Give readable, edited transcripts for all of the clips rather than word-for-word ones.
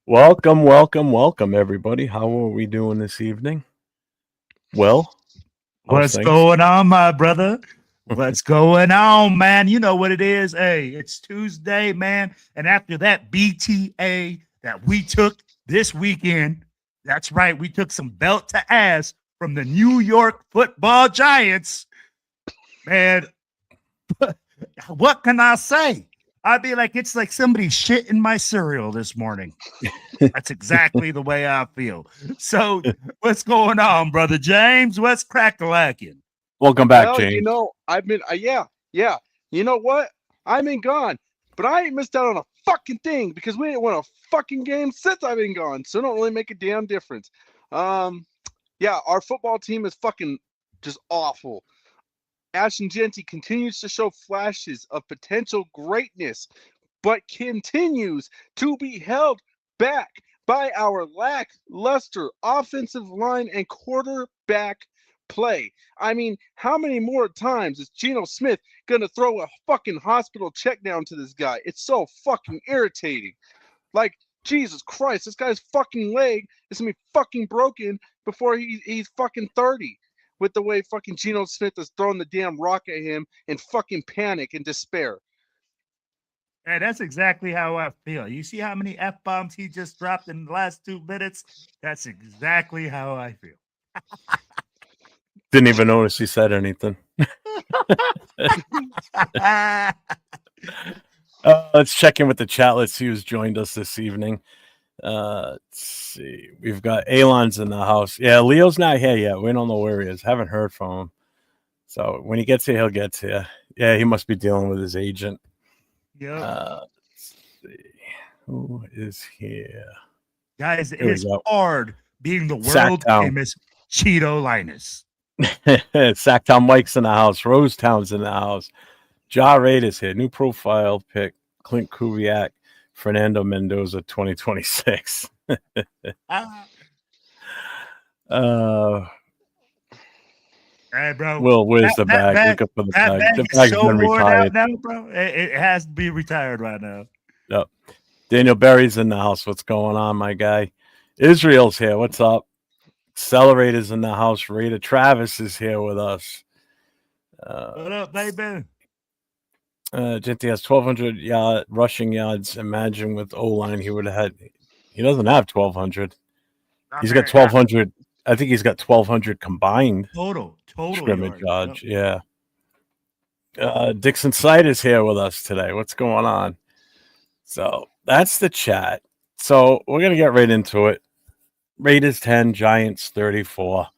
Welcome, welcome, welcome, everybody. How are we doing this evening? Well, how's What's things? going on, my brother? What's going on, man? You know what it is. Hey, it's Tuesday, man. And after that BTA that we took this weekend, that's right, we took some belt to ass from the New York football giants. Man, what can I say? I'd be like, it's like somebody shit in my cereal this morning. That's exactly the way I feel. So, what's going on, brother James? What's crack-a-lacking? Welcome back, Well, James. I've been, yeah. You know what? I've been gone, but I ain't missed out on a fucking thing because we ain't won a fucking game since I've been gone. So it don't really make a damn difference. Um, yeah, our football team is fucking just awful. Ashton Genty continues to show flashes of potential greatness, but continues to be held back by our lackluster offensive line and quarterback play. I mean, how many more times is Geno Smith gonna throw a fucking hospital check down to this guy? It's so fucking irritating. Like, Jesus Christ, this guy's fucking leg is gonna be fucking broken before he's fucking 30. With the way fucking Geno Smith is throwing the damn rock at him in fucking panic and despair. And that's exactly how I feel. You see how many F bombs he just dropped in the last 2 minutes? That's exactly how I feel. Didn't even notice he said anything. Let's check in with the chat. Let's see who's joined us this evening. Let's see. We've got Alon's in the house. Yeah, Leo's not here yet. We don't know where he is. Haven't heard from him. So when he gets here, he'll get here. Yeah, he must be dealing with his agent. Yep. Let's see. Who is here? Guys, Here we it's go. hard being the world Sacktown. famous Cheeto Linus. Sacktown Mike's in the house. Rosetown's in the house. Ja Raid is here. New profile pick. Clint Kubiak. Fernando Mendoza 2026. Hey, bro. Will, where's the bag? Look up for the That bag. bag The is bag's so been worn retired. out now, bro. It has to be retired right now. Yep. Daniel Berry's in the house. What's going on, my guy? Israel's here. What's up? Accelerator's in the house. Raider Travis is here with us. What up, baby? Genty has 1,200 rushing yards. Imagine with O-line he would have had. He doesn't have 1,200. He's got 1,200. I think he's got 1,200 combined. Total Scrimmage yards. Yep. Yeah. Dixon Sight is here with us today. What's going on? So that's the chat. So we're going to get right into it. Raiders 10, Giants 34.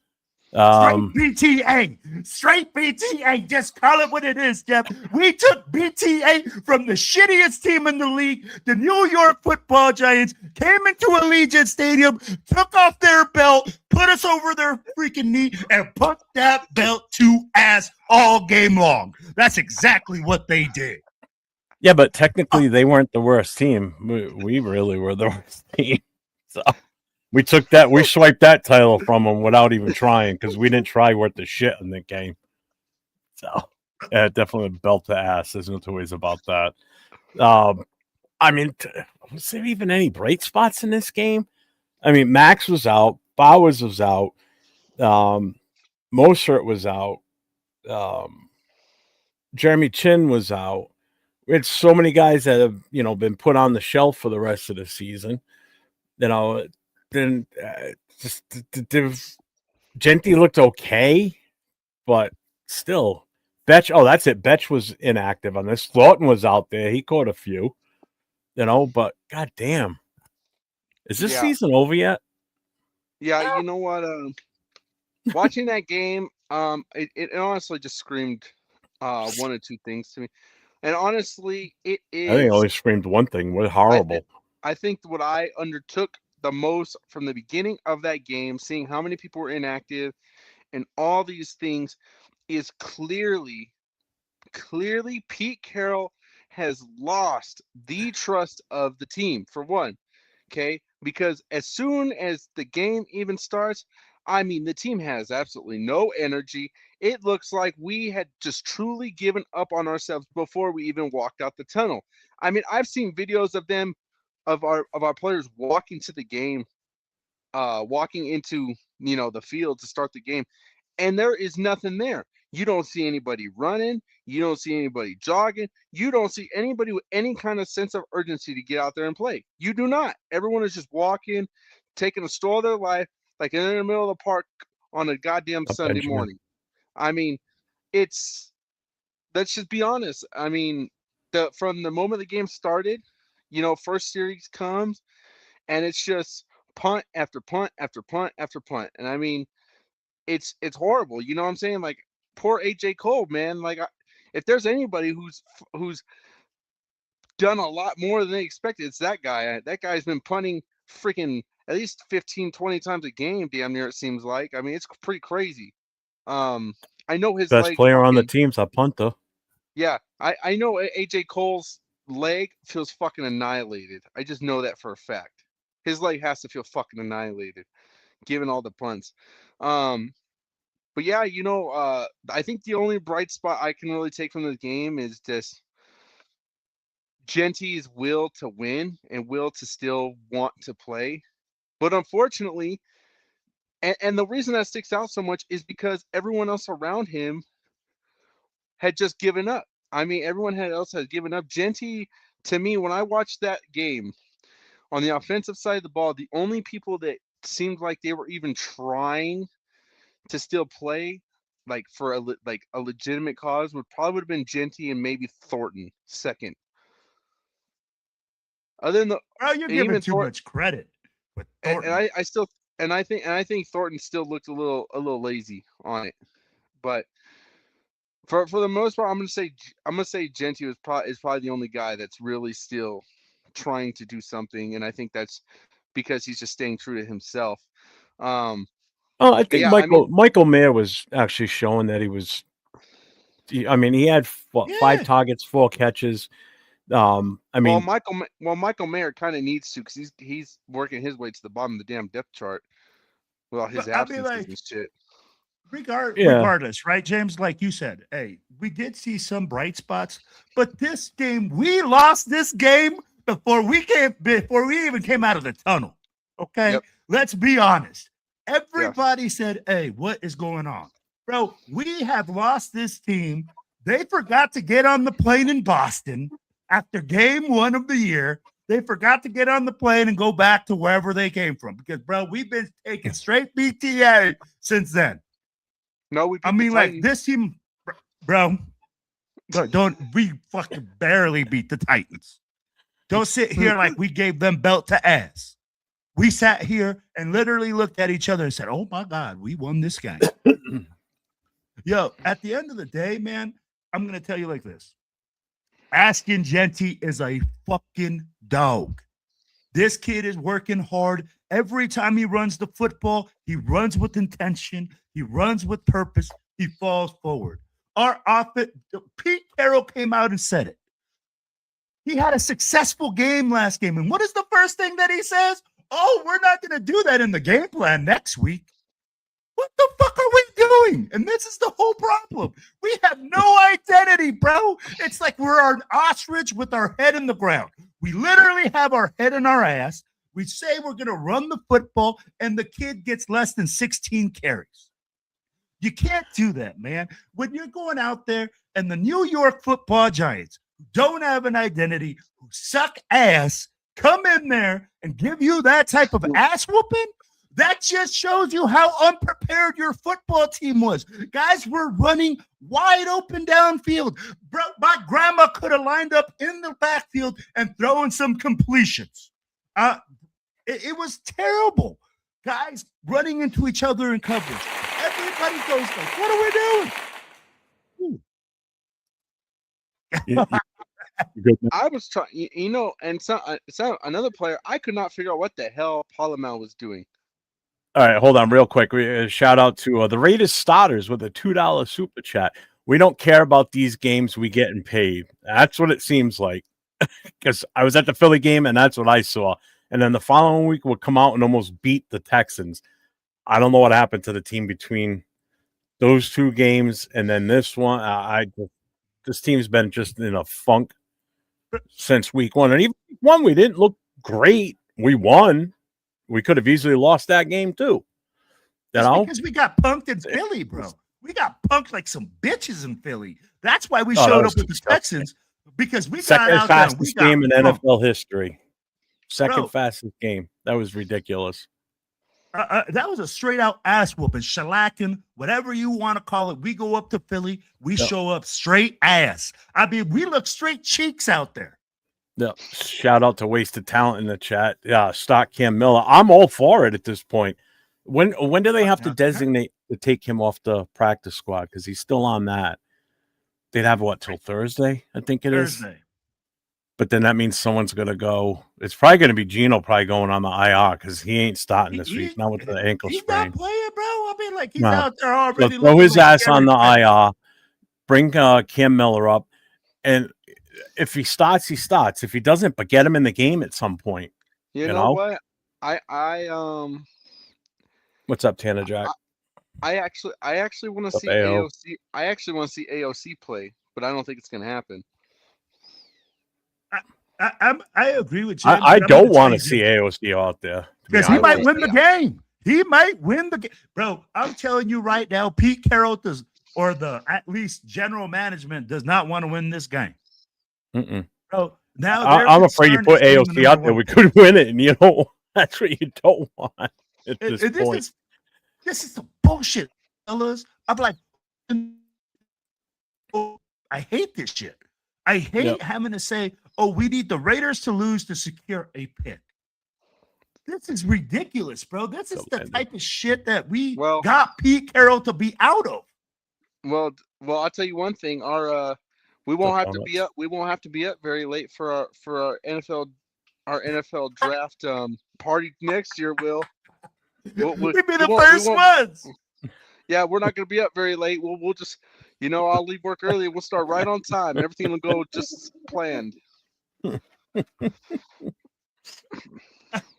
Straight BTA. Just call it what it is, Jeff. We took BTA from the shittiest team in the league. The New York football Giants came into Allegiant Stadium, took off their belt, put us over their freaking knee, and put that belt to ass all game long. That's exactly what they did. Yeah, but technically they weren't the worst team. We really were the worst team. So we took that. We swiped that title from them without even trying because we didn't try worth the shit in the game. So yeah, definitely belt to ass. There's no two ways about that. I mean, was there even any bright spots in this game? I mean, Max was out. Bowers was out. Mostert was out. Jeremy Chin was out. We had so many guys that have, been put on the shelf for the rest of the season. Then Genty looked okay, but still, Betch. Oh, that's it. Betch was inactive on this. Thornton was out there. He caught a few, but goddamn, is this season over yet? Yeah, you know what? Watching that game, it honestly just screamed one or two things to me. And honestly, it is. I think it only screamed one thing. We're horrible. I think what I undertook the most from the beginning of that game, seeing how many people were inactive and all these things, is clearly Pete Carroll has lost the trust of the team, for one. Okay, because as soon as the game even starts, I mean, the team has absolutely no energy. It looks like we had just truly given up on ourselves before we even walked out the tunnel. I mean, I've seen videos of them of our players walking to the game, walking into the field to start the game, and there is nothing there. You don't see anybody running. You don't see anybody jogging. You don't see anybody with any kind of sense of urgency to get out there and play. You do not. Everyone is just walking, taking a stroll of their life, like in the middle of the park on a goddamn Sunday morning. I mean, let's just be honest. I mean, from the moment the game started, first series comes, and it's just punt after punt after punt after punt. And I mean, it's horrible. You know what I'm saying? Like, poor AJ Cole, man. Like, if there's anybody who's done a lot more than they expected, it's that guy. That guy's been punting freaking at least 15, 20 times a game, damn near, it seems like. I mean, it's pretty crazy. I know his best player on the team's a punter. Yeah, I know AJ Cole's leg feels fucking annihilated. I just know that for a fact. His leg has to feel fucking annihilated, given all the punts. But yeah, I think the only bright spot I can really take from the game is just Genty's will to win and will to still want to play. But unfortunately, and the reason that sticks out so much is because everyone else around him had just given up. I mean, everyone else had given up. Genty, to me, when I watched that game, on the offensive side of the ball, the only people that seemed like they were even trying to still play, like for a legitimate cause, would have been Genty and maybe Thornton second. Other than you're giving too much credit. With Thornton. And I think Thornton still looked a little lazy on it, but for the most part, I'm gonna say Genty is probably the only guy that's really still trying to do something, and I think that's because he's just staying true to himself. I think Michael Mayer was actually showing that he was. I mean, he had 5 targets, 4 catches. Michael Mayer kind of needs to, because he's working his way to the bottom of the damn depth chart with all his absences and shit. Regardless, right, James? Like you said, hey, we did see some bright spots, but this game, we lost this game before we even came out of the tunnel. Okay, yep. Let's be honest. Everybody said, "Hey, what is going on, bro? We have lost this team." They forgot to get on the plane in Boston after game 1 of the year. They forgot to get on the plane and go back to wherever they came from, because, bro, we've been taking straight BTA since then. No, like this team, bro. We fucking barely beat the Titans. Don't sit here like we gave them belt to ass. We sat here and literally looked at each other and said, "Oh my God, we won this game." Yo, at the end of the day, man, I'm gonna tell you like this: Askin Genty is a fucking dog. This kid is working hard. Every time he runs the football, he runs with intention. He runs with purpose. He falls forward. Our offense, Pete Carroll came out and said it. He had a successful game last game. And what is the first thing that he says? "Oh, we're not going to do that in the game plan next week." What the fuck are we doing? And this is the whole problem. We have no identity, bro. It's like we're an ostrich with our head in the ground. We literally have our head in our ass. We say we're going to run the football, and the kid gets less than 16 carries. You can't do that, man. When you're going out there and the New York Football Giants, who don't have an identity, who suck ass, come in there and give you that type of ass whooping, that just shows you how unprepared your football team was. Guys were running wide open downfield. Bro, my grandma could have lined up in the backfield and thrown some completions. It was terrible. Guys running into each other in coverage. Everybody goes like, "What are we doing?" I was trying, and so another player, I could not figure out what the hell Palomel was doing. All right, hold on real quick. Shout out to the Raiders starters with a $2 super chat. We don't care about these games we getting paid. That's what it seems like. Because I was at the Philly game, and that's what I saw. And then the following week, we'll come out and almost beat the Texans. I don't know what happened to the team between those 2 games and then this one. This team's been just in a funk since week 1. And even week 1, we didn't look great. We won. We could have easily lost that game too. Because we got punked in Philly, bro. We got punked like some bitches in Philly. That's why we showed up with the Texans, because we got out there. Fastest game in NFL history. Second fastest game. That was ridiculous. That was a straight out ass whooping, shellacking, whatever you want to call it. We go up to Philly. We show up straight ass. I mean, we look straight cheeks out there. Yeah. Shout out to Wasted Talent in the chat. Yeah, stock Cam Miller. I'm all for it at this point. When do they have to designate to take him off the practice squad? Because he's still on that. They'd have what till Thursday? I think it is. But then that means someone's going to go. It's probably going to be Gino probably going on the IR because he ain't starting this week. Not with the ankle sprain. He's not playing, bro. I mean, like, he's out there already. So throw his ass on the IR. Bring Cam Miller up. And if he starts, he starts. If he doesn't, but get him in the game at some point. You know what? What's up, Tanner Jack? I actually want to see AOC. I actually want to see AOC play, but I don't think it's going to happen. I agree with you. I don't want to see AOC out there because he might win the game. He might win the game, bro. I'm telling you right now, Pete Carroll or the at least general management does not want to win this game. Bro, now I'm afraid you put AOC out there, we could win it, and you know that's what you don't want at this point. This is the bullshit, fellas. I'm like, I hate this shit. I hate having to say, oh, we need the Raiders to lose to secure a pick. This is ridiculous, bro. This is the type of shit that we got Pete Carroll to be out of. Well, I'll tell you one thing. We won't have to be up. We won't have to be up very late for our NFL draft party next year. We'll be the first ones. Yeah, we're not going to be up very late. We'll just, I'll leave work early. We'll start right on time. Everything will go just planned. We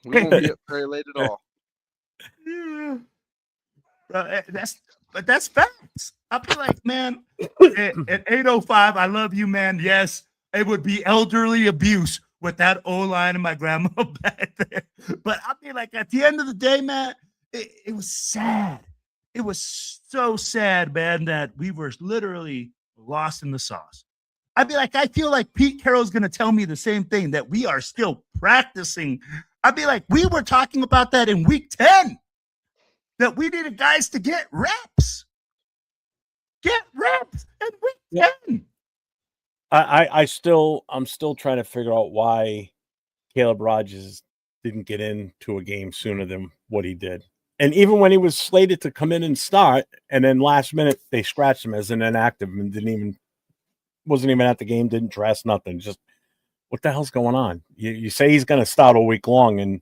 won't be up very late at all. Yeah. That's facts. I'll be like, man, at 8:05, I love you, man. Yes, it would be elderly abuse with that O-line and my grandma back there. But I mean, like, at the end of the day, man, it was sad. It was so sad, man, that we were literally lost in the sauce. I'd be like, I feel like Pete Carroll's going to tell me the same thing, that we are still practicing. I'd be like, we were talking about that in week 10, that we needed guys to get reps. Get reps in week 10. I'm still trying to figure out why Caleb Rogers didn't get into a game sooner than what he did. And even when he was slated to come in and start, and then last minute they scratched him as an inactive and wasn't even at the game, didn't dress, nothing. Just what the hell's going on? You say he's going to start all week long, and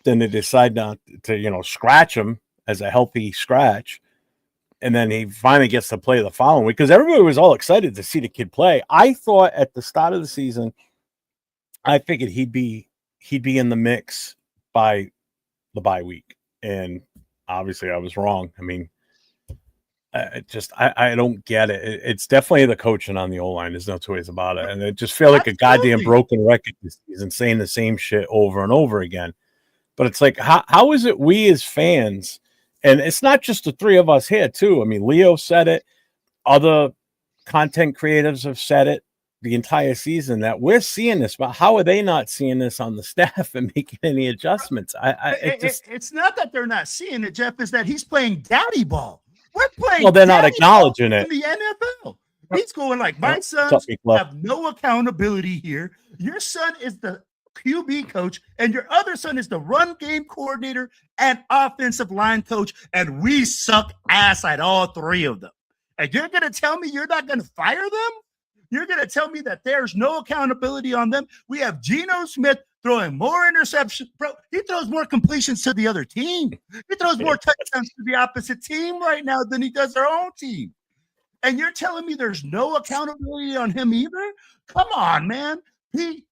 then they decide not to, scratch him as a healthy scratch. And then he finally gets to play the following week because everybody was all excited to see the kid play. I thought at the start of the season, I figured he'd be in the mix by the bye week. And obviously I was wrong. I mean, I don't get it. It's definitely the coaching on the O-line. There's no two ways about it. And it just feel like a goddamn broken record this season, saying the same shit over and over again. But it's like, how is it we as fans, and it's not just the three of us here too. I mean, Leo said it. Other content creators have said it the entire season that we're seeing this, but how are they not seeing this on the staff and making any adjustments? It's not that they're not seeing it, Jeff, is that he's playing daddy ball. We're playing. Well, they're not acknowledging it in the NFL. He's going like, my sons have no accountability here. Your son is the QB coach, and your other son is the run game coordinator and offensive line coach, and we suck ass at all three of them. And you're going to tell me you're not going to fire them? You're going to tell me that there's no accountability on them? We have Geno Smith throwing more interceptions. Bro, he throws more completions to the other team. He throws more touchdowns to the opposite team right now than he does their own team. And you're telling me there's no accountability on him either? Come on, man.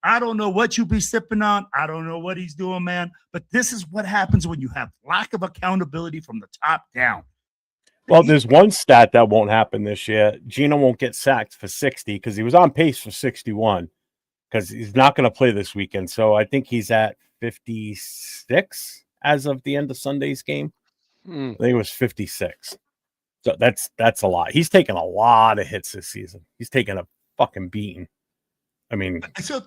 I don't know what you be sipping on. I don't know what he's doing, man. But this is what happens when you have lack of accountability from the top down. Well, there's one stat that won't happen this year. Gino won't get sacked for 60 because he was on pace for 61. because he's not going to play this weekend. So I think he's at 56 as of the end of Sunday's game. I think it was 56. So that's a lot. He's taken a lot of hits this season. He's taken a fucking beating. I mean, so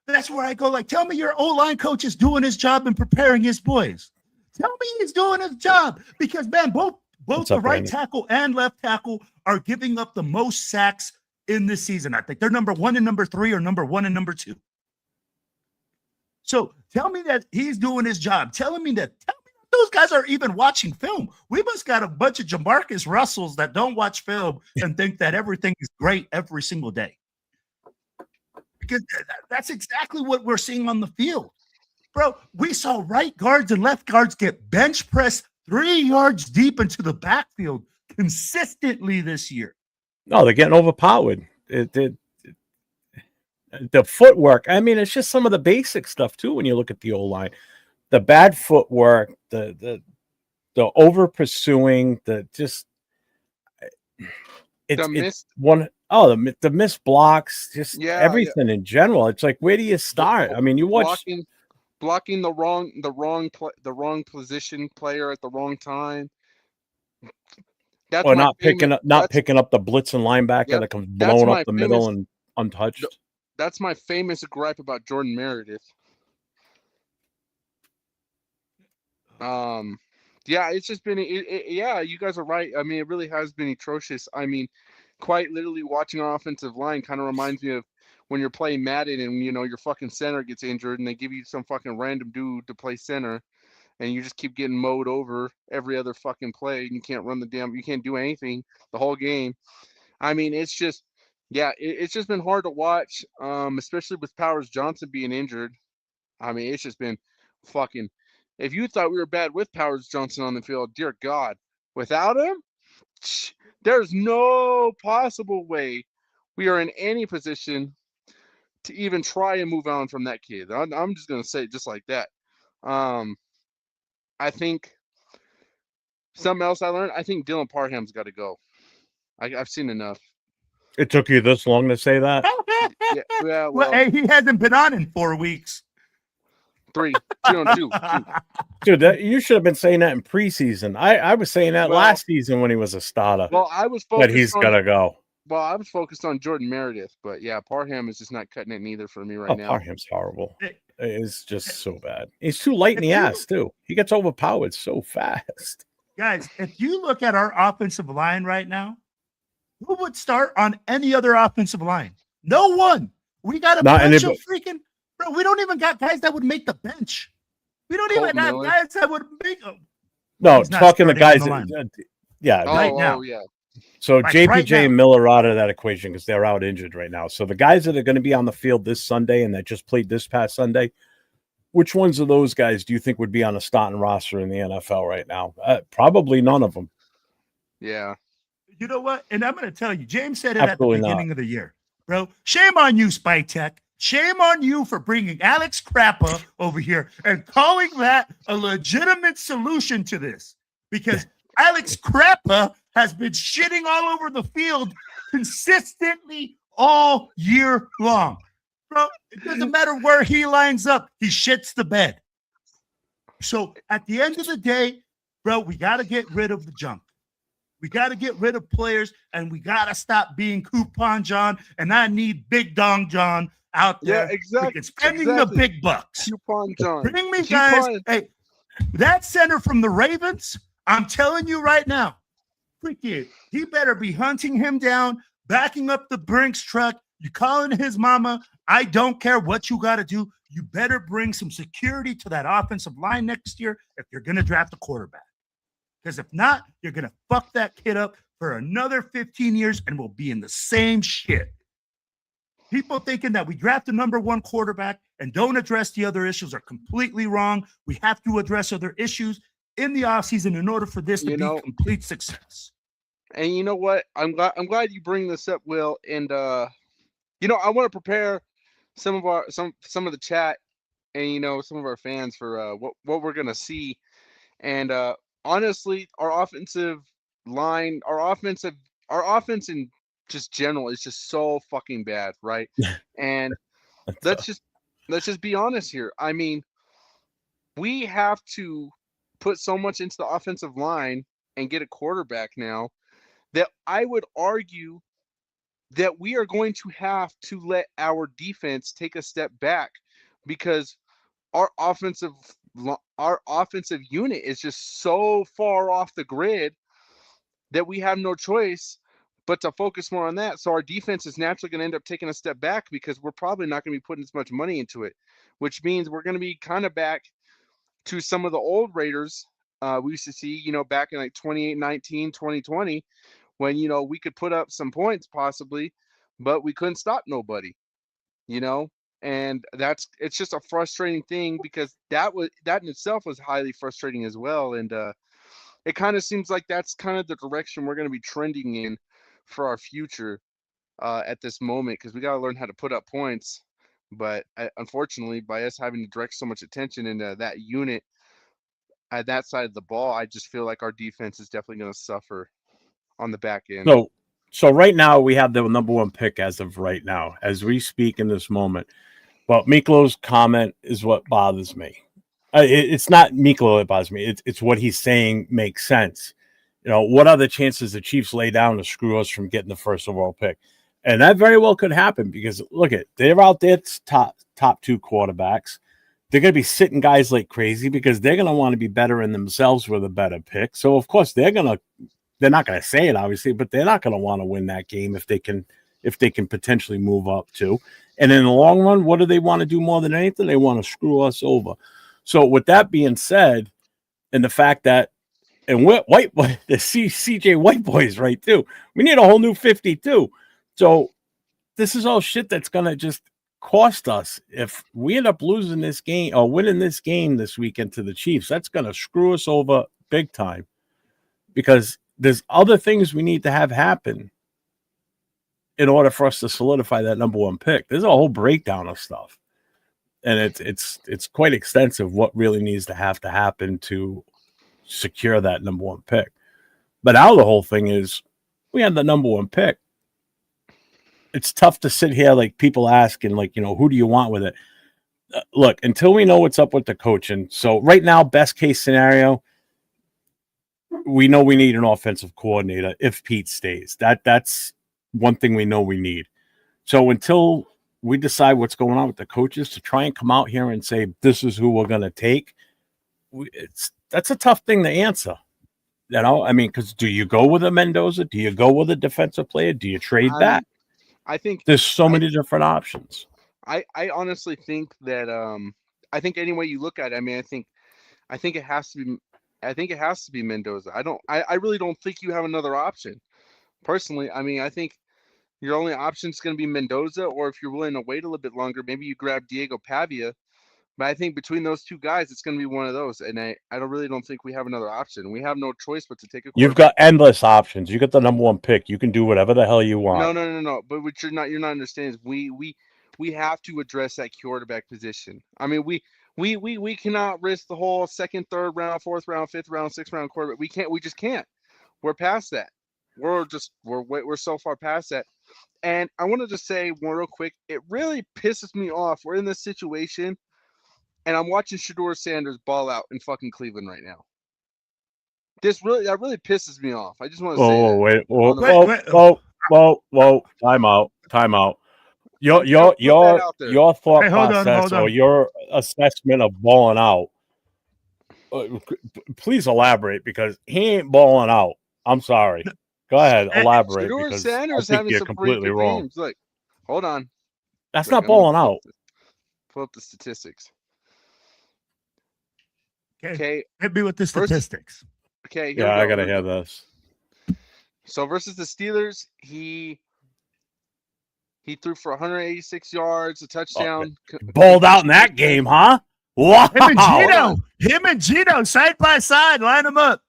that's where I go. Like, tell me your O-line coach is doing his job and preparing his boys. Tell me he's doing his job, because man, both the right tackle and left tackle are giving up the most sacks in this season. I think they're number 1 and number 3, or number 1 and number 2. So tell me that he's doing his job. Tell me that those guys are even watching film. We must got a bunch of Jamarcus Russells that don't watch film and think that everything is great every single day. Because that's exactly what we're seeing on the field. Bro, we saw right guards and left guards get bench pressed 3 yards deep into the backfield consistently this year. No, they're getting overpowered. The footwork. I mean, it's just some of the basic stuff too. When you look at the O-line, the bad footwork, the over pursuing, the missed blocks, just everything in general. It's like, where do you start? I mean, you watch blocking the wrong position player at the wrong time. That's not picking up the blitzing linebacker that comes blown up the middle and untouched. That's my famous gripe about Jordan Meredith. It's just been you guys are right. I mean, it really has been atrocious. I mean, quite literally watching our offensive line kind of reminds me of when you're playing Madden and your fucking center gets injured and they give you some fucking random dude to play center and you just keep getting mowed over every other fucking play and you can't you can't do anything the whole game. I mean, it's just it's just been hard to watch, especially with Powers Johnson being injured. I mean, it's just been fucking. If you thought we were bad with Powers Johnson on the field, dear God, without him, there's no possible way we are in any position to even try and move on from that kid. I'm just going to say it just like that. I think something else I learned, I think Dylan Parham's got to go. I've seen enough. It took you this long to say that? Well, hey, he hasn't been on in 4 weeks. 2. Dude, you should have been saying that in preseason. I was saying that last season when he was a starter. Well, I was focused that he's got to go. Well, I was focused on Jordan Meredith, but yeah, Parham is just not cutting it neither for me right now. Parham's horrible. It's just so bad. He's too light in the ass, too. He gets overpowered so fast. Guys, if you look at our offensive line right now, who would start on any other offensive line? No one. We got a bunch of freaking... Bro, we don't even got guys that would make the bench. We don't even got guys that would make them. No, talking to guys. Right now. Yeah. So like JPJ and Miller are out of that equation because they're out injured right now. So the guys that are going to be on the field this Sunday and that just played this past Sunday, which ones of those guys do you think would be on a starting roster in the NFL right now? Probably none of them. Yeah. You know what? And I'm going to tell you, James said it Absolutely at the beginning of the year. Bro, shame on you, Spike Tech. Shame on you for bringing Alex Crappa over here and calling that a legitimate solution to this. Because Alex Crappa has been shitting all over the field consistently all year long. Bro, it doesn't matter where he lines up. He shits the bed. So at the end of the day, bro, we got to get rid of the junk. We got to get rid of players, and we got to stop being Coupon John, and I need Big Dong John out there. Yeah, exactly. Spending the big bucks. Coupon John. Bring me guys. Hey, that center from the Ravens, I'm telling you right now, freaking, he better be hunting him down, backing up the Brinks truck. You calling his mama. I don't care what you got to do. You better bring some security to that offensive line next year if you're going to draft a quarterback. Because if not, you're going to fuck that kid up for another 15 years and we'll be in the same shit. People thinking that we draft the number one quarterback and don't address the other issues are completely wrong. We have to address other issues in the offseason in order for this to be complete success. And you know what? I'm glad you bring this up, Will. And I want to prepare some of the chat and some of our fans for what we're gonna see. And honestly, our offensive line, our offense in just general is just so fucking bad, right? And let's just be honest here. I mean, we have to put so much into the offensive line and get a quarterback now that I would argue that we are going to have to let our defense take a step back, because our offensive unit is just so far off the grid that we have no choice but to focus more on that. So our defense is naturally going to end up taking a step back, because we're probably not going to be putting as much money into it, which means we're going to be kind of back to some of the old Raiders we used to see, back in like 2019, 2020, when, we could put up some points possibly, but we couldn't stop nobody, and it's just a frustrating thing, because that in itself was highly frustrating as well. And it kind of seems like that's kind of the direction we're going to be trending in for our future at this moment, because we got to learn how to put up points. But unfortunately, by us having to direct so much attention into that unit at that side of the ball, I just feel like our defense is definitely going to suffer on the back end. So right now we have the number one pick as of right now, as we speak in this moment. But Miklo's comment is what bothers me. It's not Miklo that bothers me. It's what he's saying makes sense. What are the chances the Chiefs lay down to screw us from getting the first overall pick? And that very well could happen, because look they're out there top two quarterbacks. They're going to be sitting guys like crazy, because they're going to want to be better in themselves with a better pick. So of course they're not going to say it, obviously, but they're not going to want to win that game if they can potentially move up too. And in the long run, what do they want to do more than anything? They want to screw us over. So with that being said, and the fact that, and the CJ White boy is right too. We need a whole new 52. So this is all shit that's going to just cost us. If we end up losing this game or winning this game this weekend to the Chiefs, that's going to screw us over big time, because there's other things we need to have happen in order for us to solidify that number one pick. There's a whole breakdown of stuff, and it's quite extensive what really needs to happen to secure that number one pick. But now the whole thing is, we had the number one pick. It's tough to sit here like people asking, like, who do you want with it? Look, until we know what's up with the coaching. So right now, best case scenario, we know we need an offensive coordinator if Pete stays. That's one thing we know we need. So until we decide what's going on with the coaches, to try and come out here and say this is who we're going to take, that's a tough thing to answer. I mean, because do you go with a Mendoza? Do you go with a defensive player? Do you trade that? I think there's so many different options. I honestly think that I think any way you look at it, I mean, I think it has to be Mendoza. I really don't think you have another option. Personally, I mean, I think your only option is going to be Mendoza, or if you're willing to wait a little bit longer, maybe you grab Diego Pavia. But I think between those two guys, it's going to be one of those. And I really don't think we have another option. We have no choice but to take a quarterback. You've got endless options. You got the number one pick. You can do whatever the hell you want. No. But what you're not understanding is we have to address that quarterback position. I mean, we cannot risk the whole second, third round, fourth round, fifth round, sixth round quarterback. We just can't. We're past that. We're so far past that. And I want to just say one real quick. It really pisses me off. We're in this situation, and I'm watching Shedeur Sanders ball out in fucking Cleveland right now. That really pisses me off. I just want to say whoa, time out. Your thought process or your assessment of balling out. Please elaborate, because he ain't balling out. I'm sorry. Go ahead, elaborate. Shedeur Sanders I think having you're some completely wrong. games. Look, hold on. That's not balling out. Pull up the statistics. Okay. Hit me with the statistics. Okay. Yeah, I gotta hear this. So versus the Steelers, he threw for 186 yards, a touchdown. Balled out in that game, huh? Wow. Him and Gino, side by side, line them up.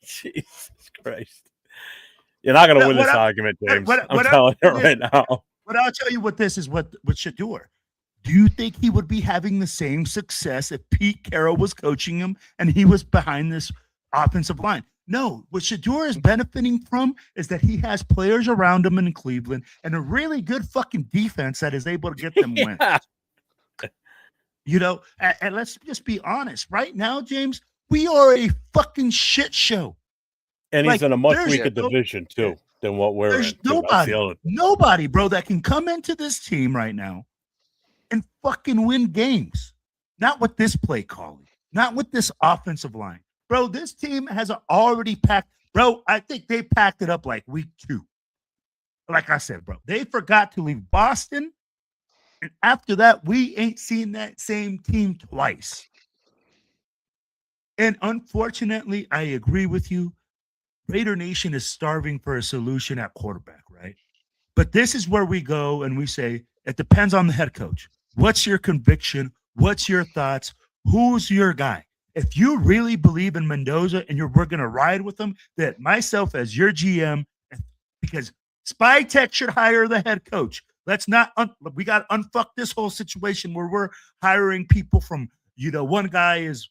Jesus Christ. You're not going to win this argument, James. I'm telling you right now. But I'll tell you what this is with Shedeur. Do you think he would be having the same success if Pete Carroll was coaching him and he was behind this offensive line? No. What Shedeur is benefiting from is that he has players around him in Cleveland and a really good fucking defense that is able to get them wins. And let's just be honest. Right now, James, we are a fucking shit show. And he's in a much weaker no, division too than what we're there's in. nobody, bro, that can come into this team right now and fucking win games. Not with this play calling, not with this offensive line. Bro, this team has already packed. Bro, I think they packed it up like week 2. Like I said, bro, they forgot to leave Boston. And after that, we ain't seen that same team twice. And unfortunately, I agree with you. Raider Nation is starving for a solution at quarterback, right? But this is where we go and we say, it depends on the head coach. What's your conviction? What's your thoughts? Who's your guy? If you really believe in Mendoza and we're going to ride with him, that myself as your GM, because Spy Tech should hire the head coach. Let's not, we got to unfuck this whole situation where we're hiring people from, one guy is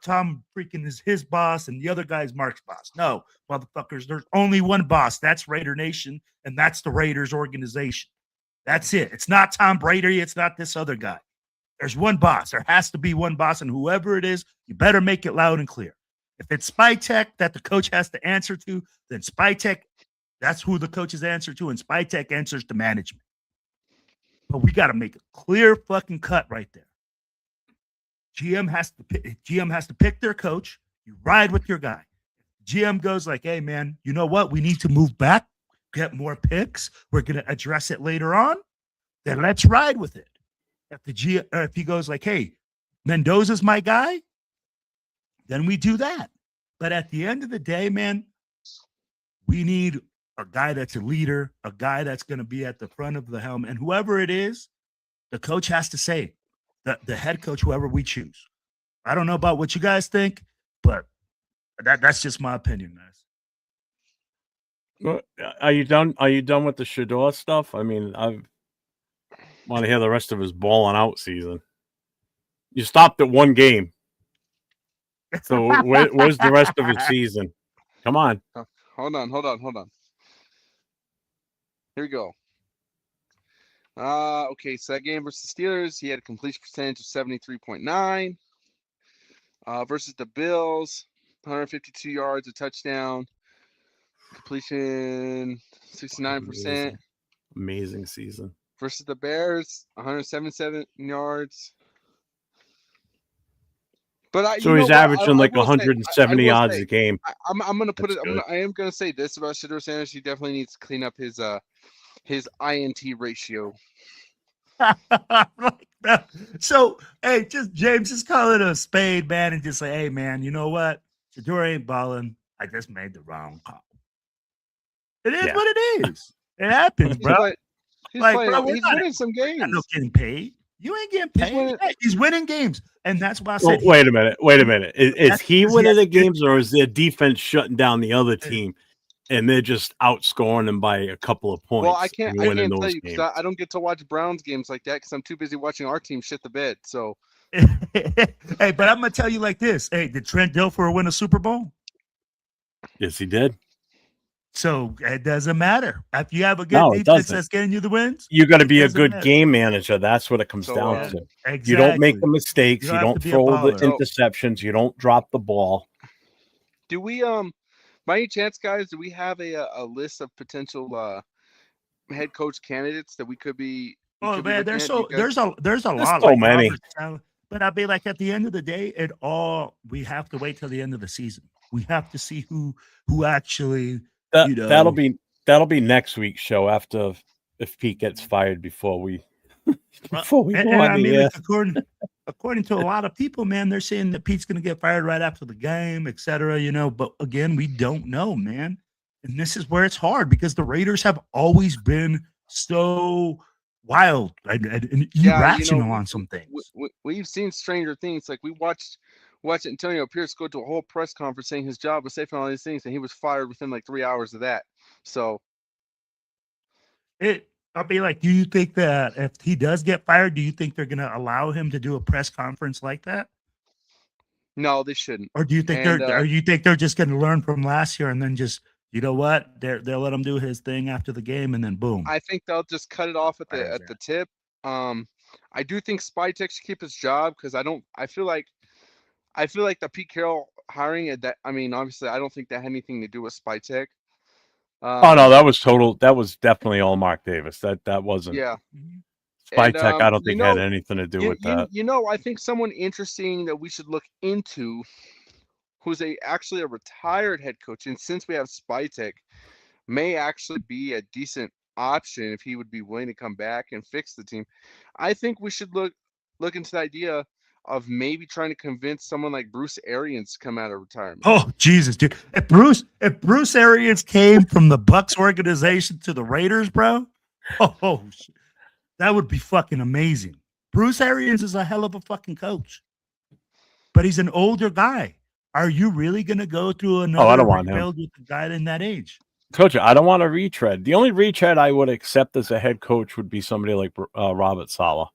Tom freaking is his boss and the other guy is Mark's boss. No, motherfuckers, there's only one boss. That's Raider Nation, and that's the Raiders organization. That's it. It's not Tom Brady. It's not this other guy. There's one boss. There has to be one boss, and whoever it is, you better make it loud and clear. If it's Spy Tech that the coach has to answer to, then Spy Tech, that's who the coaches answer to, and Spy Tech answers to management. But we got to make a clear fucking cut right there. GM has to pick their coach. You ride with your guy. GM goes like, hey, man, you know what? We need to move back, get more picks. We're going to address it later on. Then let's ride with it. If he goes like, hey, Mendoza's my guy, then we do that. But at the end of the day, man, we need a guy that's a leader, a guy that's going to be at the front of the helm. And whoever it is, the coach has to say, the head coach, whoever we choose. I don't know about what you guys think, but that's just my opinion, guys. Well, are you done? Are you done with the Shador stuff? I mean, I want to hear the rest of his balling out season. You stopped at one game, so where's the rest of his season? Come on. Hold on. Here we go. Okay, so that game versus the Steelers, he had a completion percentage of 73.9. Versus the Bills, 152 yards, a touchdown. Completion 69%. Amazing season. Versus the Bears, 177 yards. But so he's averaging like 170 yards a game. I'm gonna put I am gonna say this about Shador Sanders. He definitely needs to clean up his INT ratio. So hey, James, just call it a spade, man, and just say, hey, man, you know what? Shador ain't balling. I just made the wrong call. It is what it is. It happens, bro. He's winning some games. I'm not getting paid. You ain't getting paid. He's winning games. And that's why I said. Wait a minute. Is he winning the games, or is their defense shutting down the other team and they're just outscoring them by a couple of points? Well, I can't tell you because I don't get to watch Browns games like that because I'm too busy watching our team shit the bed. So, hey, but I'm going to tell you like this. Hey, did Trent Dilfer win a Super Bowl? Yes, he did. So it doesn't matter. If you have a good defense that's getting you the wins, you got to be a good game manager. That's what it comes down to. Exactly. You don't make the mistakes. You don't throw the interceptions. You don't drop the ball. Do we, by any chance, guys, do we have a list of potential head coach candidates that we could be? Oh man, there's a lot. So many. But I'll be like, at the end of the day, we have to wait till the end of the season. We have to see who actually. That'll be next week's show after if Pete gets fired before we according to a lot of people, man, they're saying that Pete's going to get fired right after the game, etc. But again, we don't know, man. And this is where it's hard because the Raiders have always been so wild and irrational on some things. We've seen stranger things. Like we watched Antonio Pierce go to a whole press conference saying his job was safe and all these things, and he was fired within like 3 hours of that. So I'll be like, do you think that if he does get fired, do you think they're going to allow him to do a press conference like that? No, they shouldn't. Or do you think they're just going to learn from last year and then just, you know what, they'll let him do his thing after the game and then boom? I think they'll just cut it off at the tip. I do think Spytek should keep his job because I feel like the Pete Carroll hiring obviously I don't think that had anything to do with Spytek. Oh no, that was definitely all Mark Davis. That wasn't Yeah. Spytek. And I don't think had anything to do with that. I think someone interesting that we should look into, who's actually a retired head coach, and since we have Spytek, may actually be a decent option if he would be willing to come back and fix the team. I think we should look into the idea of maybe trying to convince someone like Bruce Arians to come out of retirement. Oh Jesus, dude! If Bruce Arians came from the Bucks organization to the Raiders, bro, shit. That would be fucking amazing. Bruce Arians is a hell of a fucking coach, but he's an older guy. Are you really going to go through another I don't want rebuild with a guy in that age? Coach, I don't want a retread. The only retread I would accept as a head coach would be somebody like Robert Saleh.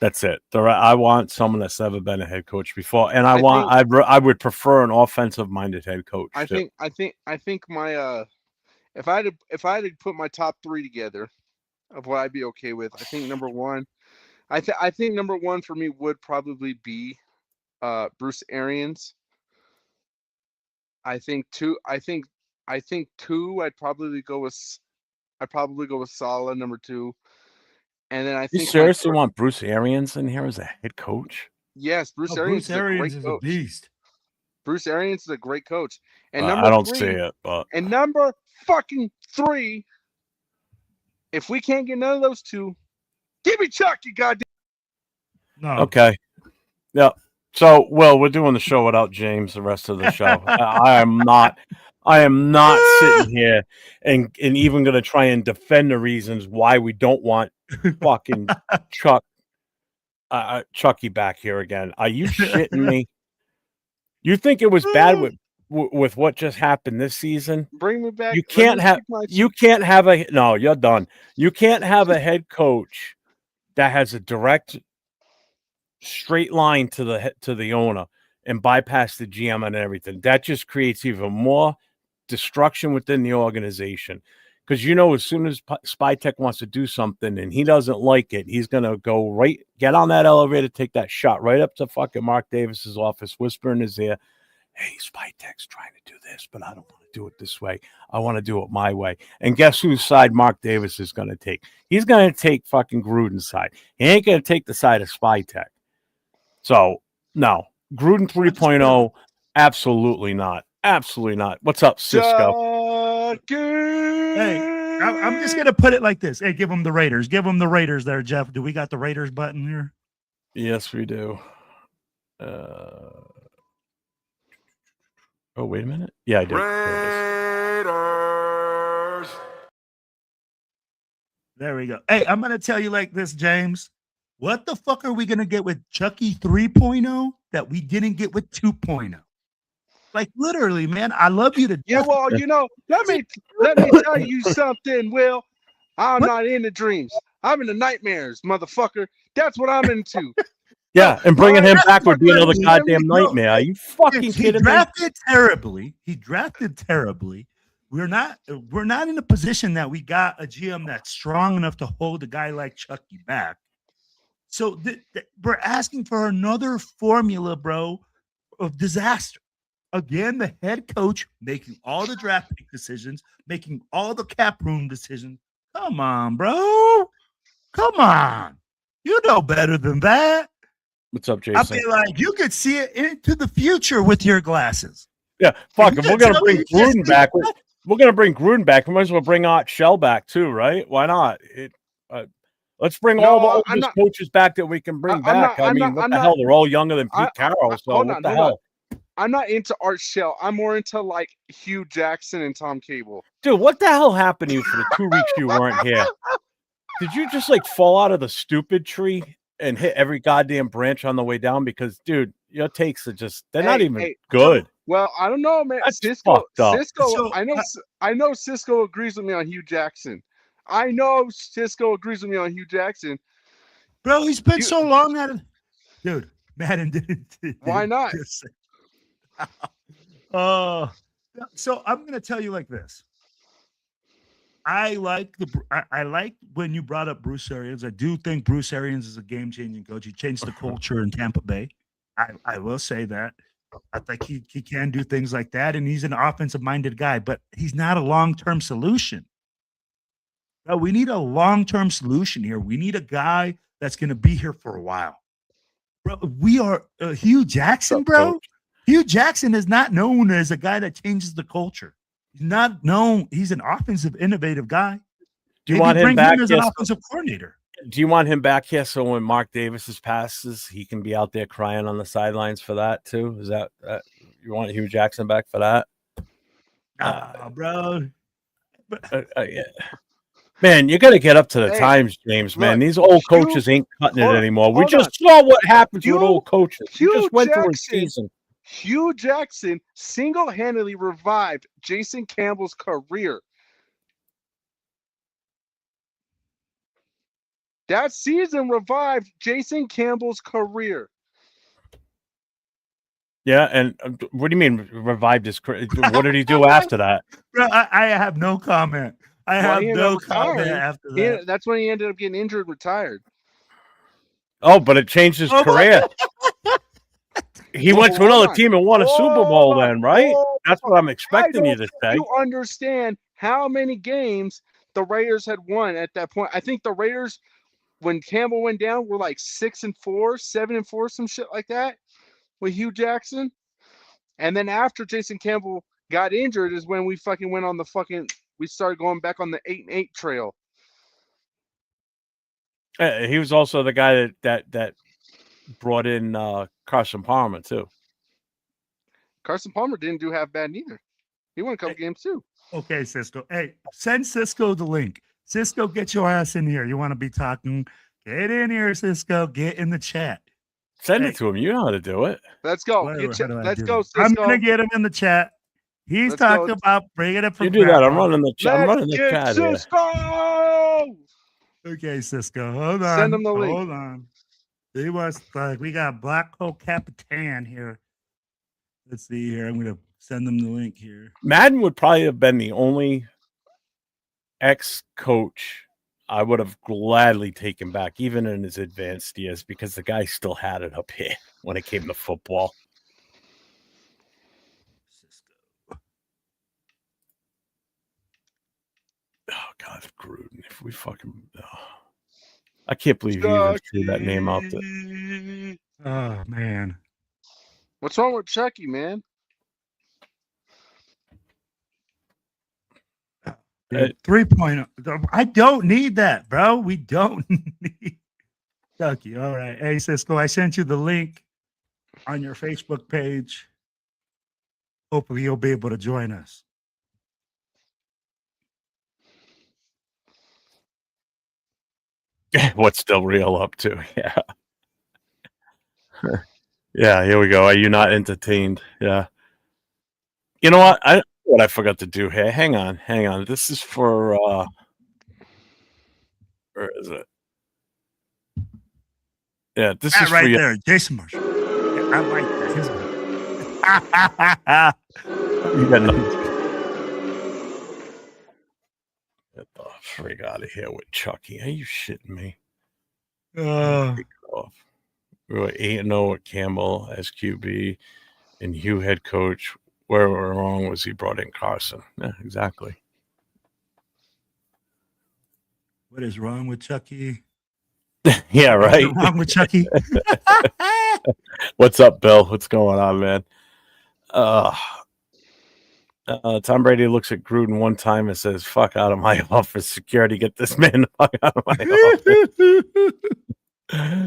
That's it. I want someone that's never been a head coach before, and I would prefer an offensive-minded head coach. I think my if I had to put my top 3 together of what I'd be okay with, I think number one for me would probably be Bruce Arians. I think two, I'd probably go with Saleh, number 2. And then I think you seriously want Bruce Arians in here as a head coach? Yes, Bruce Arians is a beast. Bruce Arians is a great coach. And I don't see it, but and number fucking 3, if we can't get none of those 2, give me Chuck, you goddamn. No. Okay. Yeah. So, we're doing the show without James the rest of the show. I am not sitting here and even going to try and defend the reasons why we don't want fucking Chucky back here again. Are you shitting me? You think it was bad with what just happened this season? Bring me back. You can't have no, you're done. You can't have a head coach that has a direct straight line to the owner and bypass the GM and everything. That just creates even more destruction within the organization. Because as soon as Spytek wants to do something and he doesn't like it, he's gonna get on that elevator, take that shot right up to fucking Mark Davis's office, whisper in his ear, "Hey, Spytek's trying to do this, but I don't want to do it this way. I want to do it my way." And guess whose side Mark Davis is gonna take? He's gonna take fucking Gruden's side. He ain't gonna take the side of Spytek. So no, Gruden 3.0, absolutely not. Absolutely not. What's up, Cisco? Hey, I'm just gonna put it like this. Hey, give them the Raiders. Give them the Raiders there, Jeff. Do we got the Raiders button here? Yes, we do. Oh, wait a minute. Yeah, I do. Raiders. There we go. Hey, I'm gonna tell you like this, James. What the fuck are we gonna get with Chucky 3.0 that we didn't get with 2.0? Like literally, man. I love you to death. Yeah, well, let me tell you something, Will. I'm not into dreams. I'm into nightmares, motherfucker. That's what I'm into. Yeah, and bringing him back would be another goddamn nightmare. Are you fucking kidding me? He drafted terribly. We're not in a position that we got a GM that's strong enough to hold a guy like Chucky back. So we're asking for another formula, bro, of disaster. Again, the head coach making all the draft pick decisions, making all the cap room decisions. Come on, bro. Come on. You know better than that. What's up, Jason? I feel like you could see it into the future with your glasses. Yeah, fuck. If we're gonna bring Gruden back, we're gonna bring Gruden back. We might as well bring Art Shell back too, right? Why not? Let's bring all the oldest coaches back that we can bring back. What the hell? They're all younger than Pete Carroll. So what the hell? I'm not into Art Shell. I'm more into like Hugh Jackson and Tom Cable. Dude, what the hell happened to you for the 2 weeks you weren't here? Did you just like fall out of the stupid tree and hit every goddamn branch on the way down? Because, dude, your takes are just—they're not even good. Well, I don't know, man. Cisco, I know Cisco agrees with me on Hugh Jackson. Bro, he's been so long at it. Dude, Madden didn't. Why not? So I'm going to tell you like this. I like when you brought up Bruce Arians. I do think Bruce Arians is a game-changing coach. He changed the culture in Tampa Bay. I will say that. I think he can do things like that, and he's an offensive-minded guy, but he's not a long-term solution. No, we need a long-term solution here. We need a guy that's going to be here for a while. Bro, we are Hugh Jackson, bro. Hugh Jackson is not known as a guy that changes the culture. He's not known. He's an offensive, innovative guy. Do you want him back as an offensive coordinator? Do you want him back here so when Mark Davis's passes, he can be out there crying on the sidelines for that too? Is that you want Hugh Jackson back for that? Bro. Yeah. Man, you got to get up to the times, James. Man, these old coaches ain't cutting it anymore. We just saw what happens with old coaches. We just went through a season. Hugh Jackson single-handedly revived Jason Campbell's career. That season revived Jason Campbell's career. Yeah, and what do you mean revived his career? What did he do after that? Bro, I have no comment. I have no comment after that. That's when he ended up getting injured and retired. Oh, but it changed his career. He went to another team and won a Super Bowl then, right? That's what I'm expecting you to say. You understand how many games the Raiders had won at that point. I think the Raiders, when Campbell went down, were like 6-4, 7-4, some shit like that with Hugh Jackson. And then after Jason Campbell got injured is when we fucking went on we started going back on the 8-8 trail. He was also the guy that brought in Carson Palmer too. Carson Palmer didn't do half bad neither. He won a couple games too. Okay, Cisco. Hey, send Cisco the link. Cisco, get your ass in here. You want to be talking? Get in here, Cisco. Get in the chat. Send it to him. You know how to do it. Let's go. Let's go, Cisco. I'm gonna get him in the chat. He's talking about bringing it from. You do that. I'm running the chat. I'm running the chat. Cisco! Okay, Cisco. Hold on. Send him the link. Hold on. He was like, we got Black Hole Capitan here. Let's see here. I'm gonna send them the link here. Madden would probably have been the only ex-coach I would have gladly taken back, even in his advanced years, because the guy still had it up here when it came to football. Oh God, Gruden! If we fucking, I can't believe you even threw that name out there. Oh man, what's wrong with Chucky, man? 3.0. I don't need that, bro. We don't need Chucky. All right, hey Cisco, I sent you the link on your Facebook page. Hopefully, you'll be able to join us. What's Del Real up to? Yeah. Yeah, here we go. Are you not entertained? Yeah. You know what? I forgot to do here. Hang on. This is for where is it? Yeah, this is right for there, Jason Marshall. Yeah, I like that. You got nothing. Get the frig out of here with Chucky. Are you shitting me? We were 8-0 with Campbell as QB and Hugh head coach. Where we were wrong was he brought in Carson. Yeah, exactly. What is wrong with Chucky? Yeah, right. What's wrong with Chucky? What's up, Bill? What's going on, man? Tom Brady looks at Gruden one time and says, "Fuck out of my office, security. Get this man the fuck out of my office."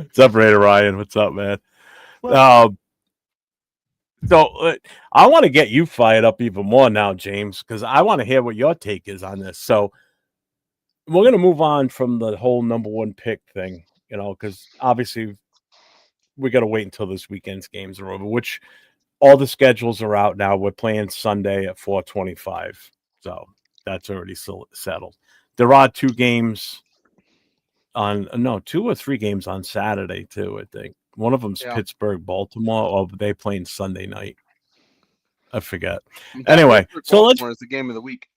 What's up, Raider Ryan? What's up, man? So I want to get you fired up even more now, James, because I want to hear what your take is on this. So we're going to move on from the whole number one pick thing, because obviously we got to wait until this weekend's games are over, which all the schedules are out now. We're playing Sunday at 4:25. So that's already settled. There are 2 or 3 games on Saturday too, I think. One of them's Pittsburgh, Baltimore, or they playing Sunday night. I forget. Anyway, so let's. It's the game of the week.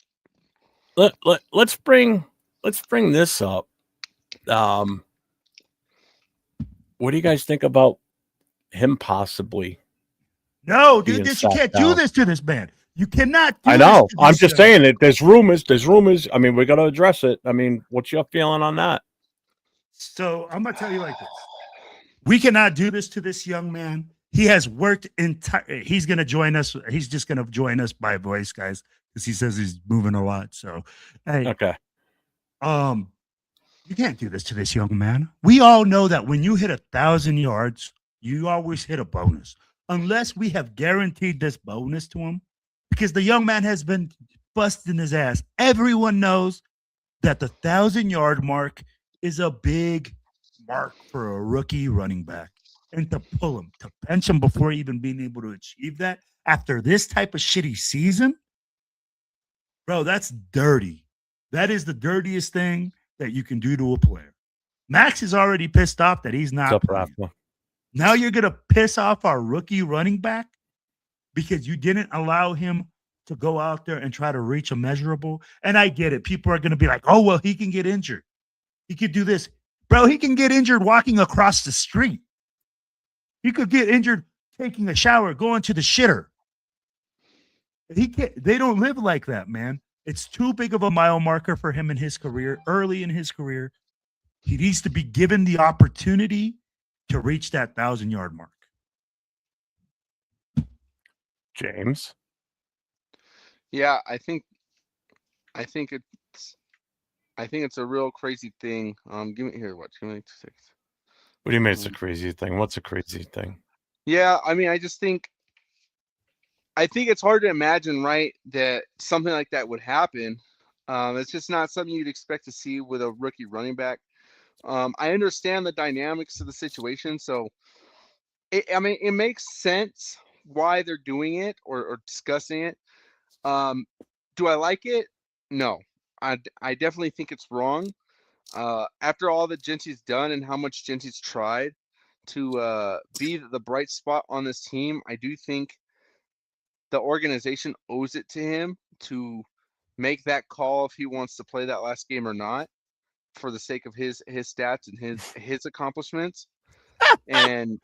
let's bring this up. What do you guys think about him possibly? No, dude, being you can't sacked do down? this to this man. You cannot do I know. this to I'm this just guy. saying it. There's rumors. I mean, we got to address it. I mean, what's your feeling on that? So I'm gonna tell you like this: we cannot do this to this young man. He has worked he's gonna join us. He's just gonna join us by voice, guys, because he says he's moving a lot. So, hey, Okay. you can't do this to this young man. We all know that when you hit 1,000 yards, you always hit a bonus, unless we have guaranteed this bonus to him, because the young man has been busting his ass. Everyone knows that the 1,000-yard mark is a big mark for a rookie running back. And to pull him, to bench him before even being able to achieve that after this type of shitty season, bro, that's dirty. That is the dirtiest thing that you can do to a player. Max is already pissed off that he's What's not up, playing. Rafa? Now you're going to piss off our rookie running back because you didn't allow him to go out there and try to reach a measurable. And I get it. People are going to be like, oh, well, he can get injured. He could do this. Bro, he can get injured walking across the street. He could get injured taking a shower, going to the shitter. He can't, they don't live like that, man. It's too big of a mile marker for him in his career, early in his career. He needs to be given the opportunity to reach that 1,000-yard mark. James. Yeah, I think it's a real crazy thing. Give me 2 seconds. What do you mean it's a crazy thing? What's a crazy thing? Yeah, I mean, I think it's hard to imagine, right, that something like that would happen. It's just not something you'd expect to see with a rookie running back. I understand the dynamics of the situation, so it makes sense why they're doing it or discussing it. Do I like it? No, I definitely think it's wrong. After all that Genty's done and how much Genty's tried to be the bright spot on this team, I do think the organization owes it to him to make that call if he wants to play that last game or not, for the sake of his stats and his accomplishments. And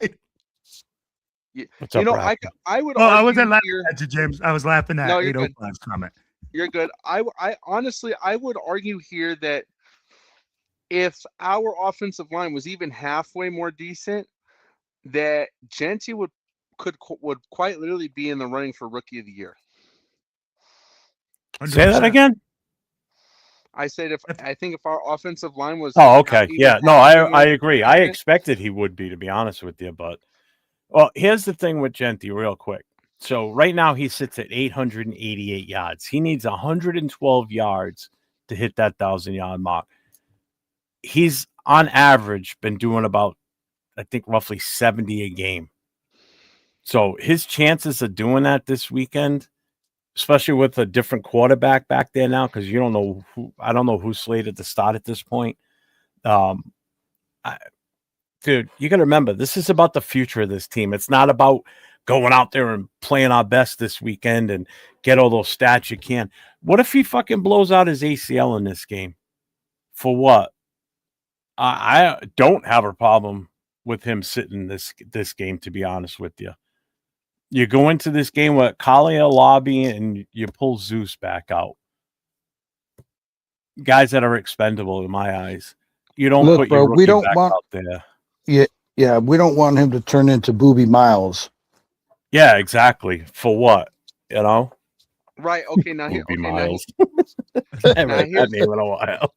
What's up, Rafa? I would. Oh, I wasn't argue laughing here, at you, James. I was laughing at No, you're good. 805's comment. You're good. I honestly, I would argue here that if our offensive line was even halfway more decent, that Genty would quite literally be in the running for Rookie of the Year. 100%. Say that again. I said I think if our offensive line was Okay. even Yeah. No, halfway more I agree. I decent- expected he would be, to be honest with you. But, well, here's the thing with Genty, real quick. So right now he sits at 888 yards. He needs 112 yards to hit that 1,000-yard mark. He's on average been doing about, I think, roughly 70 a game. So his chances of doing that this weekend, especially with a different quarterback back there now, because you don't know I don't know who's slated to start at this point. Dude, you got to remember, this is about the future of this team. It's not about going out there and playing our best this weekend and get all those stats you can. What if he fucking blows out his ACL in this game? For what? I don't have a problem with him sitting this game, to be honest with you. You go into this game with Kalia Lobby and you pull Zeus back out. Guys that are expendable in my eyes. You don't Look, put bro, your rookie we don't back want- out there. Yeah, we don't want him to turn into Booby Miles. Yeah, exactly. For what? You know? Right. Okay. Now here. Booby Okay. Miles. Now, I haven't heard here's that name in a while.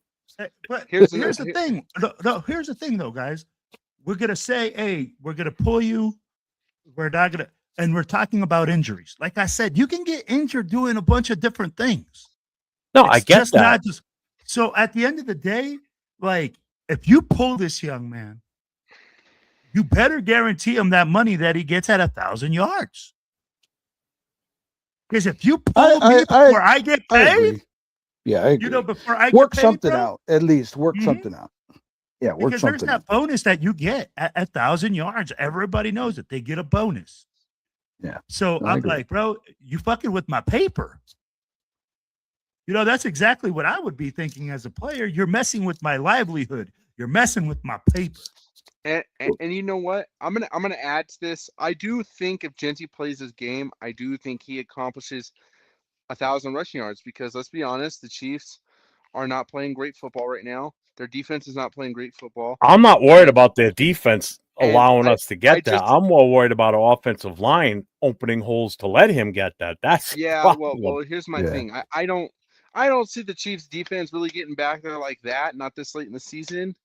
But Here's here's the- the thing. No, here's the thing, though, guys. We're gonna say, hey, we're gonna pull you. We're not gonna, and we're talking about injuries. Like I said, you can get injured doing a bunch of different things. No, I It's get just that. not just. So at the end of the day, like if you pull this young man, you better guarantee him that money that he gets at 1,000 yards. Because if you pull me before I get I paid, agree. Yeah, I agree. you know, before I Work get paid, something bro, out. At least work Mhm. something out. Yeah, work because there's something that out. bonus that you get at 1,000 yards. Everybody knows it. They get a bonus. Yeah. So No, I I'm agree. like, bro, you fucking with my paper. That's exactly what I would be thinking as a player. You're messing with my livelihood. You're messing with my paper. And you know what? I'm gonna add to this. I do think if Genty plays his game, I do think he accomplishes 1,000 rushing yards, because let's be honest, the Chiefs are not playing great football right now. Their defense is not playing great football. I'm not worried about their defense And allowing us to I get that. just I'm more worried about our offensive line opening holes to let him get that. That's the yeah, problem. well, here's my Yeah. thing. I don't see the Chiefs defense really getting back there like that, not this late in the season.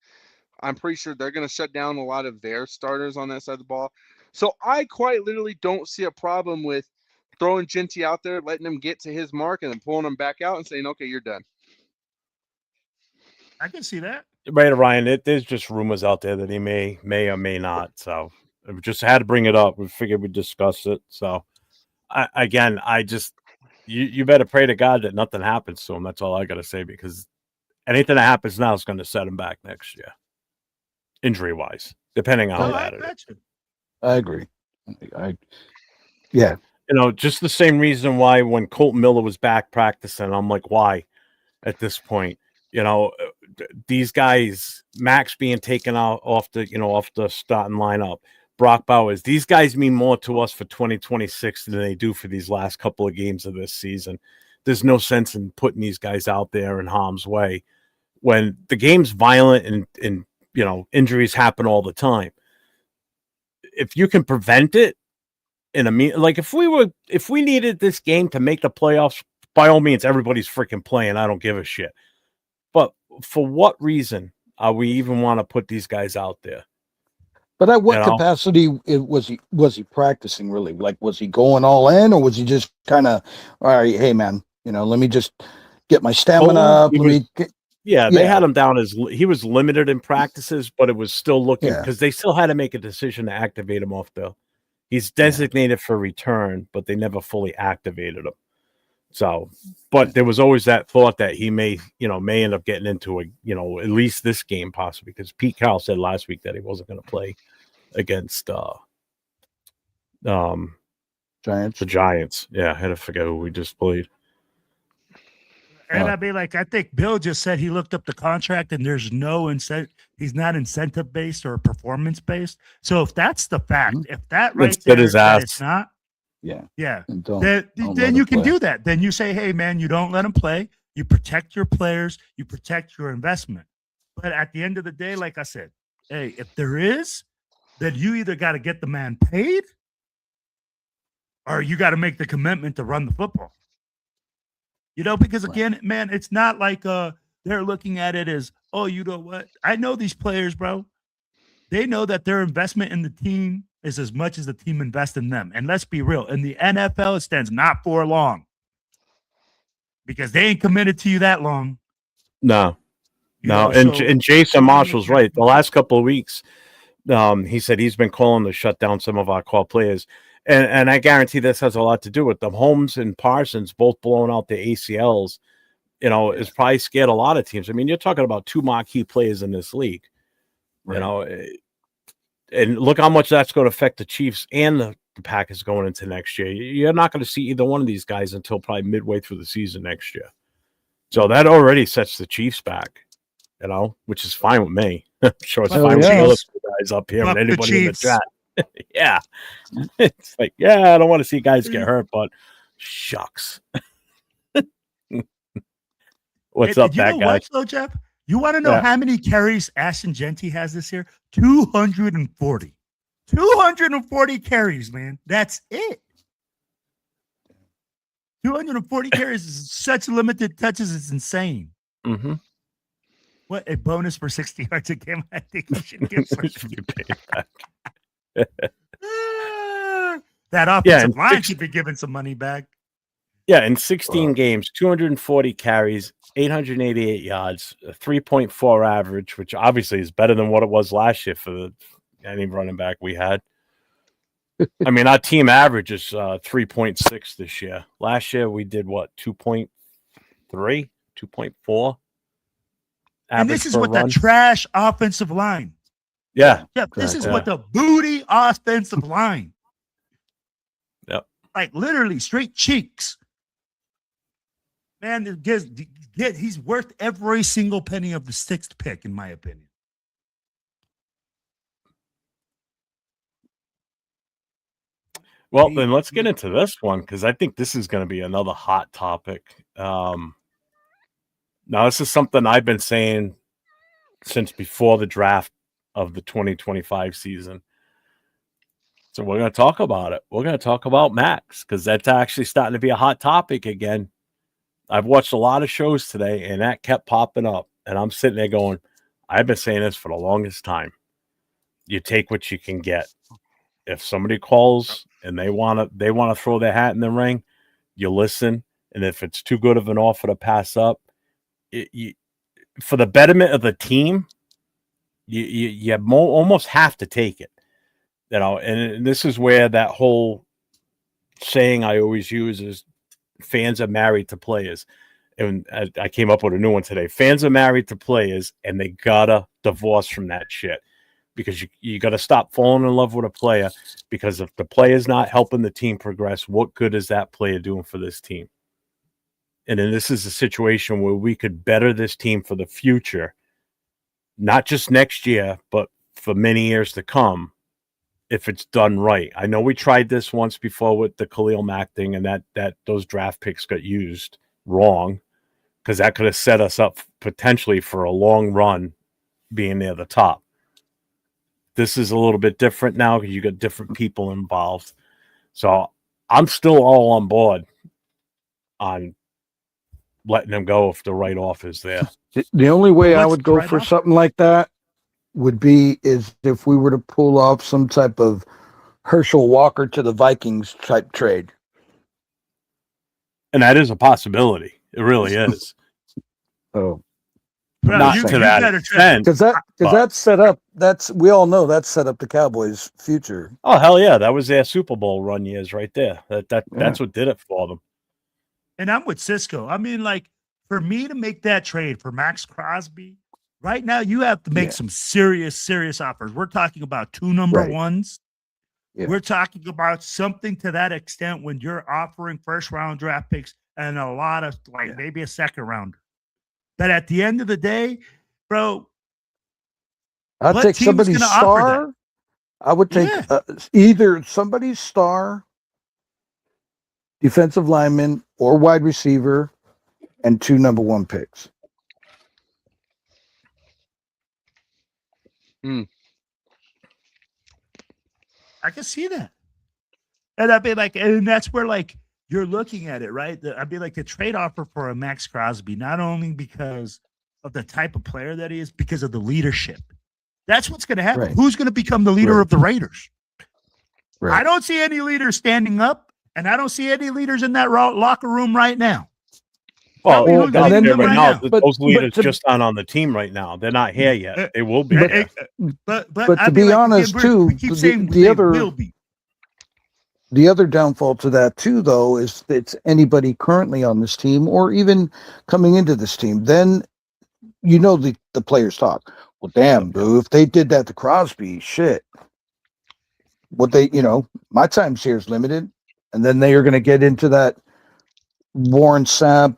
I'm pretty sure they're going to shut down a lot of their starters on that side of the ball. So I quite literally don't see a problem with throwing Genty out there, letting him get to his mark, and then pulling him back out and saying, okay, you're done. I can see that. Right, Ryan. There's just rumors out there that he may or may not. So we just had to bring it up. We figured we'd discuss it. So you better pray to God that nothing happens to him. That's all I got to say, because anything that happens now is going to set him back next year, injury wise, depending on how bad it is. I agree. Yeah. Just the same reason why when Colton Miller was back practicing, I'm like, why at this point? These guys, Max being taken out off the starting lineup, Brock Bowers, these guys mean more to us for 2026 than they do for these last couple of games of this season. There's no sense in putting these guys out there in harm's way when the game's violent and injuries happen all the time. If you can prevent it like if we needed this game to make the playoffs, by all means, everybody's freaking playing. I don't give a shit. But for what reason are we even want to put these guys out there? But at what capacity was he practicing really? Like, was he going all in, or was he just kind of, all right, hey man, let me just get my stamina up. They had him down as he was limited in practices, but it was still looking because they still had to make a decision to activate him off the. He's designated for return, but they never fully activated him. So, but there was always that thought that he may end up getting into at least this game possibly, because Pete Carroll said last week that he wasn't going to play against Giants. The Giants. Yeah, I had to forget who we just played. And I think Bill just said he looked up the contract and there's no incentive. He's not incentive based or performance based. So if that's the fact, if that right there, that it's not. Yeah. Then you can do that. Then you say, hey, man, you don't let him play. You protect your players. You protect your investment. But at the end of the day, like I said, hey, if there is, then you either got to get the man paid or you got to make the commitment to run the football. Because again, man, it's not like they're looking at it as, oh, you know what? I know these players, bro. They know that their investment in the team is as much as the team invests in them. And let's be real. In the NFL, it stands not for long because they ain't committed to you that long. No. And Jason Marshall's right. The last couple of weeks, he said he's been calling to shut down some of our core players. And I guarantee this has a lot to do with them. Holmes and Parsons both blowing out the ACLs, is probably scared a lot of teams. I mean, you're talking about two marquee players in this league, and look how much that's going to affect the Chiefs and the Packers going into next year. You're not going to see either one of these guys until probably midway through the season next year. So that already sets the Chiefs back, which is fine with me. I'm sure it's fine with the other guys up here and anybody in the chat. Yeah. It's like, I don't want to see guys get hurt, but shucks. What's up, that guy? What, though, Jeff? You want to know how many carries Ashton Genty has this year? 240. 240 carries, man. That's it. 240 carries is such limited touches. It's insane. Mm-hmm. What, a bonus for 60 yards a game? I think we should give that offensive line should be giving some money back. Yeah, in 16 games, 240 carries, 888 yards, a 3.4 average, which obviously is better than what it was last year for any running back we had. I mean, our team average is 3.6 this year. Last year we did what, 2.3, 2.4. And this is with the trash offensive line. Yeah. This is what the booty offensive line. Yep. Like literally straight cheeks. Man, he's worth every single penny of the 6th pick, in my opinion. Well, then let's get into this one because I think this is going to be another hot topic. Now, this is something I've been saying since before the draft of the 2025 season. So we're going to talk about it. We're going to talk about Max because that's actually starting to be a hot topic again. I've watched a lot of shows today, and that kept popping up. And I'm sitting there going, I've been saying this for the longest time. You take what you can get. If somebody calls and they want to throw their hat in the ring, you listen. And if it's too good of an offer to pass up, for the betterment of the team, you almost have to take it. You know, and this is where that whole saying I always use is fans are married to players. And I came up with a new one today. Fans are married to players, and they gotta divorce from that shit. Because you got to stop falling in love with a player, because if the player's not helping the team progress, what good is that player doing for this team? And then this is a situation where we could better this team for the future, not just next year, but for many years to come, if it's done right. I know we tried this once before with the Khalil Mack thing, and that those draft picks got used wrong, because that could have set us up potentially for a long run being near the top. This is a little bit different now because you got different people involved. So I'm still all on board on letting them go if the right offer is there. The only way I would go for something like that would be is if we were to pull off some type of Herschel Walker to the Vikings type trade. And that is a possibility. It really is. Oh. Not to that extent. Because that's set up. We all know that's set up the Cowboys' future. Oh hell yeah, that was their Super Bowl run years right there. That's what did it for them. And I'm with Cisco. I mean, like, for me to make that trade for Max Crosby, right now you have to make some serious offers. We're talking about 2 number ones. Yeah. We're talking about something to that extent when you're offering 1st-round draft picks and a lot of maybe a 2nd rounder. But at the end of the day, bro, I'd take somebody's star. I would take either somebody's star, defensive lineman, or wide receiver, and 2 number 1 picks. I can see that. And I'd be like, and that's where like you're looking at it, right? I'd be like the trade offer for a Max Crosby, not only because of the type of player that he is, because of the leadership. That's what's going to happen. Right. Who's going to become the leader of the Raiders? Right. I don't see any leaders standing up, and I don't see any leaders in that locker room right now. Well, those leaders just aren't on the team right now. They're not here yet. They will be. But to be honest, too, the other downfall to that too, though, is it's anybody currently on this team or even coming into this team. Then the players talk. Well, damn, boo, if they did that to Crosby, shit. What my time here is limited, and then they are going to get into that Warren Sapp,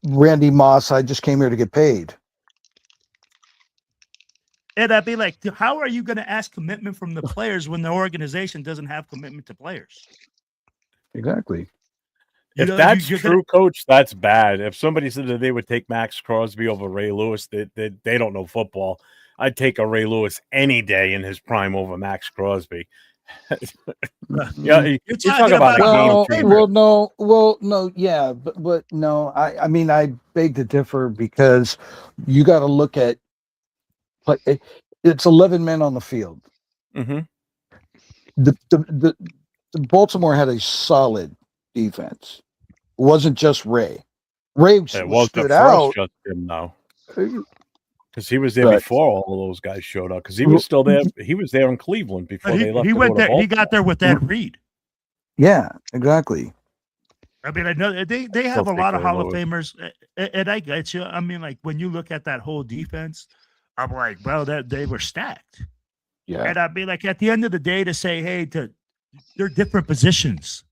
Randy Moss. I just came here to get paid. And I'd be like, how are you going to ask commitment from the players when the organization doesn't have commitment to players? Exactly. If that's true, Coach, that's bad. If somebody said that they would take Max Crosby over Ray Lewis, they don't know football. I'd take a Ray Lewis any day in his prime over Max Crosby. You're talking about but no. I mean, I beg to differ because you got to look at. It's 11 men on the field. Mm-hmm. The Baltimore had a solid defense. It wasn't just Ray. Ray stood out. Just him though, because he was there before all those guys showed up. Because he was still there. He was there in Cleveland before they left. He went there. He got there with that Reed. Yeah, exactly. I mean, I know they have a lot of Hall of Famers, and I get you. I mean, like when you look at that whole defense, I'm like, well, that they were stacked. Yeah. And I'd be like, at the end of the day, to say, hey, they're different positions.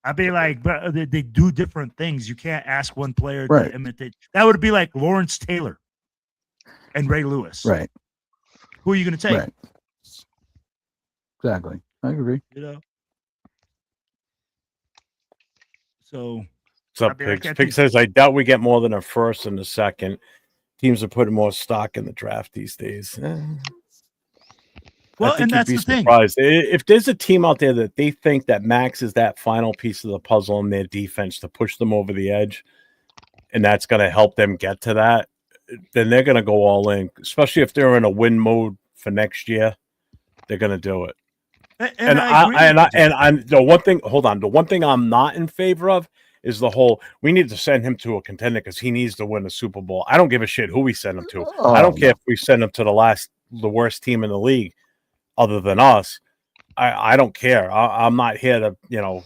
I'd be like, but they do different things. You can't ask one player Right. to imitate. That would be like Lawrence Taylor and Ray Lewis. Right. Who are you going to take? Right. Exactly. I agree. You know. So. What's up, I'd be like, Pig? I Pig think- says, I doubt we get more than a first and a second. Teams are putting more stock in the draft these days. Well, I think and you'd that's be the thing. surprised. If there's a team out there that they think that Max is that final piece of the puzzle in their defense to push them over the edge, and that's going to help them get to that, then they're going to go all in, especially if they're in a win mode for next year. They're going to do it. And I agree with you. I'm the one thing. Hold on. The one thing I'm not in favor of is the whole. We need to send him to a contender because he needs to win a Super Bowl. I don't give a shit who we send him to. I don't care if we send him to the worst team in the league, other than us. I don't care. I'm not here to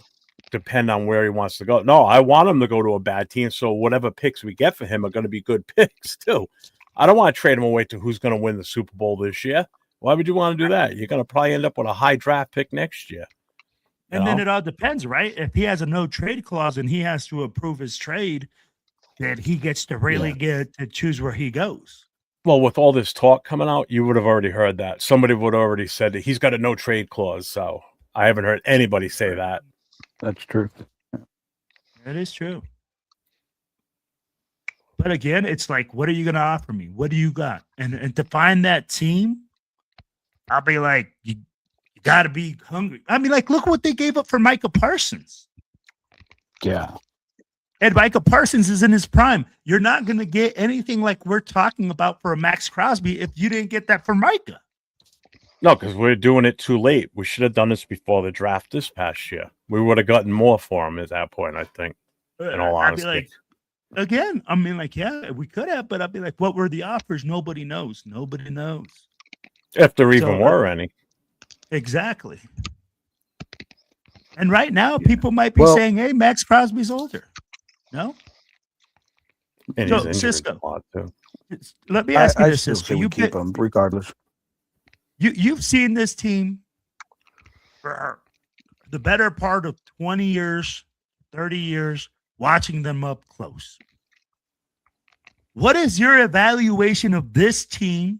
depend on where he wants to go. No, I want him to go to a bad team. So whatever picks we get for him are going to be good picks too. I don't want to trade him away to who's going to win the Super Bowl this year. Why would you want to do that? You're going to probably end up with a high draft pick next year. And then it all depends, right? If he has a no trade clause and he has to approve his trade, then he gets to really get to choose where he goes. Well, with all this talk coming out, you would have already heard that. Somebody would have already said that he's got a no trade clause. So I haven't heard anybody say that. That's true. That is true. But again, it's like, what are you going to offer me? What do you got? And to find that team, I'll be like, you got to be hungry. I mean, like, look what they gave up for Micah Parsons. Yeah. And Micah Parsons is in his prime. You're not going to get anything like we're talking about for a Max Crosby if you didn't get that for Micah. No, because we're doing it too late. We should have done this before the draft this past year. We would have gotten more for him at that point, I think, in all I'd honesty. be like, again, I mean, like, yeah, we could have, but I'd be like, what were the offers? Nobody knows. Nobody knows. If there even So, were any. Exactly. And right now, people might be Well- saying, hey, Max Crosby's older. No? And So, he's injured Cisco. a lot, too. Let me ask you I this, still Cisco. say we keep him regardless. You've seen this team for the better part of 20 years, 30 years, watching them up close. What is your evaluation of this team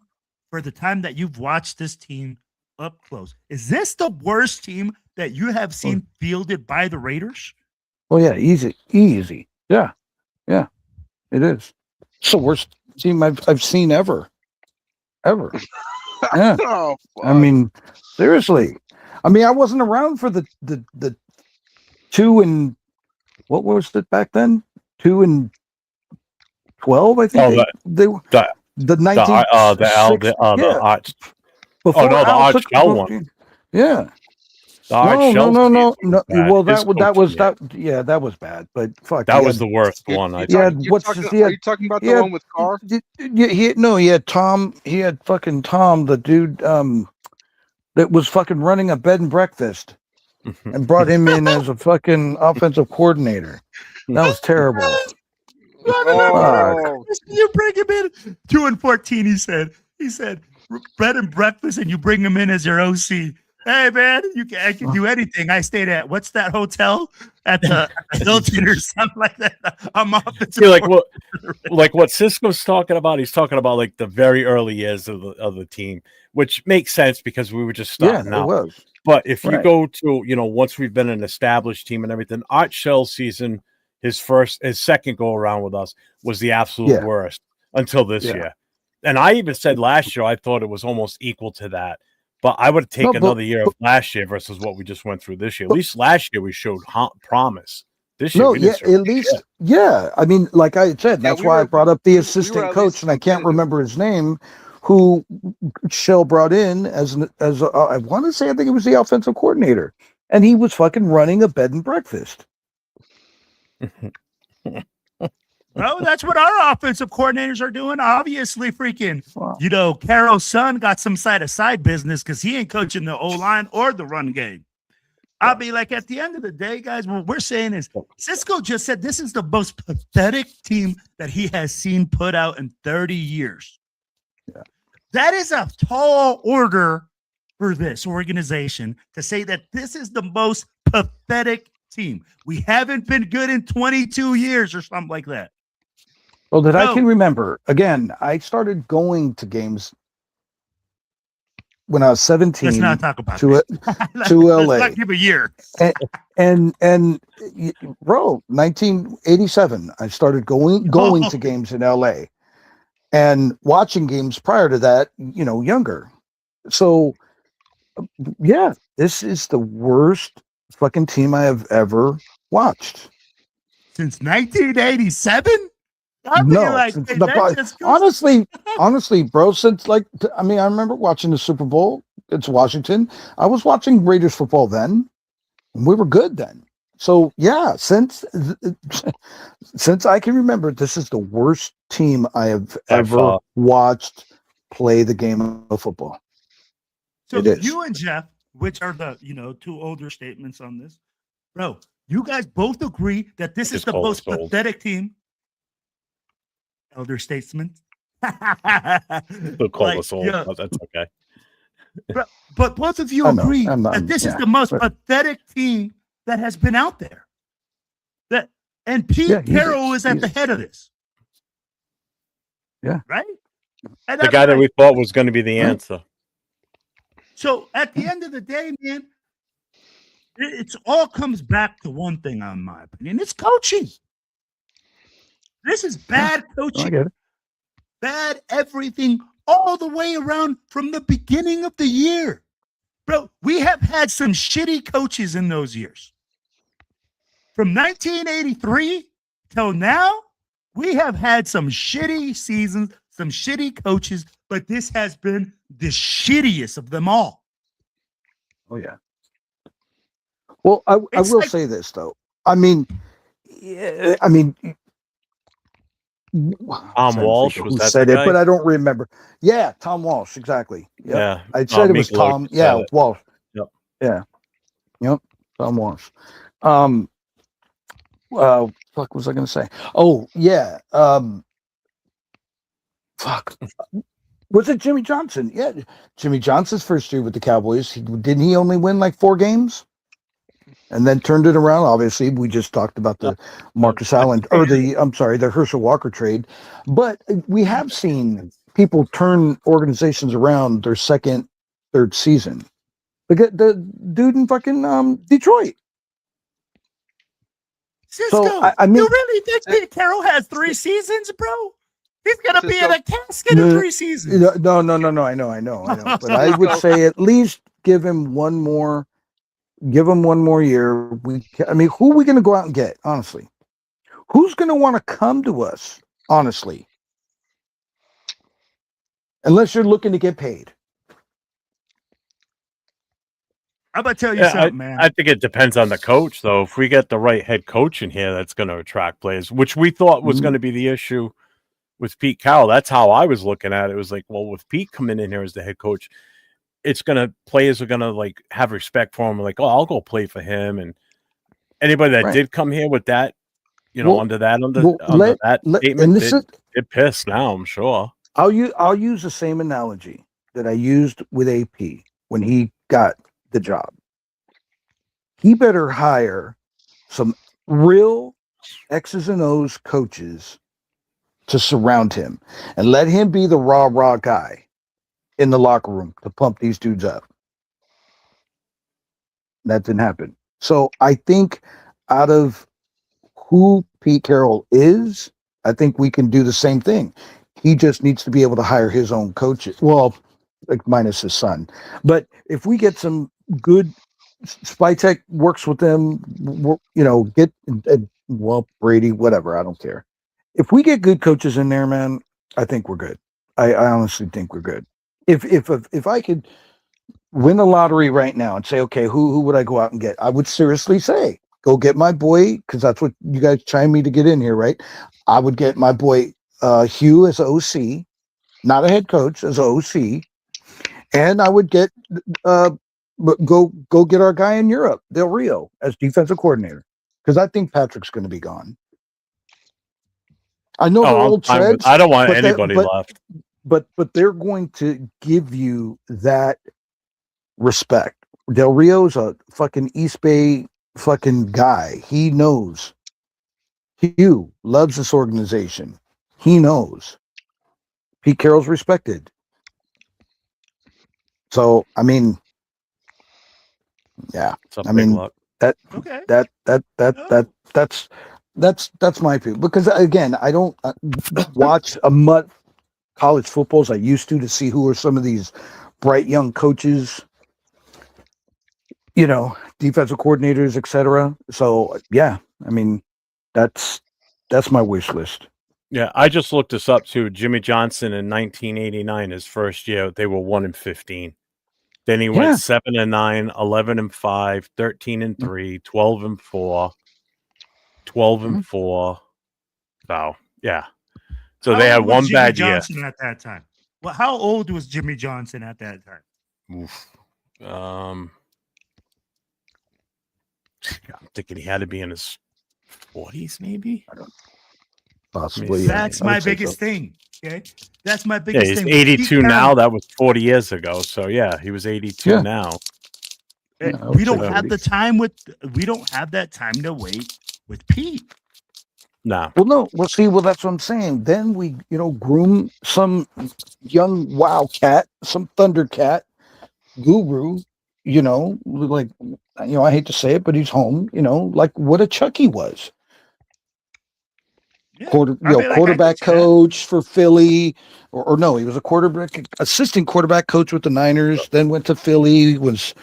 for the time that you've watched this team up close? Is this the worst team that you have seen fielded by the Raiders? Oh yeah, easy. Yeah, it is. It's the worst team I've seen ever. Yeah. Oh, I mean, seriously. I mean, I wasn't around for the 2 and what was it back then? 2 and 12, I think. Oh, they the 19 the Arch. before the Al Arch took Bell the- one. Yeah. The Arch Shell No. season was bad. Well, His that was coaching, that was bad. But fuck, that he was had- the worst one. I Yeah, think. what's talking, his- he are had- you talking about he the had- one with Carr? He had Tom. He had fucking Tom, the dude that was fucking running a bed and breakfast, and brought him in as a fucking offensive coordinator. That was terrible. Oh, You bring him in 2 and 14. He said bread and breakfast, and you bring him in as your OC. Hey man, I can do anything. I stayed at what's that hotel at the Hilton or something like that. I'm offensive. See, like what Cisco's talking about. He's talking about like the very early years of the team, which makes sense because we were just starting Yeah, it out. was. But if you Right. go to, once we've been an established team and everything, Art Shell's season, his second go around with us was the absolute worst until this year. And I even said last year, I thought it was almost equal to that. But I would take another year of last year versus what we just went through this year. At least last year we showed promise. This year, No, we didn't show at least, shit. I mean, like I said, that's we why I were- brought up the we were assistant at coach, least and I can't competitive. remember his name, who Shell brought in as I want to say, I think it was the offensive coordinator, and he was fucking running a bed and breakfast. Oh, that's what our offensive coordinators are doing. Obviously, freaking, Wow. Carroll's son got some side business because he ain't coaching the O-line or the run game. I'll be like, at the end of the day, guys, what we're saying is Cisco just said this is the most pathetic team that he has seen put out in 30 years. Yeah. That is a tall order for this organization to say that this is the most pathetic team. We haven't been good in 22 years or something like that. Well, that I No. can remember. Again, I started going to games when I was 17. Let's not talk about to that. to Let's LA. not give a year. and bro, 1987, I started going to games in LA and watching games prior to that, younger. So yeah, this is the worst fucking team I have ever watched. Since 1987? No, honestly, bro, since I remember watching the Super Bowl. It's Washington. I was watching Raiders football then, and we were good then. So yeah, since I can remember, this is the worst team I have ever watched play the game of football. So It is. you and Jeff, which are the two older statements on this, bro, you guys both agree that this is the most pathetic team. Elder statesman. They'll call us old, but that's okay. But both of you agree that this is the most pathetic team that has been out there. And Pete Carroll is at the head of this. Yeah. Right? And the guy that we thought was going to be the answer. So at the end of the day, man, it's all comes back to one thing, in my opinion. It's coaching. This is bad coaching. I get it. Bad everything all the way around from the beginning of the year. Bro, we have had some shitty coaches in those years. From 1983 till now, we have had some shitty seasons, some shitty coaches, but this has been the shittiest of them all. Oh, yeah. Well, I will say this, though. Tom Walsh was that said the it, guy? but I don't remember. Yeah, Tom Walsh, exactly. Yep. Yeah, I said it was Tom. Yeah, Walsh. Yep. Yeah. Yep. Tom Walsh. Fuck was I going to say? Oh, yeah. Fuck. Was it Jimmy Johnson? Yeah, Jimmy Johnson's first year with the Cowboys. Didn't he only win like 4 games? And then turned it around. Obviously, we just talked about the Marcus Allen the Herschel Walker trade. But we have seen people turn organizations around their second, third season. Look at the dude in fucking Detroit. Cisco, you really think Pete Carroll has 3 seasons, bro? He's gonna be in a casket in 3 seasons. No. I know. But I would say at least give him one more. Give him one more year. Who are we going to go out and get? Honestly, who's going to want to come to us? Honestly, unless you're looking to get paid. I'm gonna tell you something, man. I think it depends on the coach, though. If we get the right head coach in here, that's going to attract players, which we thought was going to be the issue with Pete Carroll. That's how I was looking at it. It was like, well, with Pete coming in here as the head coach, players are gonna like have respect for him. Like, oh, I'll go play for him. And anybody that did come here with that, under that statement, they're pissed now. I'm sure. I'll use the same analogy that I used with AP when he got the job. He better hire some real X's and O's coaches to surround him and let him be the raw guy in the locker room to pump these dudes up. That didn't happen. So I think out of who Pete Carroll is, I think we can do the same thing. He just needs to be able to hire his own coaches. Well, like minus his son. But if we get some good Spytech works with them, Brady, whatever, I don't care. If we get good coaches in there, man, I think we're good. I honestly think we're good. If I could win a lottery right now and say, okay, who would I go out and get? I would seriously say, go get my boy, because that's what you guys chime me to get in here, right? I would get my boy Hugh as OC, not a head coach, as OC, and I would get go get our guy in Europe, Del Rio, as defensive coordinator, because I think Patrick's going to be gone. I know they're old treads. I don't want anybody left. But they're going to give you that respect. Del Rio's a fucking East Bay fucking guy. He knows. Hugh loves this organization. He knows. Pete Carroll's respected. So, I mean, yeah. It's a I big mean, luck. Okay. That's my view. Because again, I don't watch much college football as I used to see who are some of these bright young coaches, defensive coordinators, etc. So yeah, I mean, that's my wish list. Yeah, I just looked this up too. Jimmy Johnson in 1989, his first year, they were 1-15. Then he went 7-9, 11-5, 13-3, 12-4, 12-4. So yeah. So they had one bad year. Johnson at that time. Well, how old was Jimmy Johnson at that time? Oof. I'm thinking he had to be in his 40s, maybe. Possibly. That's my biggest thing. Okay, that's my biggest he's thing. 82 now. That was 40 years ago. So yeah, he was 82 now. We don't have the time we don't have that time to wait with Pete. Nah. Well, no. Well, see, that's what I'm saying. Then we, groom some young wildcat, some Thundercat guru. Like, I hate to say it, but he's home. Like what a Chucky was. Yeah. Quarterback coach for Philly, or no, he was a assistant quarterback coach with the Niners. Then went to Philly. Was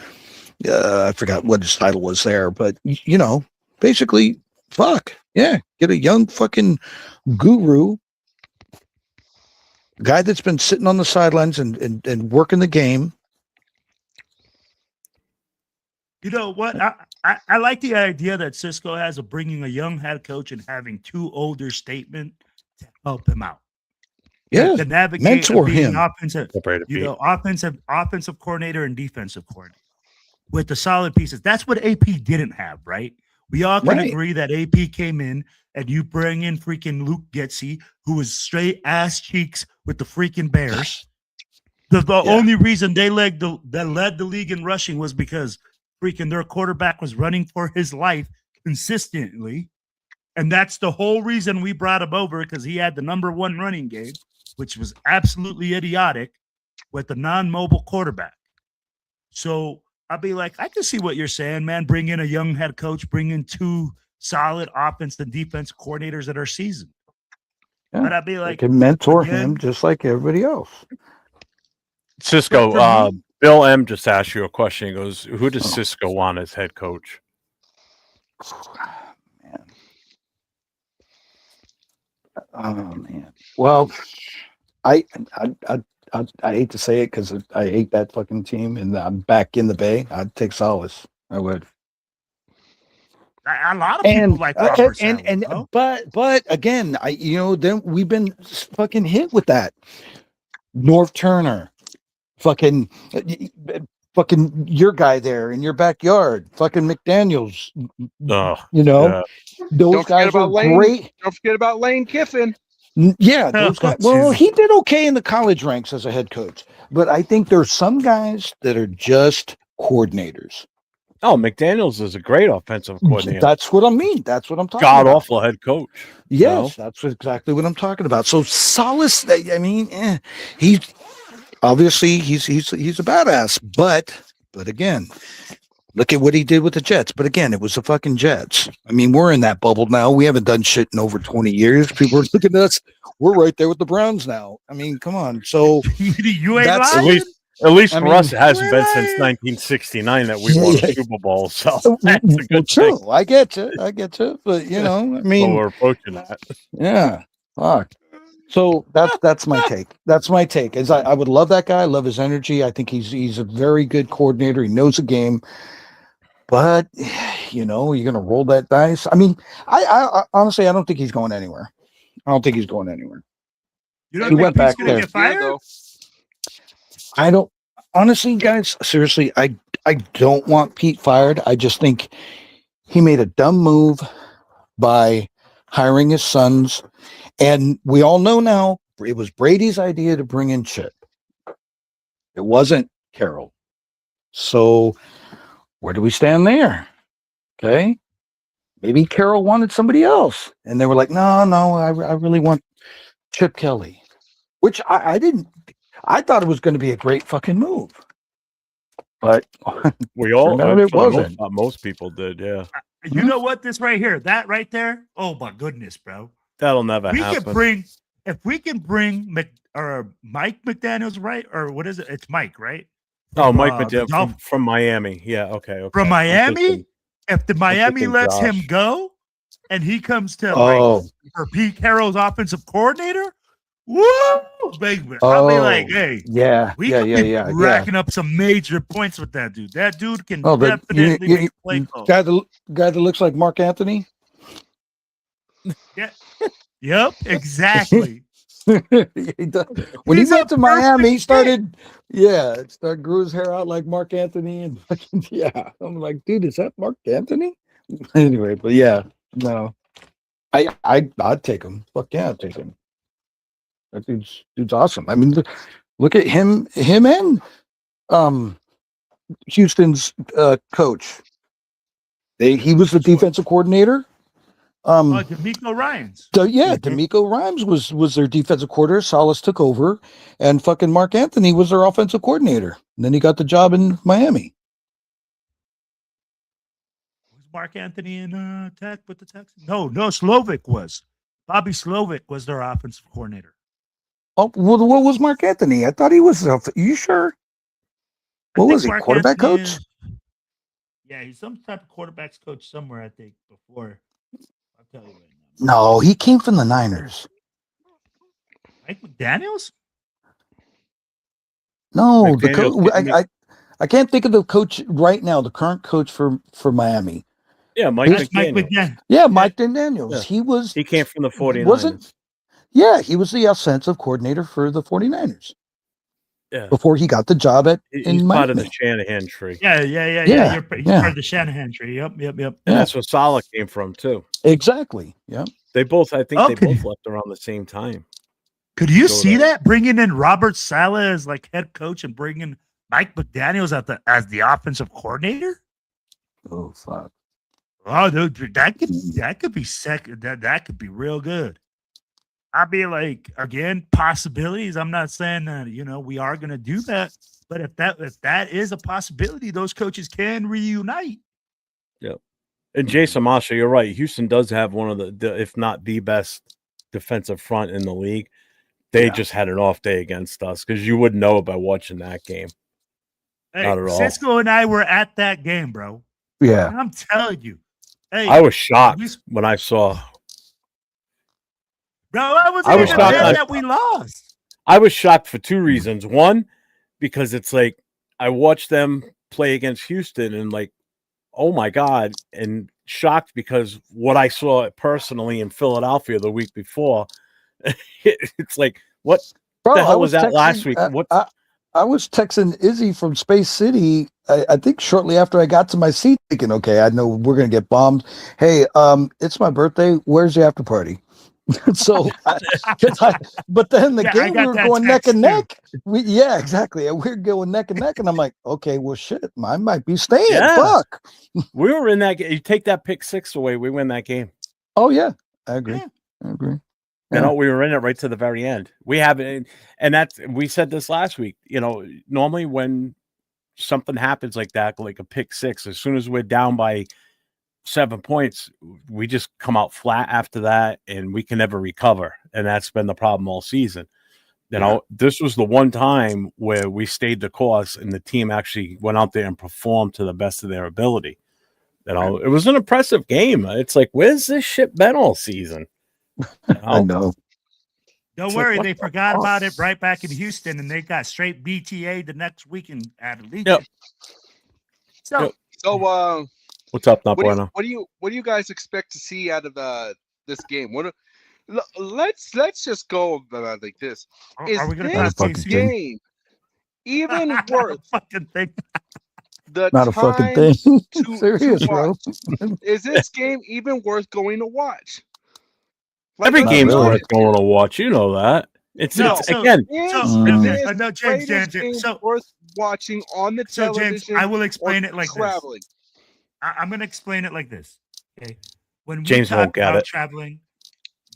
I forgot what his title was there, but basically, get a young fucking guru, guy that's been sitting on the sidelines and working the game. You know what? I like the idea that Cisco has of bringing a young head coach and having two older statement to help him out. Yeah, to navigate, mentor him. Offensive coordinator and defensive coordinator with the solid pieces. That's what AP didn't have, right? We all can agree that AP came in and you bring in freaking Luke Getsy, who was straight ass cheeks with the freaking Bears. The only reason they led the league in rushing was because freaking their quarterback was running for his life consistently. And that's the whole reason we brought him over, because he had the number one running game, which was absolutely idiotic with the non-mobile quarterback. So I'll be like, I can see what you're saying, man. Bring in a young head coach, bring in two solid offense and defense coordinators that are seasoned. Yeah, but I'd be like, can mentor him just like everybody else. Cisco, Bill M just asked you a question. He goes, who does Cisco want as head coach? Man. Oh man. Well, I hate to say it because I hate that fucking team, and I'm back in the Bay. I'd take Solace. I would. A lot of people like Robert Saleh, but again, then we've been fucking hit with that. North Turner, fucking your guy there in your backyard, fucking McDaniels. Those guys are great. Don't forget about Lane Kiffin. Yeah, those guys. Well, he did okay in the college ranks as a head coach, but I think there's some guys that are just coordinators. Oh, McDaniels is a great offensive coordinator. That's what I mean. That's what I'm talking about. God-awful head coach. Yes, that's exactly what I'm talking about. So Solace, I mean, he's obviously he's a badass, but again, look at what he did with the Jets. But again, it was the fucking Jets. I mean, we're in that bubble now. We haven't done shit in over 20 years. People are looking at us. We're right there with the Browns now. I mean, come on. So you ain't lying. At least for us, it hasn't been since 1969 that we won a Super Bowl. So that's a good thing. I get you. But I mean, we're approaching that. Yeah. Fuck. So that's my take. That's my take. Is I would love that guy. I love his energy. I think he's a very good coordinator. He knows the game. But you're gonna roll that dice. I mean, I honestly I don't think he's going anywhere. I don't think he's going anywhere. You don't think he's gonna get fired? I don't honestly, guys, seriously, I don't want Pete fired. I just think he made a dumb move by hiring his sons. And we all know now it was Brady's idea to bring in Chip. It wasn't Carroll. So where do we stand there? Okay. Maybe Carroll wanted somebody else. And they were like, no, I really want Chip Kelly. Which I didn't. I thought it was going to be a great fucking move. But We all, turned out it for the most wasn't. part, most people did, yeah. You know what? This right here, that right there. Oh my goodness, bro. That'll never We happen. can bring if we can bring Mike McDaniels, right? Or what is it? It's Mike, right? Oh, Mike the McDaniel Dolphins. from Miami. Yeah, okay. From I'm Miami. thinking- If the Miami thinking lets him Josh. go, and he comes to Oh, for Pete Carroll's offensive coordinator, woo, baby! I'll be like, hey, yeah, we yeah, could yeah, be yeah, yeah. racking up some major points with that dude. That dude can Oh, the definitely make a play call. guy that looks like Mark Anthony. Yep, exactly. He does. When He's he a went to Miami, he perfect started grew his hair out like Mark Anthony, and fucking, yeah, I'm like, dude, is that Mark Anthony? Anyway, but yeah, no, I'd take him. Fuck yeah, I'd take him. That dude's awesome. I mean, look at him and Houston's coach. He was the defensive coordinator. DeMeco Ryans. So yeah, Mhm. D'Amico Rhymes was their defensive coordinator. Salas took over, and fucking Mark Anthony was their offensive coordinator. And then he got the job in Miami. Was Mark Anthony in Tech with the Texans? No, Slovic was. Bobby Slovic was their offensive coordinator. Oh, well, what was Mark Anthony? I thought he was. You sure? I What think was he? Mark Quarterback Anthony coach? is- yeah, he's some type of quarterbacks coach somewhere, I think, before. I'll tell you right now. No, he came from the Niners. Mike McDaniels? No, the McDaniels coach. I can't think of the coach right now. The current coach for Miami. Yeah, Mike That's Mike McDaniel. McDaniels. Yeah, Mike Daniels. Yeah. He was. He came from the 49ers. Wasn't- Yeah, he was the offensive coordinator for the 49ers Yeah. before he got the job He's in part of Miami. the Shanahan tree. Yeah. Yeah, He's yeah. part of the Shanahan tree. Yep. And Yeah. that's where Salah came from, too. Exactly. Yeah. They both, I think Oh, they could both you- left around the same time. Could you Go see there. that? Bringing in Robert Saleh as like head coach and bringing Mike McDaniels as the offensive coordinator? Oh fuck. Oh, dude, that could be second. That could be real good. I'd be like, again, possibilities. I'm not saying that we are going to do that, but if that is a possibility, those coaches can reunite. And Jason Masha, you're right. Houston does have one of the if not the best defensive front in the league. They Yeah. just had an off day against us because you wouldn't know by watching that game. Hey, Not at all. Cisco and I were at that game, bro. Yeah. And I'm telling you, hey, I was shocked you- when I saw. bro, I was shocked mad I- that we lost. I was shocked for two reasons. One, because it's like I watched them play against Houston and like, oh my God, and shocked because what I saw personally in Philadelphia the week before, it's like, what Bro, the hell I was that last week? What? I was texting Izzy from Space City. I think shortly after I got to my seat, thinking, okay, I know we're gonna get bombed. Hey, it's my birthday. Where's the after party? So, but then the Yeah, I game we got were that going neck text and too. neck. Yeah, exactly. And we're going neck and neck, and I'm like, okay, well, shit, I might be staying. Yeah. Fuck. We were in that game. You take that pick six away, we win that game. Oh yeah, I agree. Yeah. I agree. You Yeah. know, we were in it right to the very end. We haven't, and that's we said this last week. You know, normally when something happens like that, like a pick six, as soon as we're down by 7 points, we just come out flat after that, and we can never recover. And that's been the problem all season. You know, this was the one time where we stayed the course, and the team actually went out there and performed to the best of their ability. You know, it was an impressive game. It's like, where's this shit been all season? I know. Don't It's like, worry, what they the forgot fuck? about it right back in Houston, and they got straight BTA the next weekend at Allegiant. Yep. So, Yep. So, What's up, not what do bueno? you guys expect to see out of this game? Let's just go like this. Is are we going to this talk fucking KC? thing. game even worth fucking thing? the Not a time fucking thing. to Serious, bro. watch? Is this game even worth going to watch? Every Not game's really. worth going to watch. You know that. It's So- again. Is So, this no, James, Raiders James, game so- worth watching on the So, television? James, I will or explain it like this. traveling? I'm going to explain it like this. Okay. When we James talk won't get about it. traveling,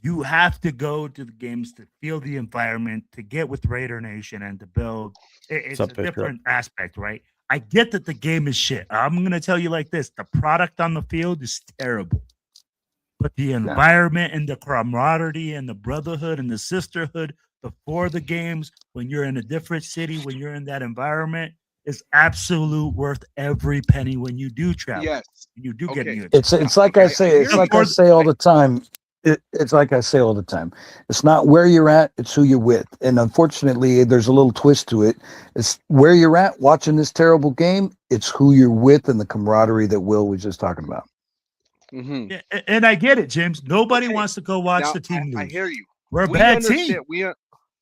you have to go to the games to feel the environment, to get with Raider Nation and to build. It's a What's up, Bishop? different aspect, right? I get that the game is shit. I'm going to tell you like this. The product on the field is terrible. But the environment and the camaraderie and the brotherhood and the sisterhood before the games, when you're in a different city, when you're in that environment, is absolute worth every penny when you do travel. Yes. You do get new. It's like I say. It's like I say all the time. It's like I say all the time. It's not where you're at, it's who you're with. And unfortunately, there's a little twist to it. It's where you're at watching this terrible game. It's who you're with and the camaraderie that Will was just talking about. Mm-hmm. And I get it, James. Nobody wants to go watch the team lose. I hear you. We're a bad team.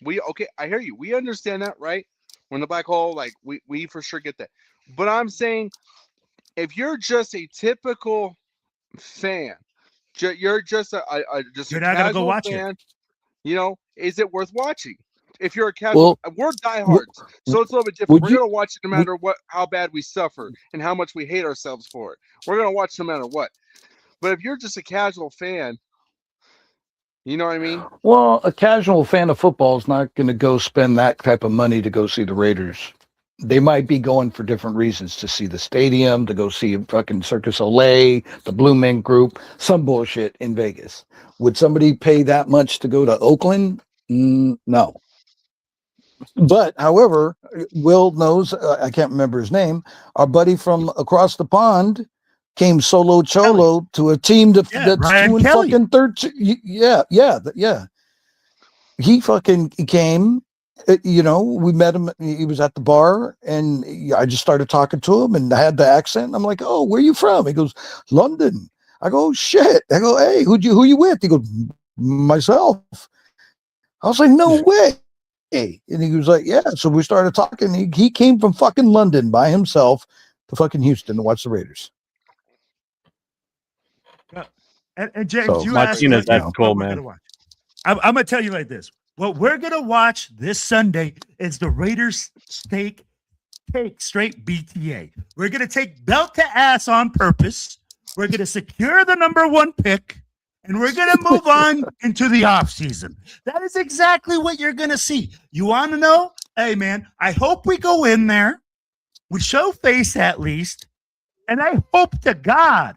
We okay. I hear you. We understand that, right? We're in the black hole. Like we for sure get that. But I'm saying, if you're just a typical fan, you're just a you're not gonna go watch fan, it. You know, is it worth watching? If you're a casual, we're diehards, so it's a little bit different. We're gonna watch it no matter how bad we suffer and how much we hate ourselves for it. We're gonna watch no matter what. But if you're just a casual fan, you know what I mean? Well, a casual fan of football is not going to go spend that type of money to go see the Raiders. They might be going for different reasons, to see the stadium, to go see fucking Circus Olay, the Blue Man Group, some bullshit in Vegas. Would somebody pay that much to go to Oakland? No. But, however, Will knows, I can't remember his name, our buddy from across the pond came solo cholo to a team that's doing fucking third. Yeah. He fucking came. You know, we met him. He was at the bar, and I just started talking to him, and I had the accent. I'm like, "Oh, where you from?" He goes, "London." I go, "Oh, shit." I go, "Hey, who you with?" He goes, "Myself." I was like, "No way." And he was like, "Yeah." So we started talking. He came from fucking London by himself to fucking Houston to watch the Raiders. And James, you asked Martinez, that's cool, we're man. gonna watch. I'm gonna tell you like this. What we're gonna watch this Sunday is the Raiders take straight BTA. We're gonna take belt to ass on purpose. We're gonna secure the number 1 pick, and we're gonna move on into the offseason. That is exactly what you're gonna see. You want to know? Hey, man, I hope we go in there, we show face at least, and I hope to God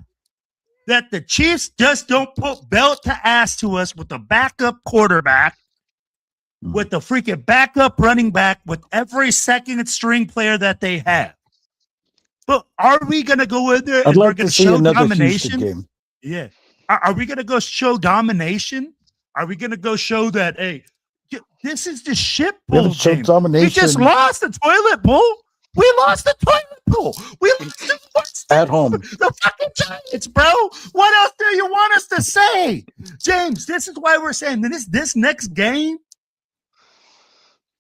that the Chiefs just don't put belt to ass to us with the backup quarterback, with the freaking backup running back, with every second string player that they have. But are we going to go in there and we're going to show domination? Game. Yeah. Are we going to go show domination? Are we going to go show that, hey, this is the shit bowl game. We just lost the toilet bowl. We lost the toilet bowl. We lost at home. The fucking Giants, bro. What else do you want us to say? James, this is why we're saying this next game,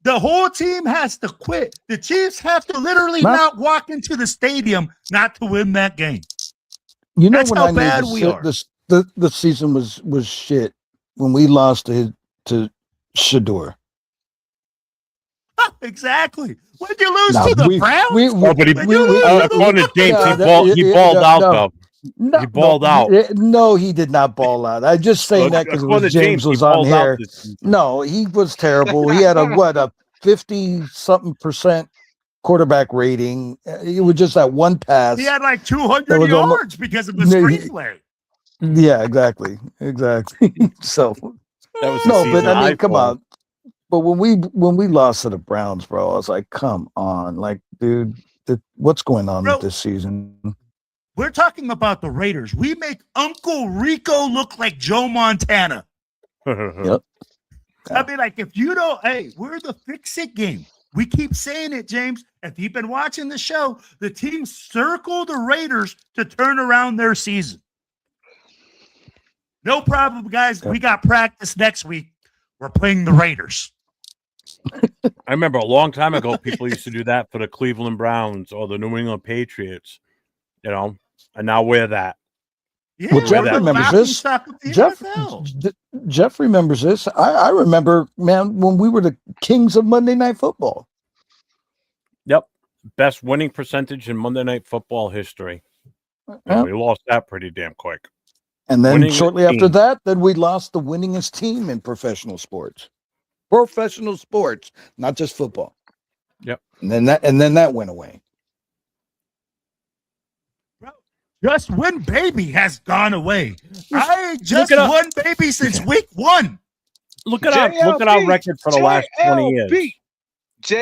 the whole team has to quit. The Chiefs have to literally not walk into the stadium not to win that game. You know, that's when how bad we are. The season was shit when we lost to Shador. Exactly. When did you lose to the Browns? According to James, he balled out, though. No, he balled out. No, he did not ball out. I just saying that because James was on here. No, he was terrible. He had a 50-something% quarterback rating. It was just that one pass. He had like 200 yards because of the screenplay. Yeah, exactly. So that was but I mean, come on. But when we lost to the Browns, bro, I was like, come on, like, dude, what's going on with this season? We're talking about the Raiders. We make Uncle Rico look like Joe Montana. Yep. I mean, like, if you don't, hey, we're the fix-it game. We keep saying it, James. If you've been watching the show, the team circled the Raiders to turn around their season. No problem, guys. Yep. We got practice next week. We're playing the Raiders. I remember a long time ago, people used to do that for the Cleveland Browns or the New England Patriots, you know, and now we're that. Yeah, well, Jeff remembers this. Jeff remembers this. I remember, man, when we were the kings of Monday Night Football. Yep. Best winning percentage in Monday Night Football history. Yeah, we lost that pretty damn quick. And then Winningest shortly after team. that, then we lost the winningest team in professional sports. Professional sports, not just football. Yep. And then that went away. Just Win Baby has gone away. I just at our- won baby since week 1. Look at our record for the last 20 years.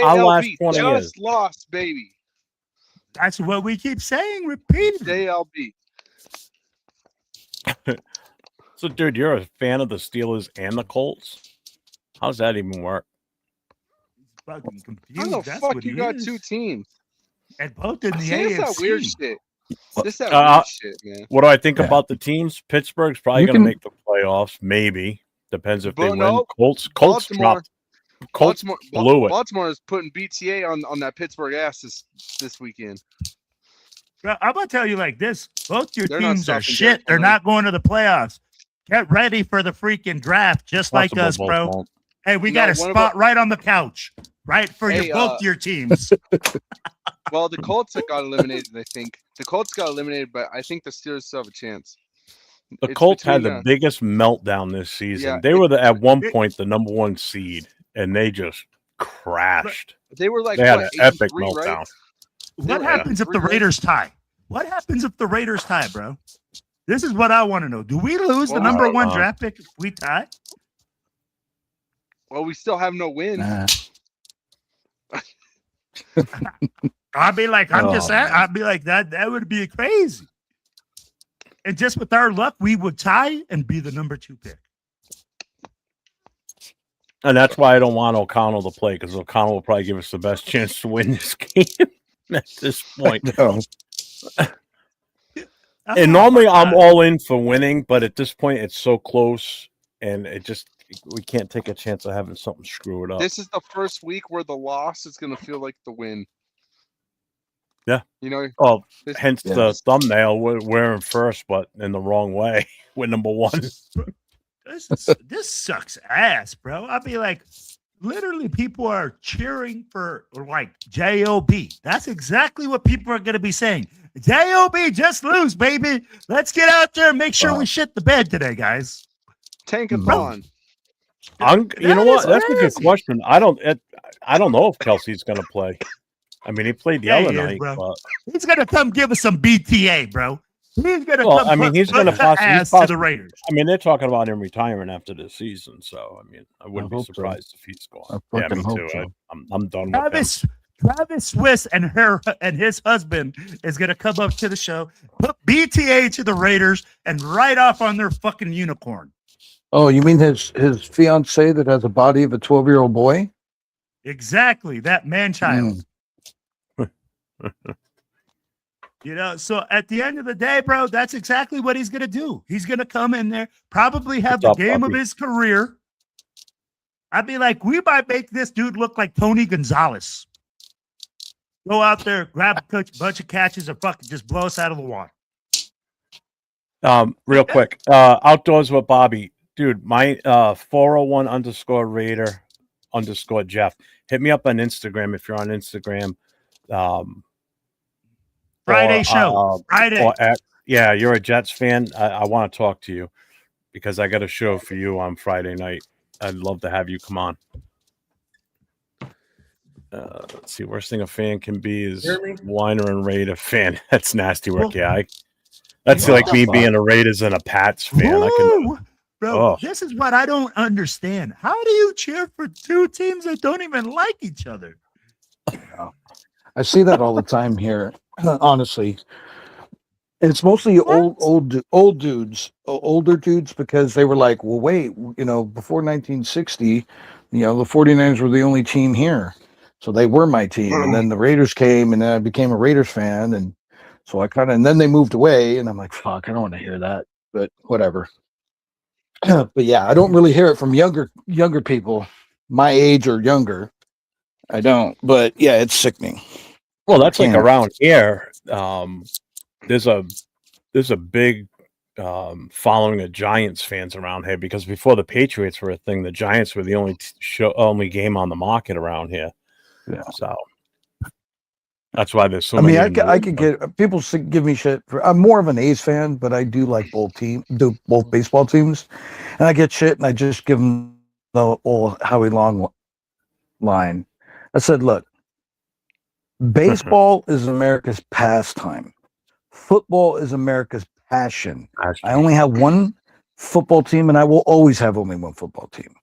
Our last JLB 20 just years. lost, baby. That's what we keep saying repeatedly. JLB. So, dude, you're a fan of the Steelers and the Colts? How's that even work? Fucking How confused. the That's fuck what you he got is. 2 teams? And both in the See, this AFC. that weird shit. This that Uh, weird shit, man. What do I think Yeah. about the teams? Pittsburgh's probably You going to can- make the playoffs. Maybe. Depends if they But win. no, Colts Baltimore- dropped. Colts blew it. Baltimore is putting BTA on that Pittsburgh ass this weekend. Bro, I'm gonna tell you like this: both your They're not teams are stopping shit. Derrick They're Henry. not going to the playoffs. Get ready for the freaking draft, just like Possible us, both bro. won't. Hey, we No, got a one spot of right on the couch, right for Hey, both your teams. Well, the Colts that got eliminated, I think. The Colts got eliminated, but I think the Steelers still have a chance. The It's Colts had between the biggest meltdown this season. Yeah, They were at one it- point the number 1 seed, and they just crashed. They were like They had what, an 8-3, epic right? meltdown. What were happens if the 8-3, right? Raiders tie? What happens if the Raiders tie, bro? This is what I want to know. Do we lose the Well, number I don't 1 know. draft pick if we tie? Well, we still have no win. Nah. I'd be like, Oh, I'd be like that. That would be crazy. And just with our luck, we would tie and be the number 2 pick. And that's why I don't want O'Connell to play, because O'Connell will probably give us the best chance to win this game at this point. No. And normally I'm all in for winning, but at this point it's so close, and we can't take a chance of having something screw it up. This is the first week where the loss is going to feel like the win. Yeah. You know, Oh, this- hence Yeah. the thumbnail. We're in first, but in the wrong way. We're number 1. This sucks ass, bro. I'd be like, literally, people are cheering for like JOB. That's exactly what people are going to be saying. JOB, just lose, baby. Let's get out there and make sure we shit the bed today, guys. Tankathon. You know what? That's a good crazy. question. I don't know if Kelsey's going to play. I mean, he played the Yeah, other he is, night, bro. but He's going to come give us some BTA, bro. He's going to Well, come I mean, he's gonna put possibly- he's ass to the possibly- Raiders. I mean, they're talking about him retiring after this season. So, I mean, I wouldn't I be hope so. surprised if he's gone. I Yeah, fucking me hope too. so. I'm done with him. Travis Swiss and his husband is going to come up to the show, put BTA to the Raiders, and ride off on their fucking unicorn. Oh, you mean his fiance that has a body of a 12-year-old boy? Exactly, that man-child. Mm. You know, so at the end of the day, bro, that's exactly what he's going to do. He's going to come in there, probably have What's the up, game of puppy? his career. I'd be like, we might make this dude look like Tony Gonzalez. Go out there, grab a bunch of catches, and fucking just blow us out of the water. Real quick, outdoors with Bobby, dude. My 401 _ Raider _ Jeff. Hit me up on Instagram if you're on Instagram. Friday or, show. Friday. or yeah, you're a Jets fan. I want to talk to you because I got a show for you on Friday night. I'd love to have you come on. Let's see. Worst thing a fan can be is whiner and Raider fan. That's nasty work. Well- Yeah, that's What like the me fuck? being a Raiders and a Pats fan. I can. Woo! Bro, Oh. this is what I don't understand. How do you cheer for two teams that don't even like each other? I see that all the time here, honestly. It's mostly What? older dudes because they were like, well, wait, before 1960, the 49ers were the only team here. So they were my team. And then the Raiders came and then I became a Raiders fan. And so and then they moved away and I'm like, fuck, I don't want to hear that, but whatever. But yeah, I don't really hear it from younger people my age or younger. I don't, but yeah, it's sickening. Well, that's like Can't. around here. There's a big following of Giants fans around here because before the Patriots were a thing, the Giants were the only game on the market around here. Yeah. So That's why there's so I many. mean, in the I league. could get people give me shit for. I'm more of an A's fan, but I do like both baseball teams, and I get shit, and I just give them the old Howie Long line. I said, look, baseball is America's pastime. Football is America's passion. I only have one football team, and I will always have only one football team.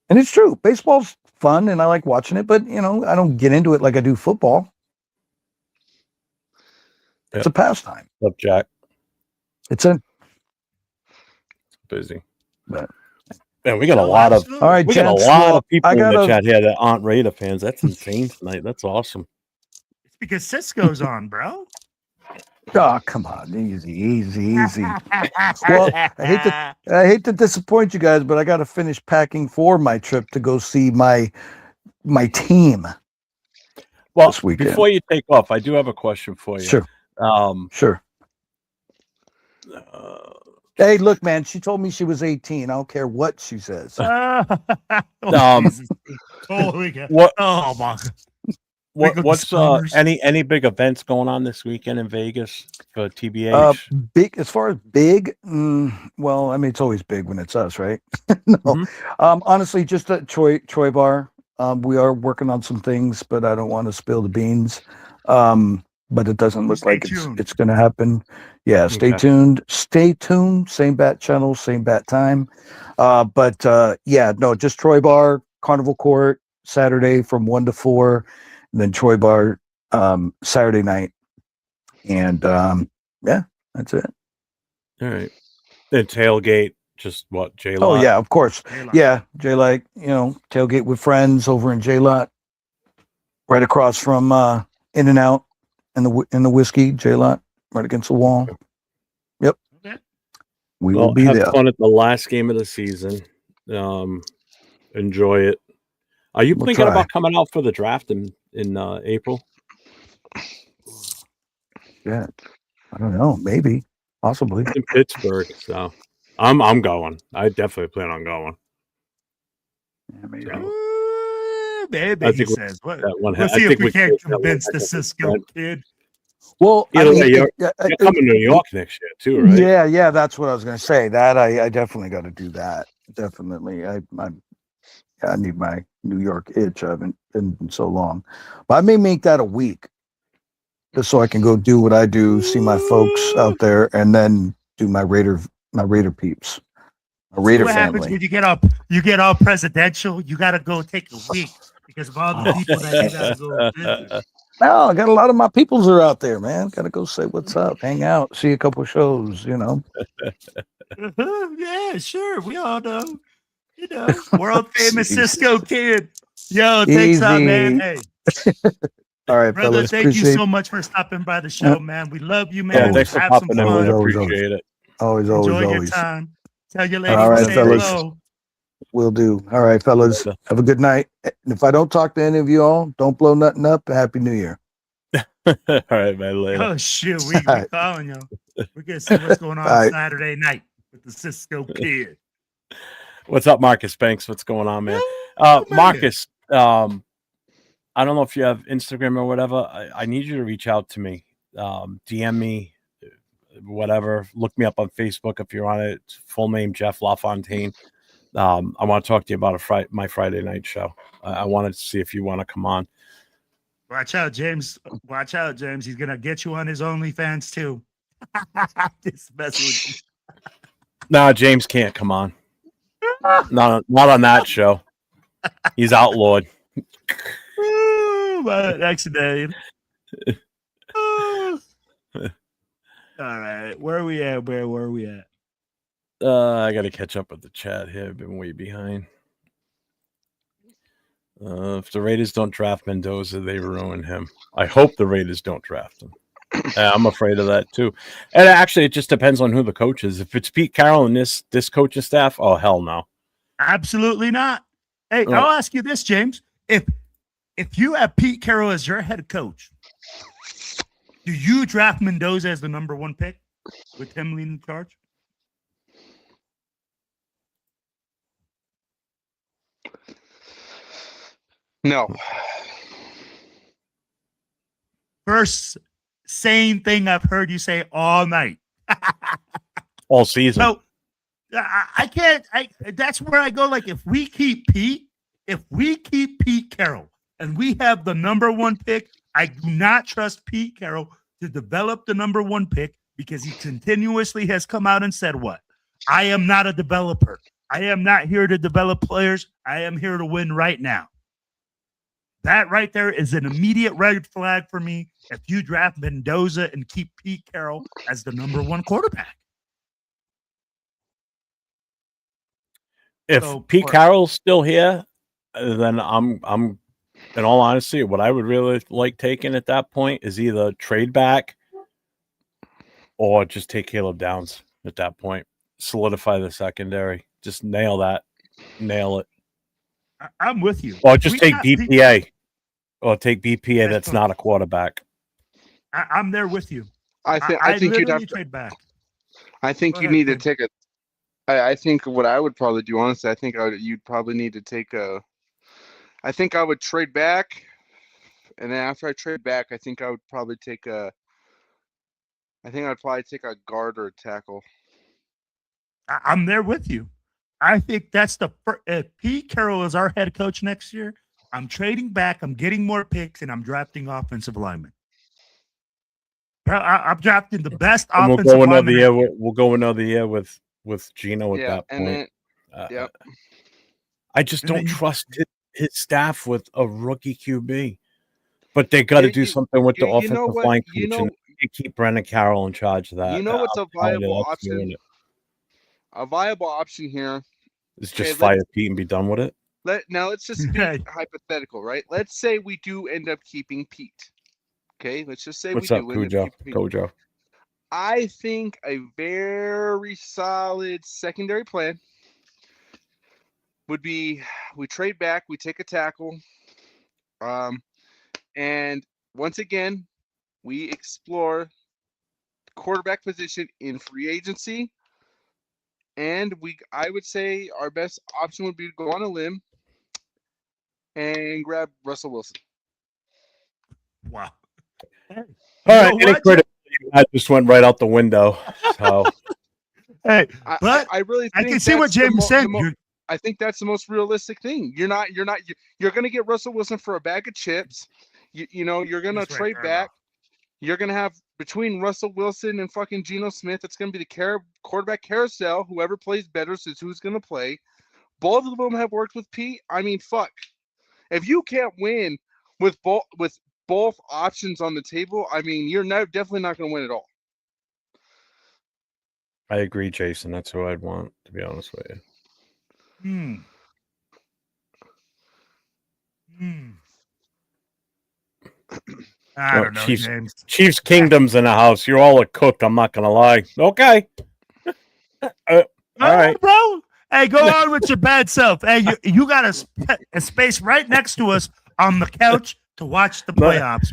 And it's true. Baseball's fun, and I like watching it, but I don't get into it like I do football. It's a pastime. Up, Jack. It's a Busy. But, Man, we got a lot of absolutely. all right, we got a gents, lot well, of people I in the gotta- chat here that aren't Raider fans. That's insane tonight. That's awesome. It's because Cisco's on, bro. Oh, come on, easy. Well, I hate to disappoint you guys, but I got to finish packing for my trip to go see my team. Well, This weekend. before you take off, I do have a question for you. Sure, sure. Uh, Hey, look, man, she told me she was 18. I don't care what she says. Jesus. Holy God. what Oh my God. what's any big events going on this weekend in Vegas for TBH? Big as far as big, well, I mean, it's always big when it's us, right? No, honestly, just at Troy Bar. We are working on some things, but I don't want to spill the beans. But it doesn't look like it's going to happen. Yeah, stay tuned. Stay tuned. Same bat channel, same bat time. But yeah, no, just Troy Bar, Carnival Court, Saturday from 1 to 4, and then Troy Bar Saturday night. And yeah, that's it. All right. And tailgate, just what, J-Lot? Oh yeah, of course. J-Lot. Yeah, J-Lot, tailgate with friends over in J-Lot, right across from In and Out and the whiskey, J-Lot, right against the wall. Yep. Okay. We will be have there. fun at the last game of the season. Enjoy it. Are you We'll thinking try. about coming out for the draft in April? Yeah. I don't know. Maybe. Possibly. In Pittsburgh, so I'm going. I definitely plan on going. Yeah, maybe. So, Maybe I he think says. we'll See if we can't convince the Cisco kid. Well, Either way, you're you're coming to New York next year too, right? Yeah, that's what I was going to say. That I definitely got to do that. Definitely. I need my New York itch. I haven't been in so long. But I may make that a week just so I can go do what I do, see my folks out there, and then do my Raider peeps. A Raider What happens family. when you get all presidential? You got to go take a week because of all the people that you got to go visit. No, I got a lot of my peoples are out there, man. Got to go say what's up, hang out, see a couple shows, Yeah, sure. We all know. World famous Cisco kid. Yo, thanks out, man. Hey. All right, brother, fellas. thank you so much for stopping by the show, man. We love you, man. Yeah, thanks for Have popping some in. fun. I appreciate it. Always. Enjoy your time. Tell your lady All right, to say fellas. hello. Will do. All right, fellas. Have a good night. And if I don't talk to any of you all, don't blow nothing up. Happy New Year. All right, man. Later. Oh shoot, we calling you. We're gonna see what's going on Saturday night with the Cisco kid. What's up, Marcus Banks? What's going on, man? Marcus, I don't know if you have Instagram or whatever. I need you to reach out to me. DM me, whatever. Look me up on Facebook if you're on it. It's full name Jeff LaFontaine. I want to talk to you about my Friday night show. I wanted to see if you want to come on. Watch out, James. Watch out, James. He's gonna get you on his OnlyFans too. Just mess with you. Nah, James can't come on. Not on that show. He's outlawed. Next day. All right, where are we at? Where are we at? I got to catch up with the chat here. I've been way behind. If the Raiders don't draft Mendoza, they ruin him. I hope the Raiders don't draft him. I'm afraid of that too. And actually, it just depends on who the coach is. If it's Pete Carroll and this coaching staff, oh hell no, absolutely not. Hey, I'll ask you this, James: if you have Pete Carroll as your head coach, do you draft Mendoza as the number 1 pick with him leading the charge? No. first sane thing I've heard you say all night. All season. So I can't. That's where I go. Like, if we keep Pete Carroll, and we have the number one pick, I do not trust Pete Carroll to develop the number one pick, because he continuously has come out and said, what? I am not a developer. I am not here to develop players. I am here to win right now. That right there is an immediate red flag for me if you draft Mendoza and keep Pete Carroll as the number one quarterback. If Pete Carroll's still here, then I'm in all honesty, what I would really like taking at that point is either trade back or just take Caleb Downs at that point. Solidify the secondary. Just nail that. Nail it. I'm with you. Or just take BPA. Or take BPA that's not a quarterback. I'm there with you. I think you'd have to trade back. I think you need to take a. I think what I would probably do, honestly, I think you'd probably need to take a. I think I would trade back, and then after I trade back, I think I would probably take a. I think I'd probably take a guard or a tackle. I'm there with you. I think that's the first. If Pete Carroll is our head coach next year, I'm trading back. I'm getting more picks, and I'm drafting offensive linemen. I'm drafting the best offensive linemen. We'll go another year with Gino at that point. Then, I just don't trust his staff with a rookie QB. But they got to do something with the offensive line coaching. You keep Brendan Carroll in charge of that. You know what's a viable option? A viable option here is just fire Pete and be done with it. Let's just be hypothetical, right? Let's say we do end up keeping Pete. Okay, let's just say What's we up, do end up keeping Kojo? I think a very solid secondary plan would be we trade back, we take a tackle, and once again, we explore the quarterback position in free agency. And I would say our best option would be to go on a limb and grab Russell Wilson. Wow. All right, any credit I just went right out the window. So hey, but I really think I can see what James said. I think that's the most realistic thing. You're going to get Russell Wilson for a bag of chips. You're going to trade back. You're going to have between Russell Wilson and fucking Geno Smith, it's going to be the quarterback carousel. Whoever plays better is who's going to play. Both of them have worked with Pete. I mean, fuck. If you can't win with both options on the table, I mean, you're definitely not going to win at all. I agree, Jason. That's who I'd want, to be honest with you. I don't know, James. Chiefs Kingdom's in the house. You're all a cook. I'm not gonna lie. Okay. All right, bro. Hey, go on with your bad self. Hey, you got a space right next to us on the couch to watch the playoffs.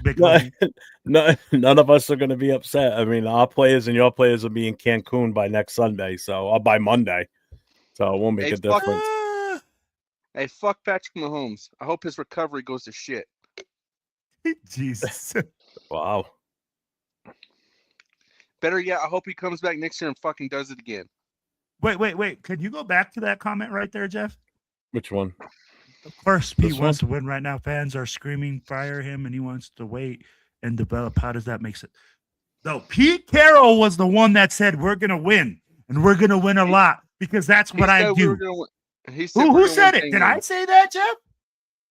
None of us are gonna be upset. I mean, our players and your players will be in Cancun by next Sunday, or by Monday. So it won't make a difference. Hey, fuck Patrick Mahomes. I hope his recovery goes to shit. Jesus. Wow. Better yet, I hope he comes back next year and fucking does it again. Wait. Could you go back to that comment right there, Jeff? Which one? Of course, Pete wants to win right now. Fans are screaming, fire him, and he wants to wait and develop. How does that make sense? No, Pete Carroll was the one that said we're going to win, and we're going to win a lot because that's what I do. Who said it? Did I say that, Jeff?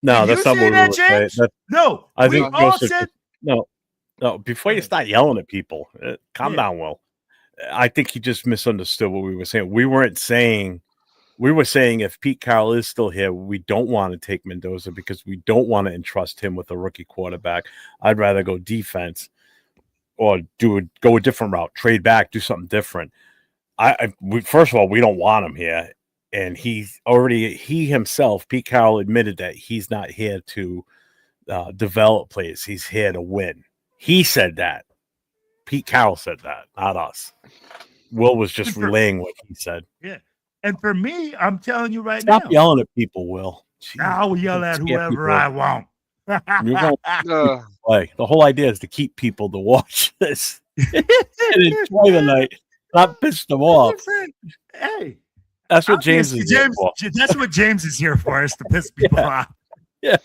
No, that's not what we were saying. No, I think we all said no. Before you start yelling at people, calm down, Will. I think he just misunderstood what we were saying. We were saying if Pete Carroll is still here, we don't want to take Mendoza because we don't want to entrust him with a rookie quarterback. I'd rather go defense or go a different route, trade back, do something different. First of all, we don't want him here. And he himself, Pete Carroll, admitted that he's not here to develop players. He's here to win. He said that. Pete Carroll said that, not us. Will was just relaying what he said. Yeah. And for me, I'm telling you right now. Stop yelling at people, Will. Jeez, I'll yell at whoever I want. You won't Uh, play. The whole idea is to keep people to watch this and enjoy the night, not piss them off. Hey, That's what James is here James, for. that's what James is here for, is to piss people off. Yeah.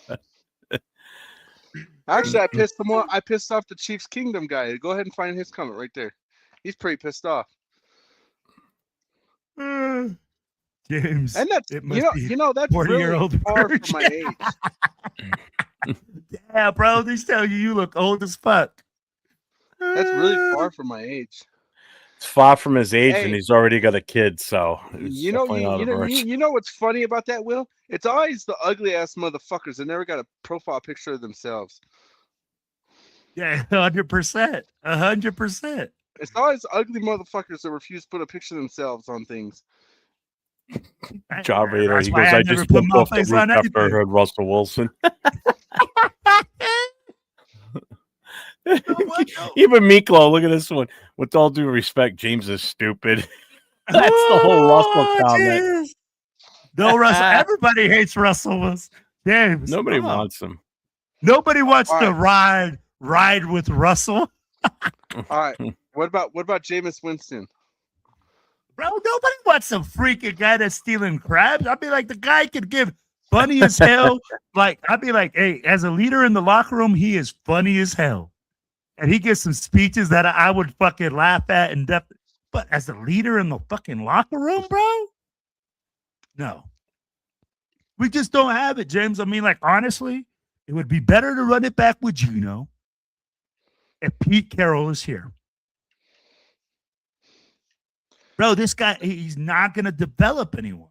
actually, I pissed him off. I pissed off the Chiefs Kingdom guy. Go ahead and find his comment right there. He's pretty pissed off. James, And that's it must be that's really 40-year-old far from my age. Yeah, bro, they tell you look old as fuck. That's really far from my age. It's far from his age, Hey. and he's already got a kid. So it's You know, definitely not a verse. you know what's funny about that, Will? It's always the ugly ass motherfuckers that never got a profile picture of themselves. Yeah, 100%. 100%. It's always ugly motherfuckers that refuse to put a picture of themselves on things. Job Raider. That's He why goes, I just never put jumped my off the face roof on after I anything. heard Russell Wilson. Even Miklo, look at this one. With all due respect, James is stupid. That's the whole Russell comment. Jeez. No, Russell. Everybody hates Russell Wilson. James. Nobody come on. wants him. Nobody wants All to ride with Russell. All right. What about Jameis Winston? Bro, nobody wants some freaking guy that's stealing crabs. I'd be like, the guy could give funny as hell. Like, I'd be like, hey, as a leader in the locker room, he is funny as hell. And he gives some speeches that I would fucking laugh at and but as a leader in the fucking locker room, bro? No. We just don't have it, James. I mean, like, honestly, it would be better to run it back with Gino if Pete Carroll is here. Bro, this guy, he's not going to develop anyone.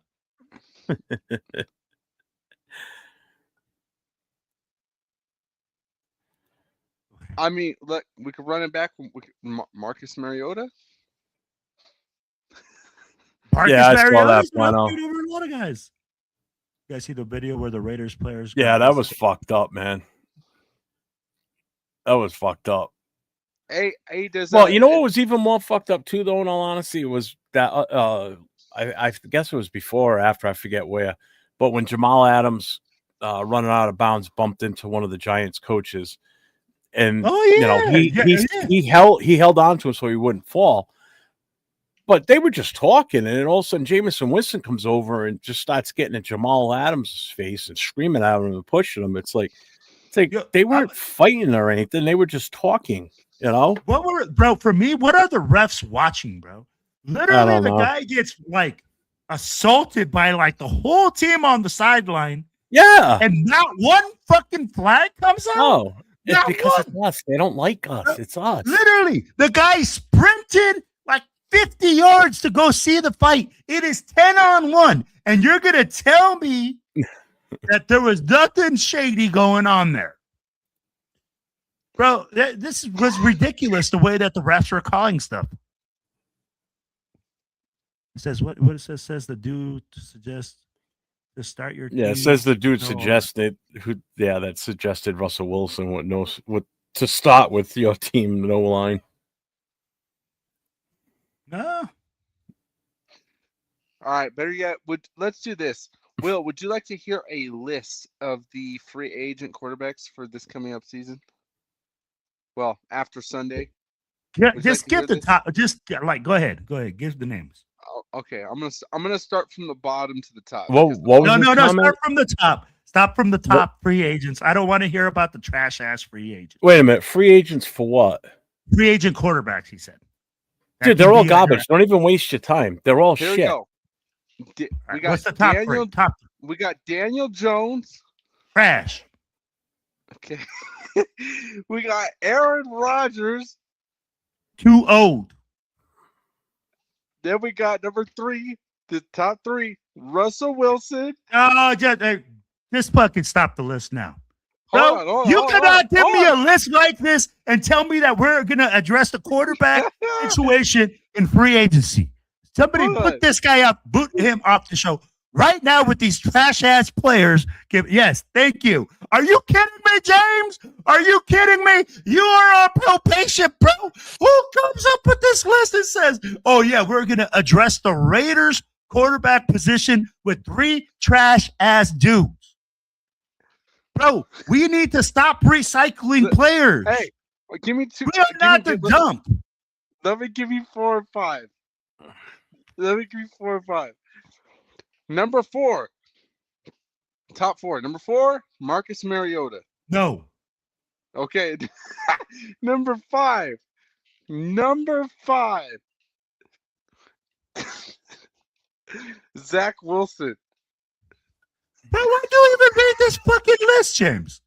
I mean, look, we could run it back with Marcus Mariota. Marcus Yeah, I saw that Mariota's one. over a lot of guys. You guys see the video where the Raiders players? Yeah, that was fucked up, man. That was fucked up. Hey, does Well, you know what was even more fucked up too, though. In all honesty, was that I guess it was before or after, I forget where, but when Jamal Adams running out of bounds bumped into one of the Giants coaches, and he held on to him so he wouldn't fall. But they were just talking, and then all of a sudden Jameson Winston comes over and just starts getting in Jamal Adams' face and screaming at him and pushing him. It's like they weren't fighting or anything; they were just talking. You know, bro? For me, what are the refs watching, bro? Literally, the guy gets like assaulted by like the whole team on the sideline. Yeah, and not one fucking flag comes out. No, it's because it's us. They don't like us. It's us. Literally, the guy sprinted like 50 yards to go see the fight. It is 10-on-1, and you're gonna tell me that there was nothing shady going on there. Bro, this was ridiculous the way that the refs were calling stuff. It says what it says the dude suggests to start your team. Yeah, it says the dude suggested that suggested Russell Wilson what to start with your team no line. No. All right, better yet, let's do this. Will, would you like to hear a list of the free agent quarterbacks for this coming up season? Well, after Sunday. Yeah, just give the top. Just like go ahead. Give the names. Oh, okay, I'm gonna start from the bottom to the top. No. Start from the top. Stop from the top free agents. I don't want to hear about the trash ass free agents. Wait a minute, free agents for what? Free agent quarterbacks. He said. Dude, they're all garbage. Don't even waste your time. They're all Here shit. We go. We got what's the top Daniel. three? Top. We got Daniel Jones. Trash. Okay. We got Aaron Rodgers. Too old. Then we got number 3, the top 3, Russell Wilson. Oh, just fucking stop the list now. Hold on, you cannot give me a list like this and tell me that we're going to address the quarterback situation in free agency. Somebody put this guy up, boot him off the show right now with these trash ass players. Yes, thank you. Are you kidding me, James? Are you kidding me? You are a patient, bro. Who comes up with this list and says, oh, yeah, we're going to address the Raiders quarterback position with 3 trash ass dudes? Bro, we need to stop recycling players. Hey, give me two. We are not the dump. Let me give you 4 or 5. Let me give you 4 or 5. Number 4. Top 4. Number 4, Marcus Mariota. No. Okay. Number 5. Number 5. Zach Wilson. Bro, why do you even read this fucking list, James?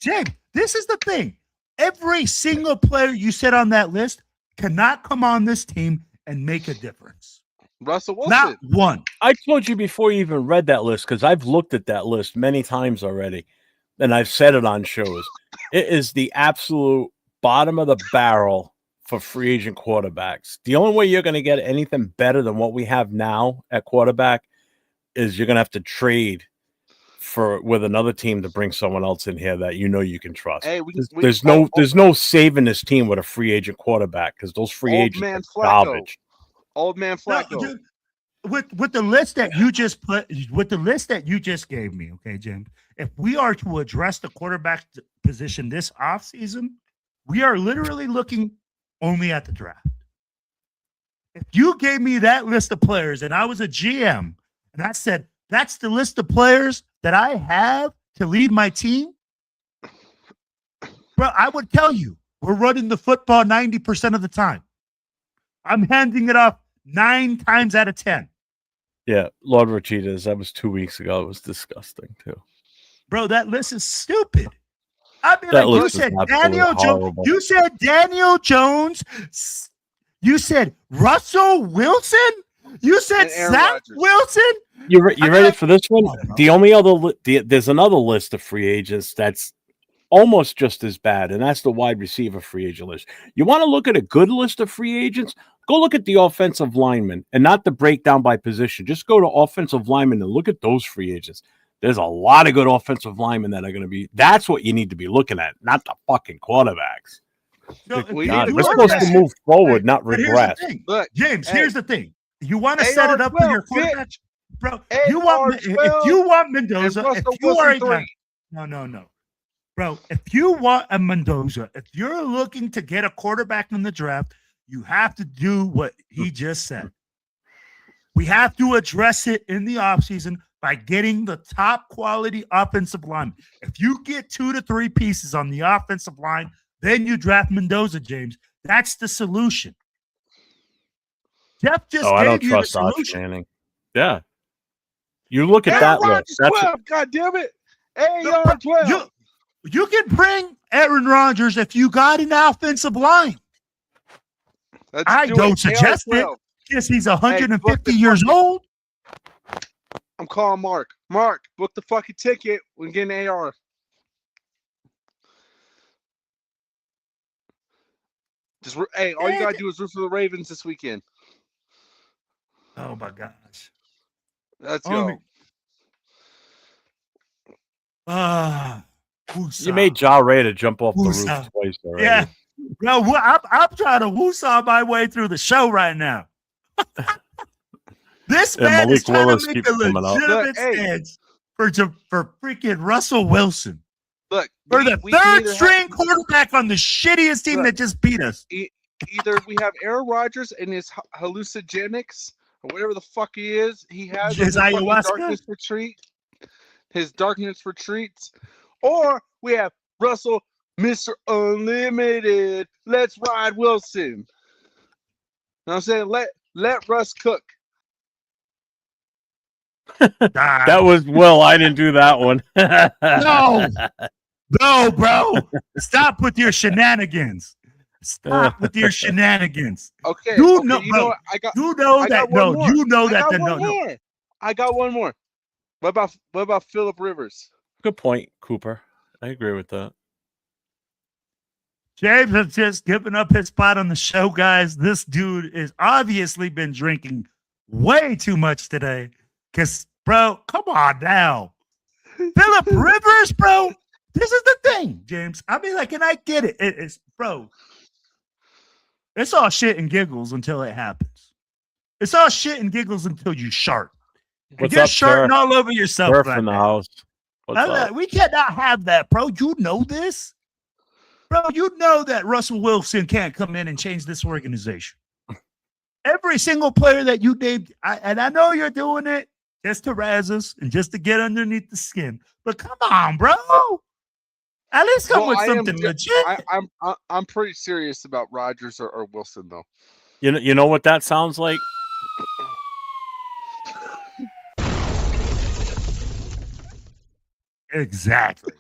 James, this is the thing. Every single player you said on that list cannot come on this team and make a difference. Russell Wilson. Not one. I told you before you even read that list, because I've looked at that list many times already, and I've said it on shows. It is the absolute bottom of the barrel for free agent quarterbacks. The only way you're going to get anything better than what we have now at quarterback is you're going to have to trade with another team to bring someone else in here that you know you can trust. Hey, there's no saving this team with a free agent quarterback because those free agents are garbage. Old man Flacco. No, dude, with the list that you just gave me, okay, Jim. If we are to address the quarterback position this offseason, we are literally looking only at the draft. If you gave me that list of players and I was a GM and I said, that's the list of players that I have to lead my team, bro, I would tell you, we're running the football 90% of the time. I'm handing it off 9 times out of 10. Yeah, Lord Rachitas, that was 2 weeks ago. It was disgusting, too. Bro, that list is stupid. I mean, That like you list said, is Daniel Jones. horrible. You said Daniel Jones. You said Russell Wilson. You said And Aaron Zach Rodgers. Wilson. You ready for this one? Oh, no. The only other there's another list of free agents that's almost just as bad, and that's the wide receiver free agent list. You want to look at a good list of free agents? Go look at the offensive linemen, and not the breakdown by position. Just go to offensive linemen and look at those free agents. There's a lot of good offensive linemen that are going to be. That's what you need to be looking at, not the fucking quarterbacks. No, We God, need we're to supposed look to at- move forward, not But here's the regress. thing. Look, James, hey. here's the thing. You want to set it up for your AR-12, quarterback, bitch. bro. If you want Mendoza, and if Russell you are a Wilson guy, 3. no, bro. If you want a Mendoza, if you're looking to get a quarterback in the draft, you have to do what he just said. We have to address it in the offseason by getting the top quality offensive line. If you get 2 to 3 pieces on the offensive line, then you draft Mendoza, James. That's the solution. Jeff just I don't gave you the trust Arch solution. Manning. Yeah, you look at Aaron that Rodgers list. That's 12. God damn it. No, AR-12. You can bring Aaron Rodgers if you got an offensive line. Let's I do don't it. suggest it. AR-12. Yes, he's book 150 the years fucking- old. I'm calling Mark. Mark, book the fucking ticket. We're getting AR. All you gotta do is root for the Ravens this weekend. Oh my gosh. Let's Oh, go. you made Ja Ray to jump off the roof Woosah. twice already. Yeah. No, I'm trying to woosah my way through the show right now. This Yeah, man is Malik trying Willis to make keeps a coming up. legitimate Look, hey. stance for freaking Russell Wilson. Look, For the we can third either string quarterback on the shittiest team Look. that just beat us. either we have Aaron Rodgers and his hallucinogenics or whatever the fuck he is. He has His fucking ayahuasca? darkness retreat. His darkness retreats, or we have Russell, Mr. Unlimited. Let's ride Wilson. You know what I'm saying? Let Russ cook. That was I didn't do that one. No, bro. Stop with your shenanigans. Stop with your shenanigans. Okay. You okay, know, you bro, know what? I got You know I that. got one No, more. you know I that. got No, one no. more. I got one more. What about Phillip Rivers? Good point, Cooper. I agree with that. James has just given up his spot on the show, guys. This dude has obviously been drinking way too much today. Because, bro, come on now. Phillip Rivers, bro. This is the thing, James. I mean, like, and I get it. It's, bro, it's all shit and giggles until it happens. It's all shit and giggles until you shart. What's You're up, sharting Turf? all over yourself Turf right in the now. house. What's up? We cannot have that, bro. You know this, bro. You know that Russell Wilson can't come in and change this organization. Every single player that you named, and I know you're doing it just to razz us and just to get underneath the skin. But come on, bro. At least come with something legit. I'm pretty serious about Rodgers or Wilson, though. You know what that sounds like? Exactly,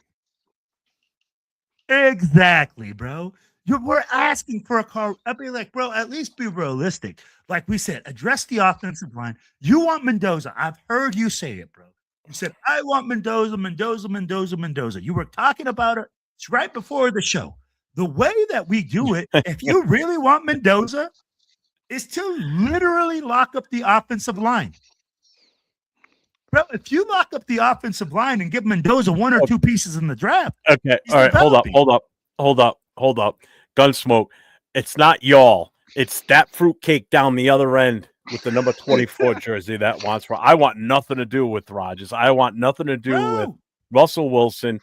bro. We're asking for a car. I'd be like, bro, at least be realistic. Like we said, address the offensive line. You want Mendoza. I've heard you say it, bro. You said, I want Mendoza. You were talking about it. It's right before the show. The way that we do it, if you really want Mendoza, is to literally lock up the offensive line. Bro, if you lock up the offensive line and give Mendoza one or two pieces in the draft. Okay. All right. Hold up. Gunsmoke. It's not y'all. It's that fruitcake down the other end with the number 24 jersey that wants. I want nothing to do with Rodgers. I want nothing to do with Russell Wilson,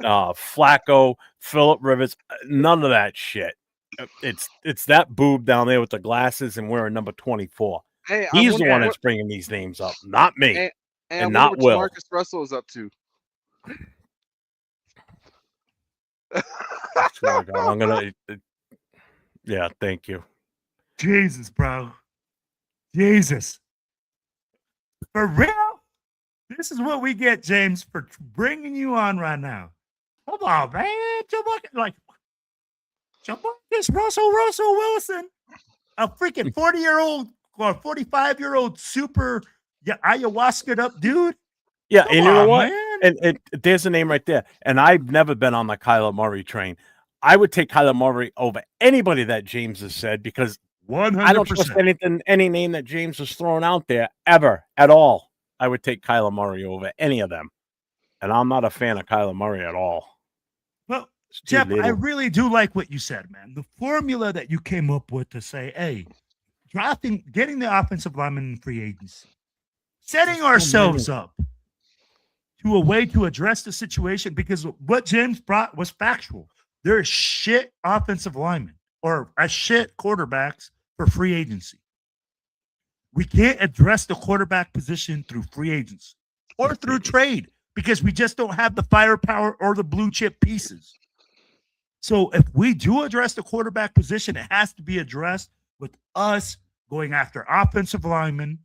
Flacco, Phillip Rivers. None of that shit. It's that boob down there with the glasses and wearing number 24. Hey, he's the one that's bringing these names up, not me, and not Will. Marcus Russell is up to. I'm gonna. Yeah, thank you. Jesus, bro. Jesus. For real? This is what we get, James, for bringing you on right now. Come on, man. This Russell Wilson, a freaking 40-year-old or 45-year-old super ayahuasca up dude. Yeah, and you know what? And there's a name right there. And I've never been on the Kyler Murray train. I would take Kyler Murray over anybody that James has said because 100%. I don't trust any name that James has thrown out there ever at all. I would take Kyler Murray over any of them. And I'm not a fan of Kyler Murray at all. Well, Jeff, I really do like what you said, man. The formula that you came up with to say, hey, getting the offensive lineman in free agency, setting ourselves up to a way to address the situation, because what James brought was factual. There's shit offensive linemen or a shit quarterbacks for free agency. We can't address the quarterback position through free agency or through trade because we just don't have the firepower or the blue chip pieces. So if we do address the quarterback position, it has to be addressed with us going after offensive linemen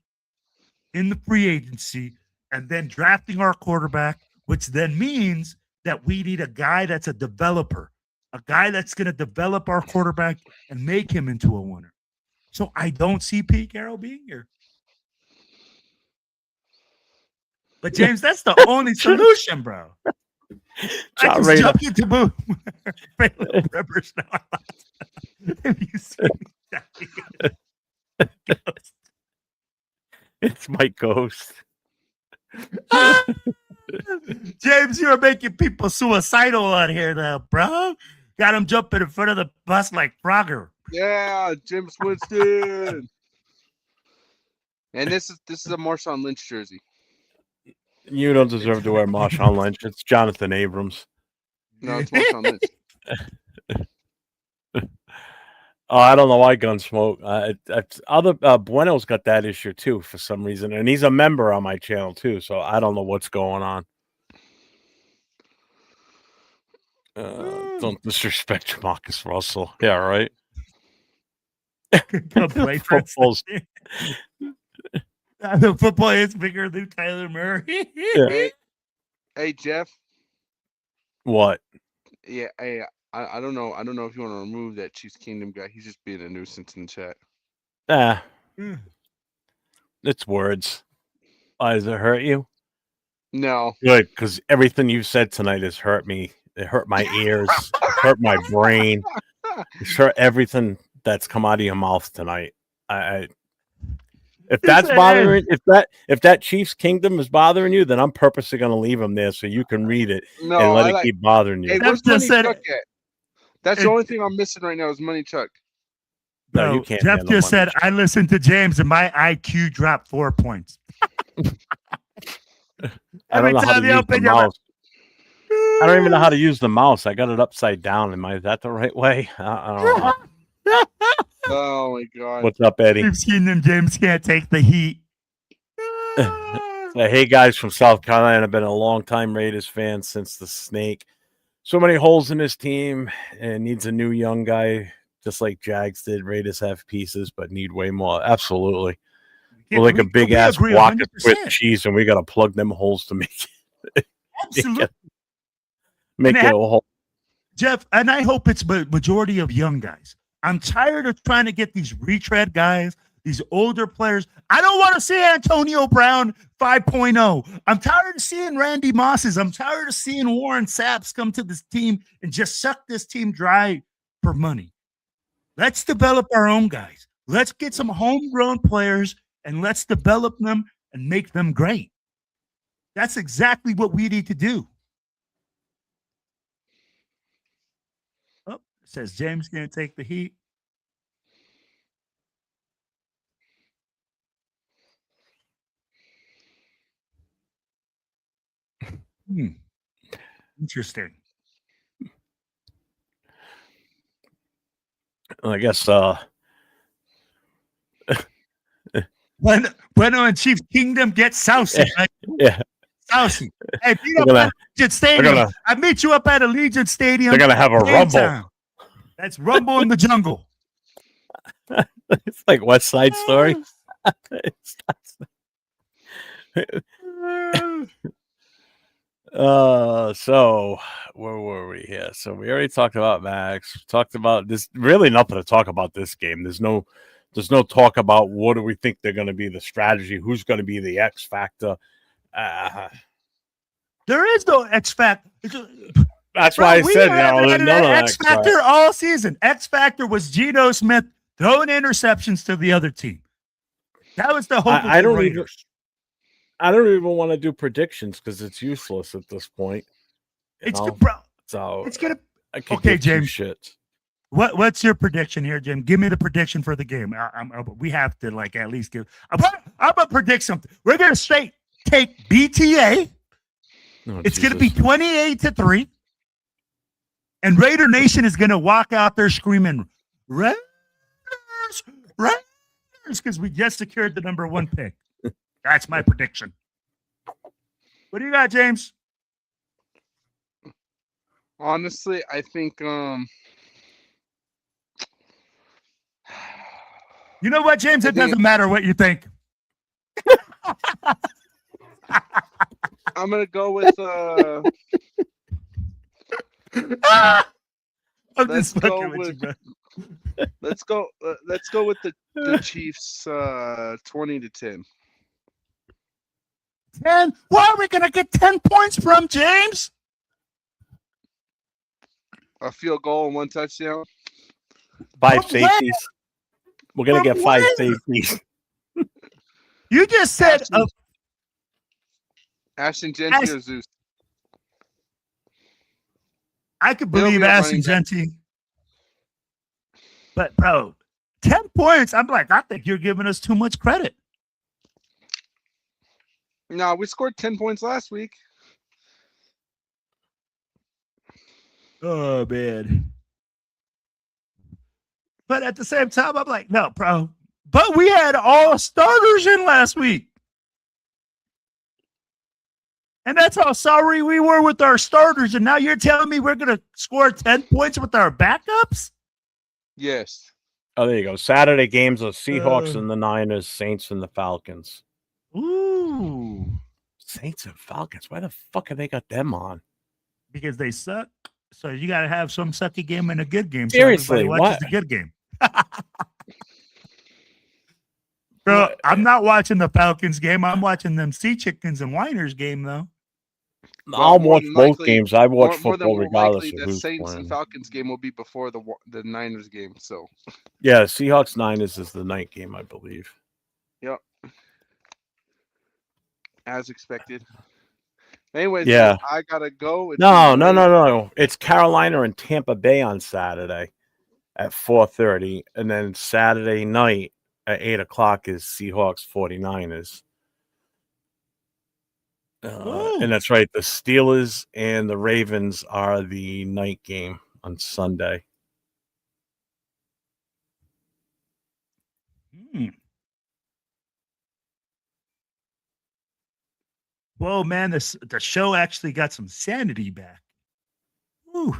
in the free agency and then drafting our quarterback, which then means that we need a guy that's a developer, a guy that's going to develop our quarterback and make him into a winner. So I don't see Pete Carroll being here. But James, that's the only solution, bro. I just jumped into boom. Rivers now. Have you seen that? It's my ghost. James, you're making people suicidal out here now, bro. Got him jumping in front of the bus like Frogger. Yeah, James Winston. And this is a Marshawn Lynch jersey. You don't deserve to wear Marshawn Lynch. It's Jonathan Abrams. No, it's Marshawn Lynch. Oh, I don't know why Gunsmoke. Bueno's got that issue too for some reason, and he's a member on my channel too. So I don't know what's going on. Don't disrespect Marcus Russell. Yeah, right. The football is bigger than Tyler Murray. Yeah. Hey, Jeff. What? Yeah, hey, I don't know. I don't know if you want to remove that Chiefs Kingdom guy. He's just being a nuisance in the chat. It's words. Does it hurt you? No. Good, because everything you said tonight has hurt me. It hurt my ears. It hurt my brain. It's hurt everything that's come out of your mouth tonight. If that's bothering, if that Chiefs Kingdom is bothering you, then I'm purposely going to leave them there so you can read it and let it keep bothering you. Hey, where's Money Chuck at? That's the only thing I'm missing right now is Money Chuck. No, you can't. Jeff just said, I listened to James and my IQ dropped 4 points. I don't know how to use the mouse. I don't even know how to use the mouse. I got it upside down. Is that the right way? I don't know. Oh my god. What's up, Eddie? You've seen them. James can't take the heat. Hey, guys from South Carolina. I've been a long-time Raiders fan since the snake. So many holes in his team and needs a new young guy, just like Jags did. Raiders have pieces, but need way more. Absolutely. Yeah, We're like a big-ass agree block of 100%. Swiss cheese, and we got to plug them holes to make Absolutely. make it a whole. Jeff, and I hope it's majority of young guys. I'm tired of trying to get these retread guys, these older players. I don't want to see Antonio Brown 5.0. I'm tired of seeing Randy Mosses. I'm tired of seeing Warren Saps come to this team and just suck this team dry for money. Let's develop our own guys. Let's get some homegrown players and let's develop them and make them great. That's exactly what we need to do. Oh, it says James going to take the heat. Interesting. I guess Bueno and Chief Kingdom get Sousy. Right? yeah. Sousy. Hey, meet up at Allegiant Stadium. I meet you up at Allegiant Stadium. They're gonna have a rumble. That's Rumble in the Jungle. It's like West Side Story. So where were we here? So we already talked about Max. Talked about this. Really, nothing to talk about this game. There's no talk about what do we think they're going to be the strategy. Who's going to be the X factor? There is no X factor. That's why I said there's none of X factor all season. X factor was Geno Smith throwing interceptions to the other team. That was the hope. I don't even want to do predictions because it's useless at this point. It's gonna. Okay, James. Shit. What's your prediction here, Jim? Give me the prediction for the game. We have to at least give. I'm gonna predict something. We're gonna straight take BTA. It's gonna be 28-3, and Raider Nation is gonna walk out there screaming Raiders, because we just secured the number 1 pick. That's my prediction. What do you got, James? Honestly, I think you know what, James? It doesn't matter what you think. I'm gonna go with let's go with the Chiefs 20-10. 10? Why are we gonna get 10 points from, James? A field goal and 1 touchdown. 5 safeties. We're gonna get 5 safeties. You just said Ashton Genty or Zeus. I could believe Ashton Genty. But bro, 10 points. I'm like, I think you're giving us too much credit. No, we scored 10 points last week. Oh man. But at the same time, I'm like, no, bro. But we had all starters in last week. And that's how sorry we were with our starters. And now you're telling me we're going to score 10 points with our backups? Yes. Oh, there you go. Saturday games are Seahawks and the Niners, Saints and the Falcons. Ooh. Saints and Falcons. Why the fuck have they got them on? Because they suck. So you got to have some sucky game and a good game. Seriously, so watches the good game. Bro, I'm not watching the Falcons game. I'm watching them Sea Chickens and Winers game, though. I'll watch both games. I watch football regardless of the who's Saints playing. and Falcons game will be before the Niners game. So, yeah, Seahawks Niners is the night game, I believe. Yep. As expected. Anyways, yeah, I gotta go. No. It's Carolina and Tampa Bay on Saturday at 4:30, and then Saturday night at 8:00 is Seahawks 49ers. And that's right. The Steelers and the Ravens are the night game on Sunday. Whoa, man, the show actually got some sanity back. Ooh.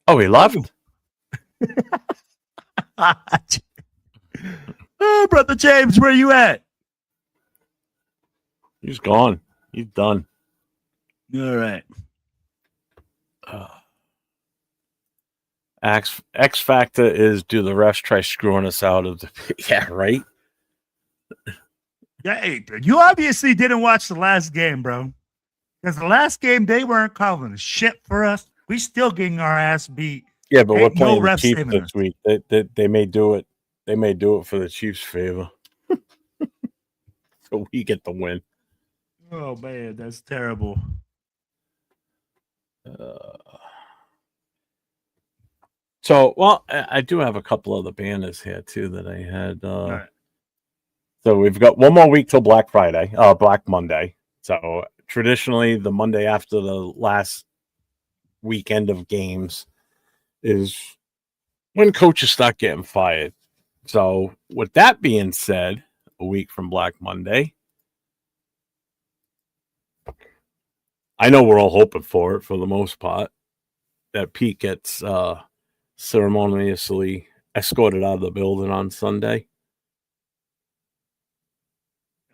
Oh, he left? Oh, Brother James, where you at? He's gone. He's done. All right. X factor is, do the refs try screwing us out of the... Yeah, right? Yeah, hey, you obviously didn't watch the last game, bro. Because the last game, they weren't calling shit for us. We still getting our ass beat. Yeah, but we're Ain't no playing the refs Chiefs saving this us. week. They may do it. They may do it for the Chiefs' favor. So we get the win. Oh, man, that's terrible. So, well, I do have a couple other banners here, too, that I had. Right. So we've got one more week till Black Friday, Black Monday. So traditionally, the Monday after the last weekend of games is when coaches start getting fired. So with that being said, a week from Black Monday, I know we're all hoping for it for the most part, that Pete gets ceremoniously escorted out of the building on Sunday.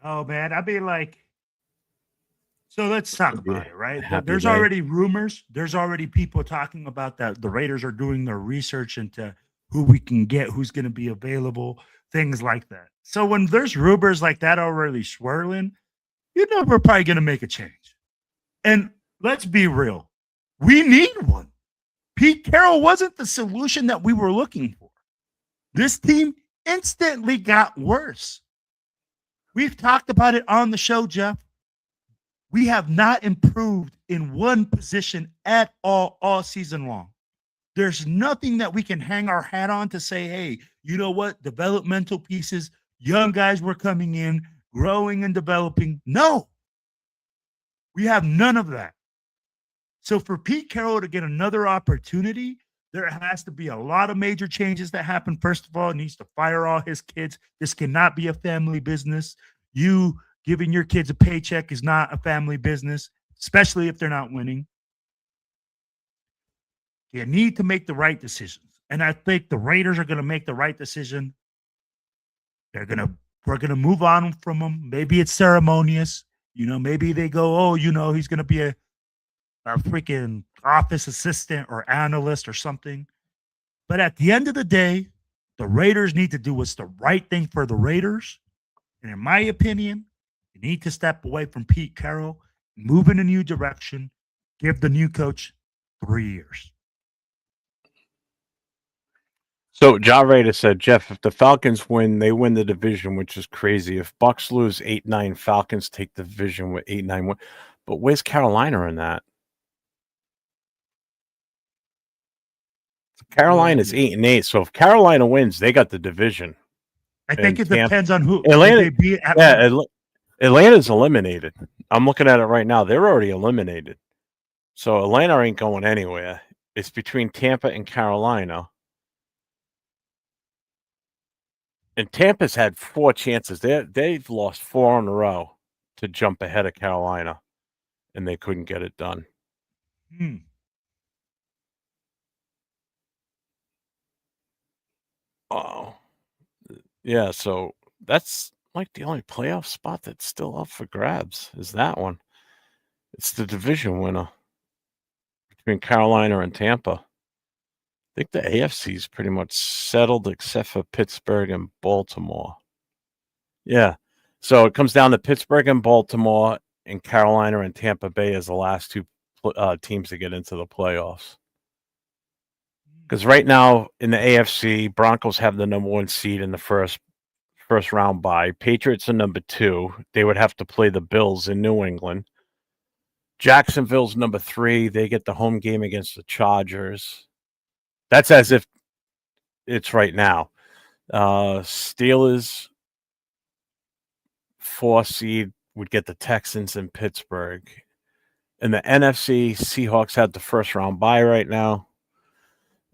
Oh, man, I'd be like, so let's talk about it, right? happy There's day. already rumors. There's already people talking about that. The Raiders are doing their research into who we can get, who's going to be available, things like that. So when there's rumors like that already swirling, you know we're probably going to make a change. And let's be real. We need one. Pete Carroll wasn't the solution that we were looking for. This team instantly got worse. We've talked about it on the show, Jeff. We have not improved in one position at all season long. There's nothing that we can hang our hat on to say, hey, you know what? Developmental pieces, young guys were coming in, growing and developing. No, we have none of that. So for Pete Carroll to get another opportunity, there has to be a lot of major changes that happen. First of all, he needs to fire all his kids. This cannot be a family business. You giving your kids a paycheck is not a family business, especially if they're not winning. You need to make the right decisions. And I think the Raiders are going to make the right decision. We're going to move on from him. Maybe it's ceremonious. You know, maybe they go, oh, you know, he's going to be a freaking office assistant or analyst or something. But at the end of the day, the Raiders need to do what's the right thing for the Raiders. And in my opinion, you need to step away from Pete Carroll, move in a new direction, give the new coach 3 years. So John Rader said, Jeff, if the Falcons win, they win the division, which is crazy. If Bucks lose 8-9, Falcons take the division with 8-9. But where's Carolina in that? Carolina's 8-8. So if Carolina wins, they got the division. I think it Tampa, depends on who Atlanta. they beat. Atlanta's eliminated. I'm looking at it right now. They're already eliminated. So Atlanta ain't going anywhere. It's between Tampa and Carolina. And Tampa's had 4 chances. They've lost 4 in a row to jump ahead of Carolina, and they couldn't get it done. Oh, yeah. So that's like the only playoff spot that's still up for grabs is that one. It's the division winner between Carolina and Tampa. I think the AFC is pretty much settled except for Pittsburgh and Baltimore. Yeah. So it comes down to Pittsburgh and Baltimore, and Carolina and Tampa Bay as the last 2 teams to get into the playoffs. Because right now in the AFC, Broncos have the number 1 seed in the first round bye. Patriots are number 2. They would have to play the Bills in New England. Jacksonville's number 3. They get the home game against the Chargers. That's as if it's right now. Steelers 4 seed would get the Texans in Pittsburgh. In the NFC, Seahawks had the first round bye right now.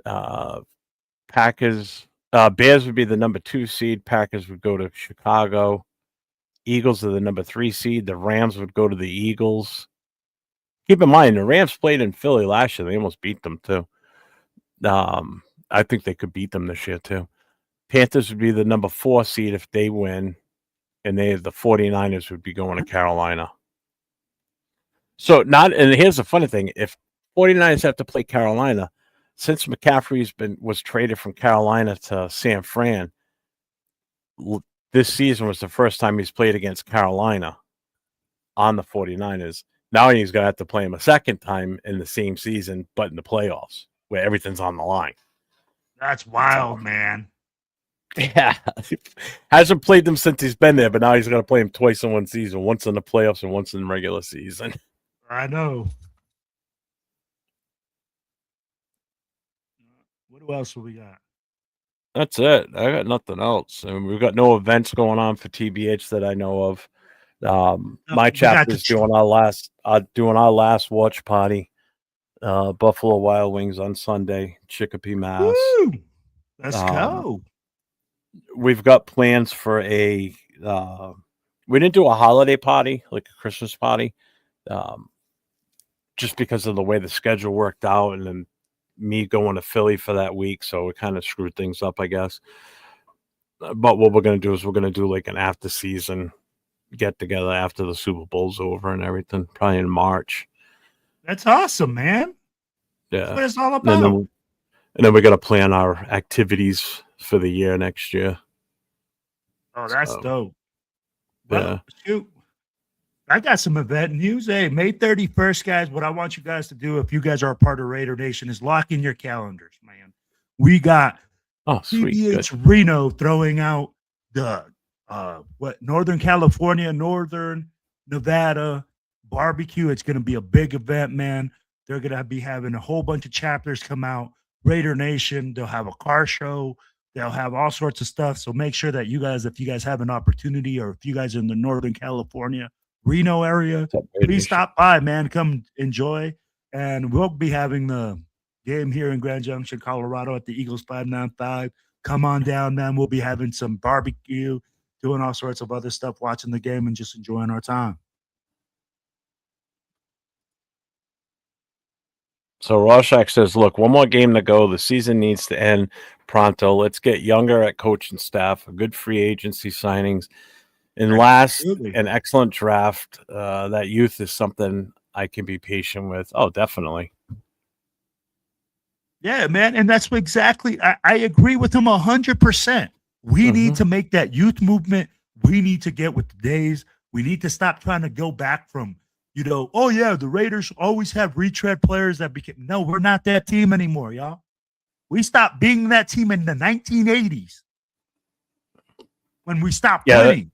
Bears would be the number 2 seed. Packers would go to Chicago. Eagles are the number 3 seed. The Rams would go to the Eagles. Keep in mind, the Rams played in Philly last year. They almost beat them too. I think they could beat them this year too. Panthers would be the number 4 seed if they win, and the 49ers would be going to Carolina. So and here's the funny thing. If 49ers have to play Carolina, since McCaffrey's was traded from Carolina to San Fran, this season was the first time he's played against Carolina on the 49ers. Now he's going to have to play him a second time in the same season, but in the playoffs, where everything's on the line. That's wild, man. Yeah. Hasn't played them since he's been there, but now he's going to play him twice in one season, once in the playoffs and once in the regular season. I know. What else we got? That's it. I got nothing else. And we've got no events going on for TBH that I know of. My chapter's doing our last watch party. Buffalo Wild Wings on Sunday, Chicopee, Mass. Woo! Let's go. We've got plans for we didn't do a holiday party, like a Christmas party, just because of the way the schedule worked out, and then me going to Philly for that week, so it kind of screwed things up, I guess. But what we're going to do is we're going to do like an after season get together after the Super Bowl's over and everything, probably in March. That's awesome, man. Yeah. That's what it's all about. And then we're going to plan our activities for the year next year. Oh, that's dope. Well, shoot. I got some event news. Hey, May 31st, guys, what I want you guys to do, if you guys are a part of Raider Nation, is lock in your calendars, man. We got TBH Reno throwing out the Northern California, Northern Nevada barbecue. It's going to be a big event, man. They're going to be having a whole bunch of chapters come out. Raider Nation, they'll have a car show. They'll have all sorts of stuff. So make sure that you guys, if you guys have an opportunity, or if you guys are in the Northern California, Reno area, please stop by, man. Come enjoy. And we'll be having the game here in Grand Junction, Colorado at the Eagles 595. Come on down, man. We'll be having some barbecue, doing all sorts of other stuff, watching the game and just enjoying our time. So Rorschach says, look, one more game to go. The season needs to end pronto. Let's get younger at coach and staff, good free agency signings. And last, an excellent draft. That youth is something I can be patient with. Oh, definitely. Yeah, man. And that's exactly, I agree with him 100%. We need to make that youth movement. We need to get with the days. We need to stop trying to go back from, oh, yeah, the Raiders always have retread players that became. No, we're not that team anymore, y'all. We stopped being that team in the 1980s when we stopped playing.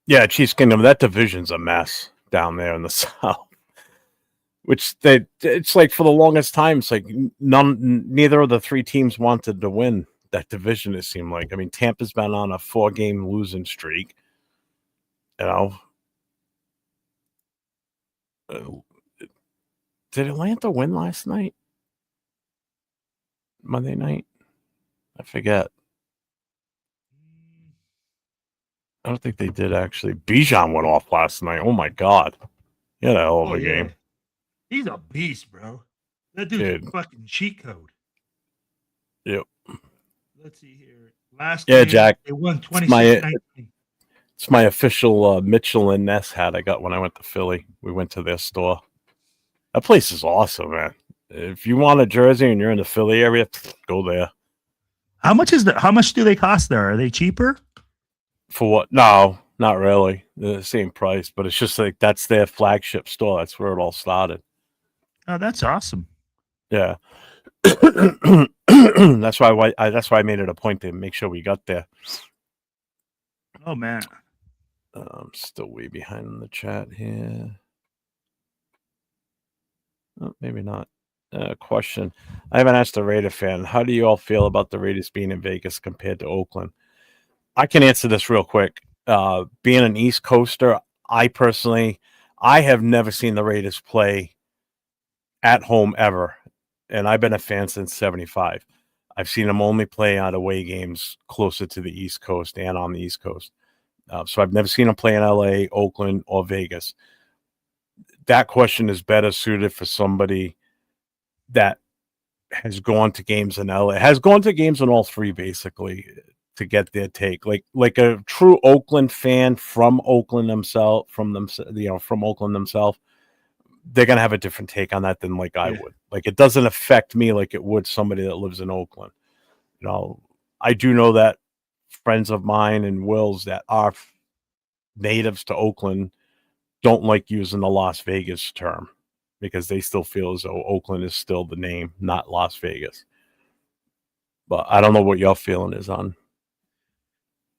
Yeah, Chiefs Kingdom, that division's a mess down there in the South. Which it's like for the longest time, it's like neither of the 3 teams wanted to win that division, it seemed like. I mean, Tampa's been on a 4-game losing streak. Did Atlanta win last night? Monday night? I forget. I don't think they did, actually. Bijan went off last night. Oh, my God. He had a hell of a game. He's a beast, bro. That dude's a fucking cheat code. Yep. Let's see here. Last game, Jack. they won 26-19. It's my official Mitchell and Ness hat I got when I went to Philly. We went to their store. That place is awesome, man. If you want a jersey and you're in the Philly area, go there. How much do they cost there? Are they cheaper? For what? No, not really. They're the same price, but it's just like that's their flagship store. That's where it all started. Oh, that's awesome. Yeah. That's why I made it a point to make sure we got there. Oh, man. I'm still way behind in the chat here. Oh, maybe not. Question. I haven't asked a Raider fan. How do you all feel about the Raiders being in Vegas compared to Oakland? I can answer this real quick. being an East Coaster, I have never seen the Raiders play at home ever. And I've been a fan since 75. I've seen them only play on away games closer to the East Coast and on the East Coast. So I've never seen them play in LA, Oakland, or Vegas. That question is better suited for somebody that has gone to games in LA, has gone to games in all three, basically, to get their take. Like a true Oakland fan from Oakland themselves, from Oakland themselves, they're gonna have a different take on that than like I would. Like, it doesn't affect me like it would somebody that lives in Oakland. I do know that friends of mine and Will's that are natives to Oakland don't like using the Las Vegas term because they still feel as though Oakland is still the name, not Las Vegas. But I don't know what your feeling is on.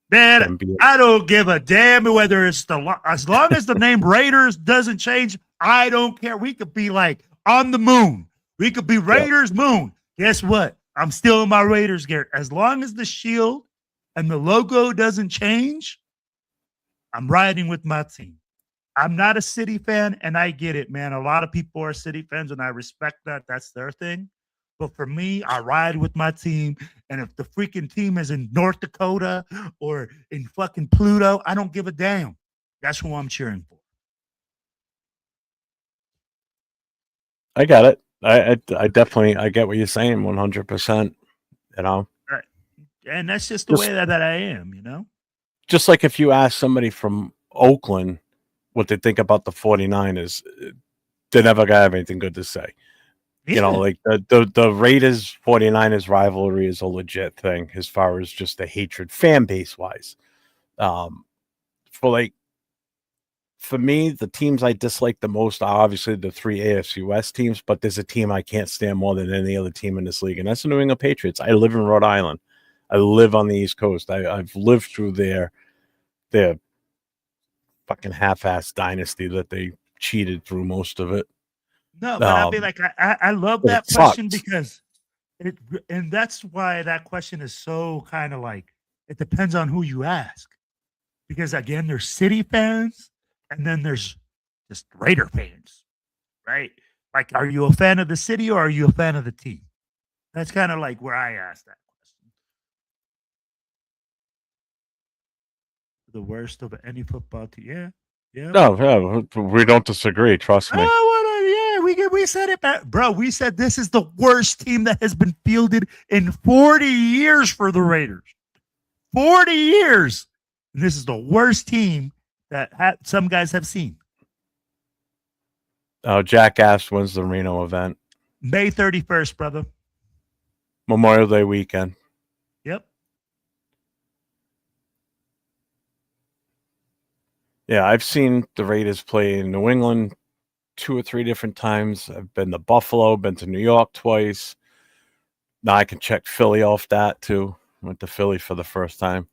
Man, I don't give a damn whether it's as long as the name Raiders doesn't change. I don't care. We could be like on the moon. We could be Raiders moon. Guess what? I'm still in my Raiders gear. As long as the shield and the logo doesn't change, I'm riding with my team. I'm not a City fan, and I get it, man. A lot of people are City fans, and I respect that. That's their thing. But for me, I ride with my team. And if the freaking team is in North Dakota or in fucking Pluto, I don't give a damn. That's who I'm cheering for. I got it. I definitely, I get what you're saying 100%, Right. And that's just the way that I am, Just like if you ask somebody from Oakland what they think about the 49ers, they're never going to have anything good to say. Yeah. Like the Raiders 49ers rivalry is a legit thing as far as just the hatred fan base wise. For me, the teams I dislike the most are obviously the three AFC West teams, but there's a team I can't stand more than any other team in this league, and that's the New England Patriots. I live in Rhode Island. I live on the East Coast. I've lived through their fucking half-assed dynasty that they cheated through most of it. No, but I'll be like, I love that question because and that's why that question is so kind of like, it depends on who you ask. Because again, there's City fans and then there's just Raider fans, right? Like, are you a fan of the city or are you a fan of the team? That's kind of like where I ask that question. The worst of any football team. Yeah. Yeah. No, we don't disagree. Trust me. We said it back. Bro, we said this is the worst team that has been fielded in 40 years for the Raiders. 40 years. And this is the worst team that some guys have seen. Oh, Jack asked, when's the Reno event? May 31st, brother. Memorial Day weekend. Yep. Yeah, I've seen the Raiders play in New England 2 or 3 different times. I've been to Buffalo, been to New York twice. Now I can check Philly off that too. Went to Philly for the first time.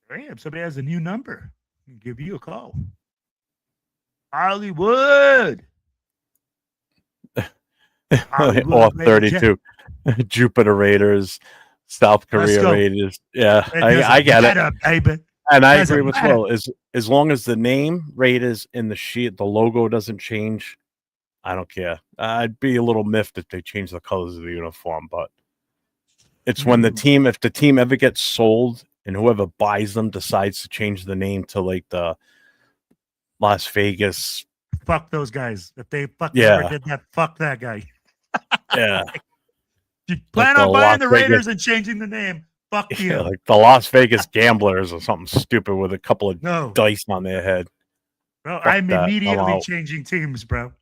Damn, somebody has a new number. I'll give you a call. Hollywood. Or 32. Jupiter Raiders, South Korea Raiders. Yeah, I get it. Baby. And I agree with Will. As long as the name Raiders in the sheet, the logo doesn't change, I don't care. I'd be a little miffed if they change the colors of the uniform, but it's when if the team ever gets sold and whoever buys them decides to change the name to like the Las Vegas. Fuck those guys. If they ever did that, fuck that guy. Yeah. You plan on buying the Raiders and changing the name. Fuck you. Yeah, like the Las Vegas Gamblers or something stupid with a couple of dice on their head. Bro, I'm immediately changing teams, bro.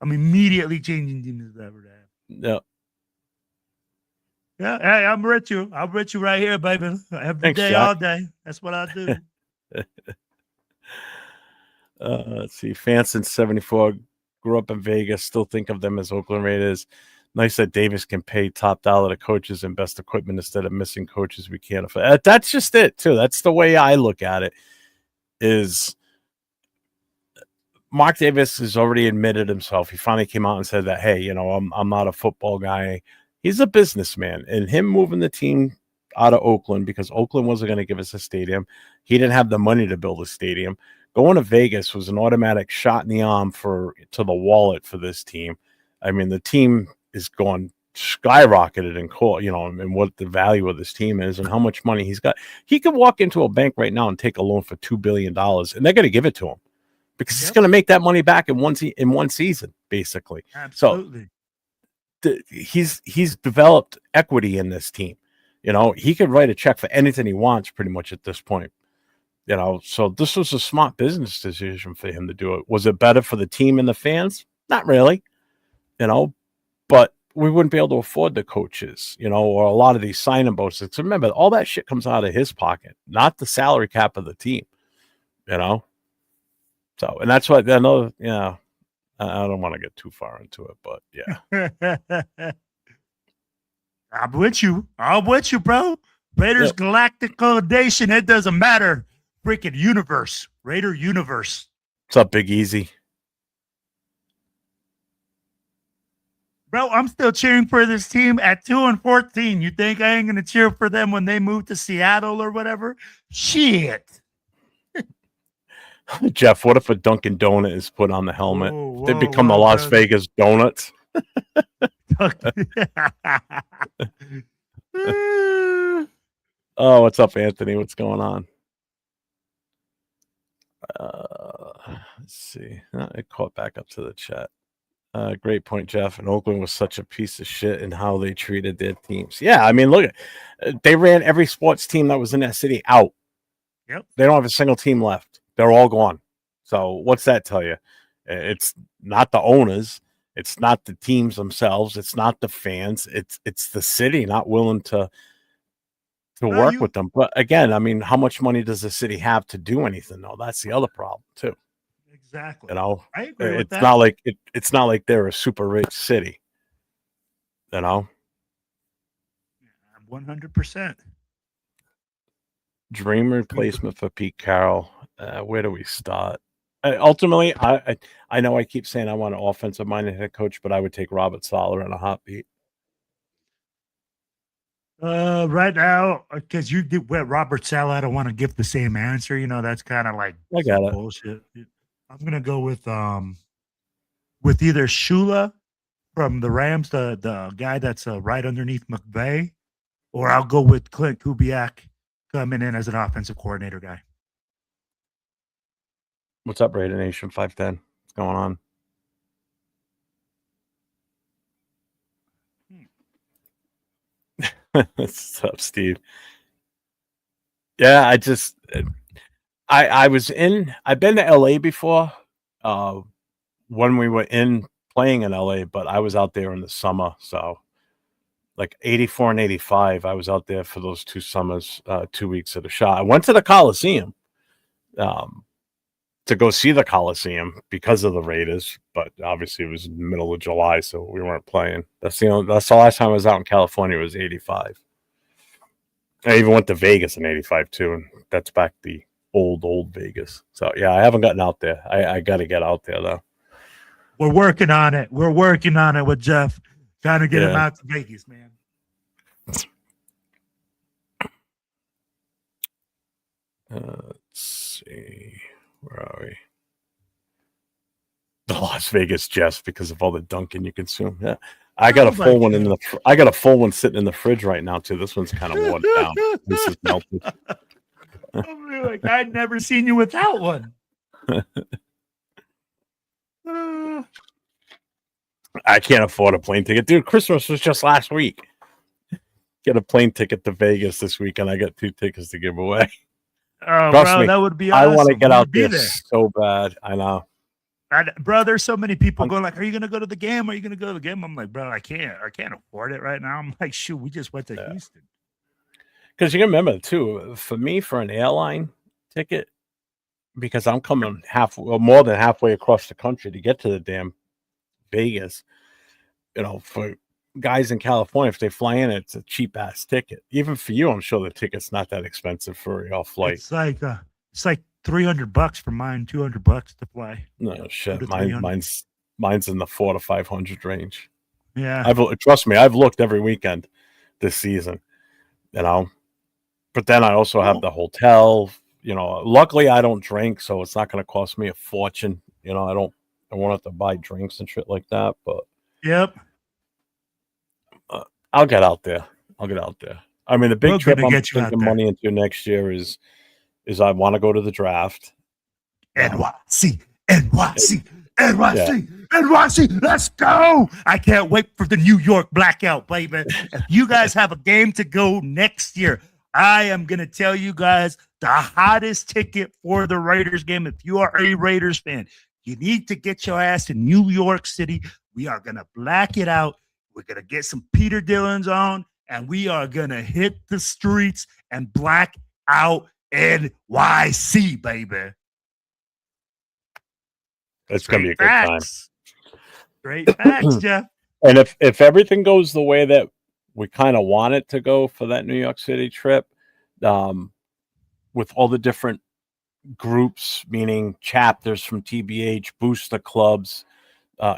I'm immediately changing teams. Yeah. Yeah, hey, I'm with you. I'm with you right here, baby. Every day, Jack. all day. That's what I do. Let's see. Fanson 74 grew up in Vegas. Still think of them as Oakland Raiders. Nice that Davis can pay top dollar to coaches and best equipment instead of missing coaches we can't afford. That's just it, too. That's the way I look at it. Is Mark Davis has already admitted himself. He finally came out and said that, hey, I'm not a football guy. He's a businessman, and him moving the team out of Oakland because Oakland wasn't going to give us a stadium. He didn't have the money to build a stadium. Going to Vegas was an automatic shot in the arm to the wallet for this team. I mean, the team is going skyrocketed in court, and what the value of this team is and how much money he's got. He could walk into a bank right now and take a loan for $2 billion, and they're going to give it to him because he's going to make that money back in one season, basically. Absolutely. So he's developed equity in this team. He could write a check for anything he wants pretty much at this point. So this was a smart business decision for him to do it. Was it better for the team and the fans? Not really, but we wouldn't be able to afford the coaches, or a lot of these signing bonuses. Remember, all that shit comes out of his pocket, not the salary cap of the team, So, and that's what I know. Yeah, I don't want to get too far into it, but yeah. I'm with you, bro. Raiders Galactic Nation. It doesn't matter. Freaking universe, Raider universe. What's up, Big Easy? Bro, I'm still cheering for this team at 2-14. You think I ain't gonna cheer for them when they move to Seattle or whatever? Shit. Jeff, what if a Dunkin' Donut is put on the helmet? Whoa, They become the Las Vegas Donuts. Oh, what's up, Anthony? What's going on? Let's see. It caught back up to the chat. Great point, Jeff. And Oakland was such a piece of shit in how they treated their teams. Yeah, I mean, look, they ran every sports team that was in that city out. Yep. They don't have a single team left. They're all gone. So what's that tell you? It's not the owners. It's not the teams themselves. It's not the fans. It's the city not willing to work with them. But again, I mean, how much money does the city have to do anything, though? That's the other problem, too. Exactly. I agree with that. It's not like they're a super rich city. 100%. Dream replacement for Pete Carroll. Where do we start? Ultimately, I know I keep saying I want an offensive-minded head coach, but I would take Robert Saleh in a heartbeat. Right now, because you did Robert Saleh, I don't want to give the same answer. That's kind of like I got bullshit. I'm gonna go with either Shula from the Rams, the guy that's right underneath McVay, or I'll go with Clint Kubiak coming in as an offensive coordinator guy. What's up, Raider Nation 510? What's going on? What's up, Steve? Yeah, I've been to LA before when we were playing in LA, but I was out there in the summer. So like 84 and 85, I was out there for those 2 summers, 2 weeks at a shot. I went to the Coliseum to go see the Coliseum because of the Raiders, but obviously it was in the middle of July, so we weren't playing. That's the last time I was out in California was 85. I even went to Vegas in 85 too, and that's back the old Vegas. So yeah, I haven't gotten out there. I got to get out there though. We're working on it. We're working on it with Jeff, trying to get him out to Vegas, man. Let's see. Where are we? The Las Vegas Jets because of all the Dunkin' you consume. Yeah, I got a full one I got a full one sitting in the fridge right now too. This one's kind of watered down. This is melted. I'm like, I'd never seen you without one. I can't afford a plane ticket, dude. Christmas was just last week. Get a plane ticket to Vegas this week, and I got 2 tickets to give away. Oh, Trust bro, me, that would be awesome. I want to get out there so bad. I know. Bro, there's so many people going like, are you going to go to the game? Are you going to go to the game? I'm like, bro, I can't afford it right now. I'm like, shoot, we just went to Houston. Because you can remember, too, for me, for an airline ticket, because I'm coming more than halfway across the country to get to the damn Vegas, for guys in California, if they fly in, it's a cheap ass ticket. Even for you, I'm sure the ticket's not that expensive for your flight. It's like $300 for mine, $200 to fly. No shit, mine's in the $400 to $500 range. Yeah, Trust me, I've looked every weekend this season. but then I also have the hotel. Luckily I don't drink, so it's not going to cost me a fortune. I won't have to buy drinks and shit like that. But yep, I'll get out there. I mean, the big We're trip gonna I'm get you out thinking there. money into next year is I want to go to the draft. NYC, NYC. Let's go. I can't wait for the New York blackout, baby. If you guys have a game to go next year, I am going to tell you guys the hottest ticket for the Raiders game. If you are a Raiders fan, you need to get your ass to New York City. We are going to black it out. We're going to get some Peter Dillons on, and we are going to hit the streets and black out NYC, baby. It's going to be a good time. Great facts, Jeff. And if everything goes the way that we kind of want it to go for that New York City trip, with all the different groups, meaning chapters from TBH, booster clubs,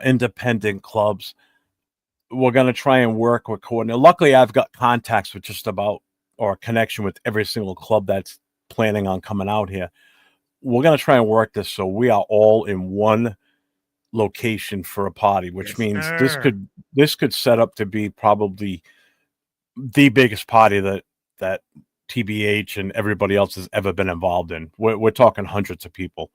independent clubs, we're going to try and work with coordinators. Luckily, I've got contacts with just about, or a connection with every single club that's planning on coming out here. We're going to try and work this so we are all in one location for a party, which means this could set up to be probably the biggest party that TBH and everybody else has ever been involved in. We're talking hundreds of people.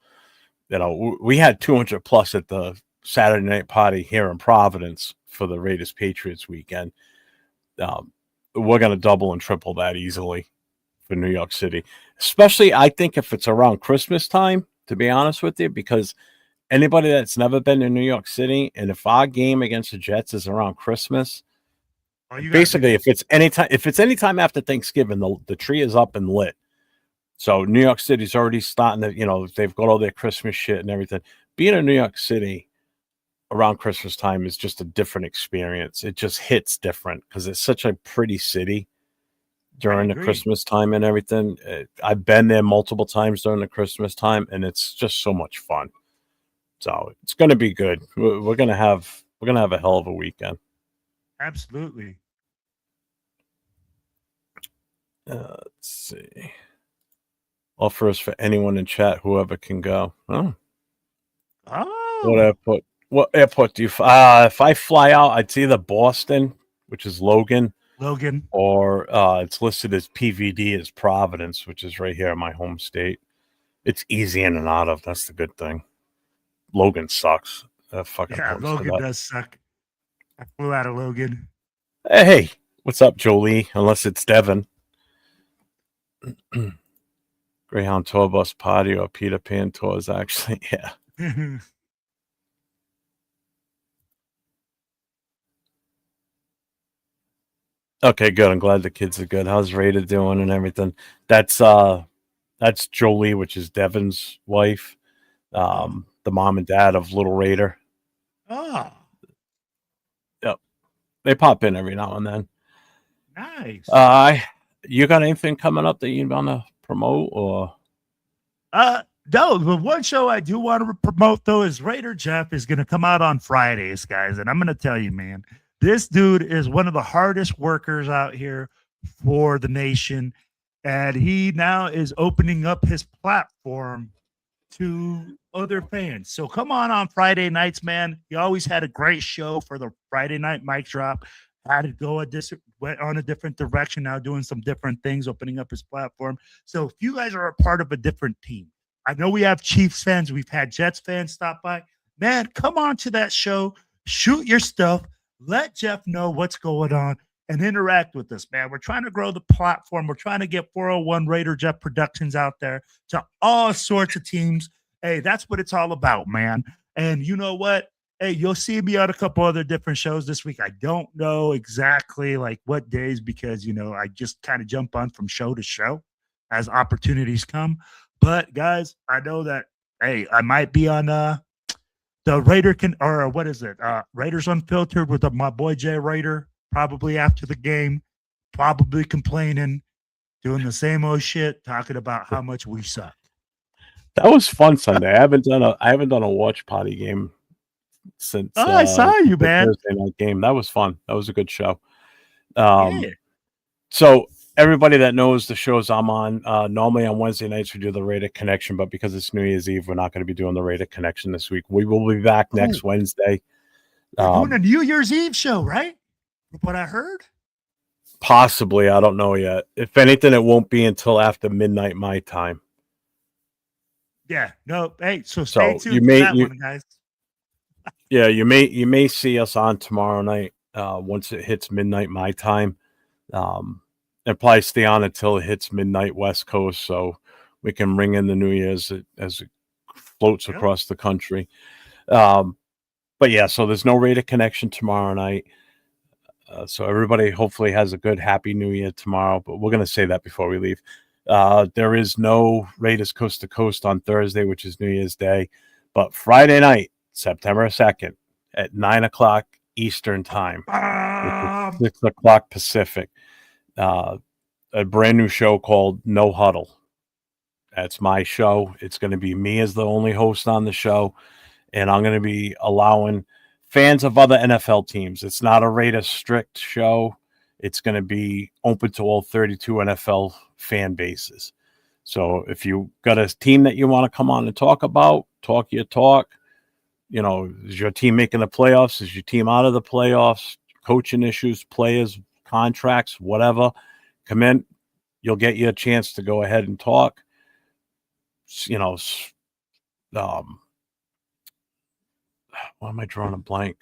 We had 200 plus at the Saturday night party here in Providence for the Raiders Patriots weekend. We're going to double and triple that easily for New York City, especially I think if it's around Christmas time, to be honest with you, because anybody that's never been to New York City, and if our game against the Jets is around Christmas, basically if it's anytime after Thanksgiving, the tree is up and lit. So New York City's already starting to, they've got all their Christmas shit and everything. Being in New York City around Christmas time is just a different experience. It just hits different because it's such a pretty city during the Christmas time and everything. I've been there multiple times during the Christmas time, and it's just so much fun. So it's going to be good. We're going to have a hell of a weekend. Absolutely. Let's see. Offers for anyone in chat, whoever can go. Oh. What airport do you? If I fly out, I'd see either Boston, which is Logan, or it's listed as PVD as Providence, which is right here in my home state. It's easy in and out of. That's the good thing. Logan sucks. Logan does suck. I flew out of Logan. Hey, what's up, Jolie? Unless it's Devin. Greyhound tour bus party or Peter Pan tours, actually. Yeah. Okay, good. I'm glad the kids are good. How's Raider doing and everything? That's Jolie, which is Devin's wife. The mom and dad of Little Raider. Oh. Yep. They pop in every now and then. Nice. You got anything coming up that you want to promote or? No, the one show I do want to promote though is Raider Jeff is going to come out on Fridays, guys. And I'm going to tell you, man, this dude is one of the hardest workers out here for the nation. And he now is opening up his platform to other fans. So come on Friday nights, man. He always had a great show for the Friday night mic drop. Had to go went on a different direction now, doing some different things, opening up his platform. So if you guys are a part of a different team, I know we have Chiefs fans, we've had Jets fans stop by. Man, come on to that show, shoot your stuff, let Jeff know what's going on, and interact with us, man. We're trying to grow the platform. We're trying to get 401 Raider Jeff Productions out there to all sorts of teams. Hey, that's what it's all about, man. And you know what? Hey, you'll see me on a couple other different shows this week. I don't know exactly like what days because, I just kind of jump on from show to show as opportunities come. But guys, I know that, hey, I might be on the Raider Raiders Unfiltered with my boy Jay Raider, probably after the game, probably complaining, doing the same old shit, talking about how much we suck. That was fun Sunday. I haven't done a watch party game since I saw you, man. Thursday night game. That was fun. That was a good show. Yeah. So everybody that knows the shows I'm on, normally on Wednesday nights we do the Raider Connection, but because it's New Year's Eve, we're not going to be doing the Raider Connection this week. We will be back next Wednesday. You're doing a New Year's Eve show, right? From what I heard. Possibly, I don't know yet. If anything, it won't be until after midnight my time. Yeah, no. Hey, so stay tuned you for may, that one, guys. Yeah, you may see us on tomorrow night once it hits midnight my time. And probably stay on until it hits midnight West Coast, so we can ring in the New Year's as it floats across the country. But yeah, so there's no Raider Connection tomorrow night. So everybody hopefully has a good, happy New Year tomorrow. But we're going to say that before we leave. There is no Raiders Coast to Coast on Thursday, which is New Year's Day. But Friday night, September 2nd, at 9 o'clock Eastern Time, 6 o'clock Pacific, a brand new show called No Huddle. That's my show. It's going to be me as the only host on the show. And I'm going to be allowing fans of other NFL teams. It's not a Raiders strict show. It's going to be open to all 32 NFL fan bases. So if you got a team that you want to come on and talk about, talk your talk. You know, is your team making the playoffs? Is your team out of the playoffs? Coaching issues, players, contracts, whatever. Come in. You'll get you a chance to go ahead and talk. You know, why am I drawing a blank?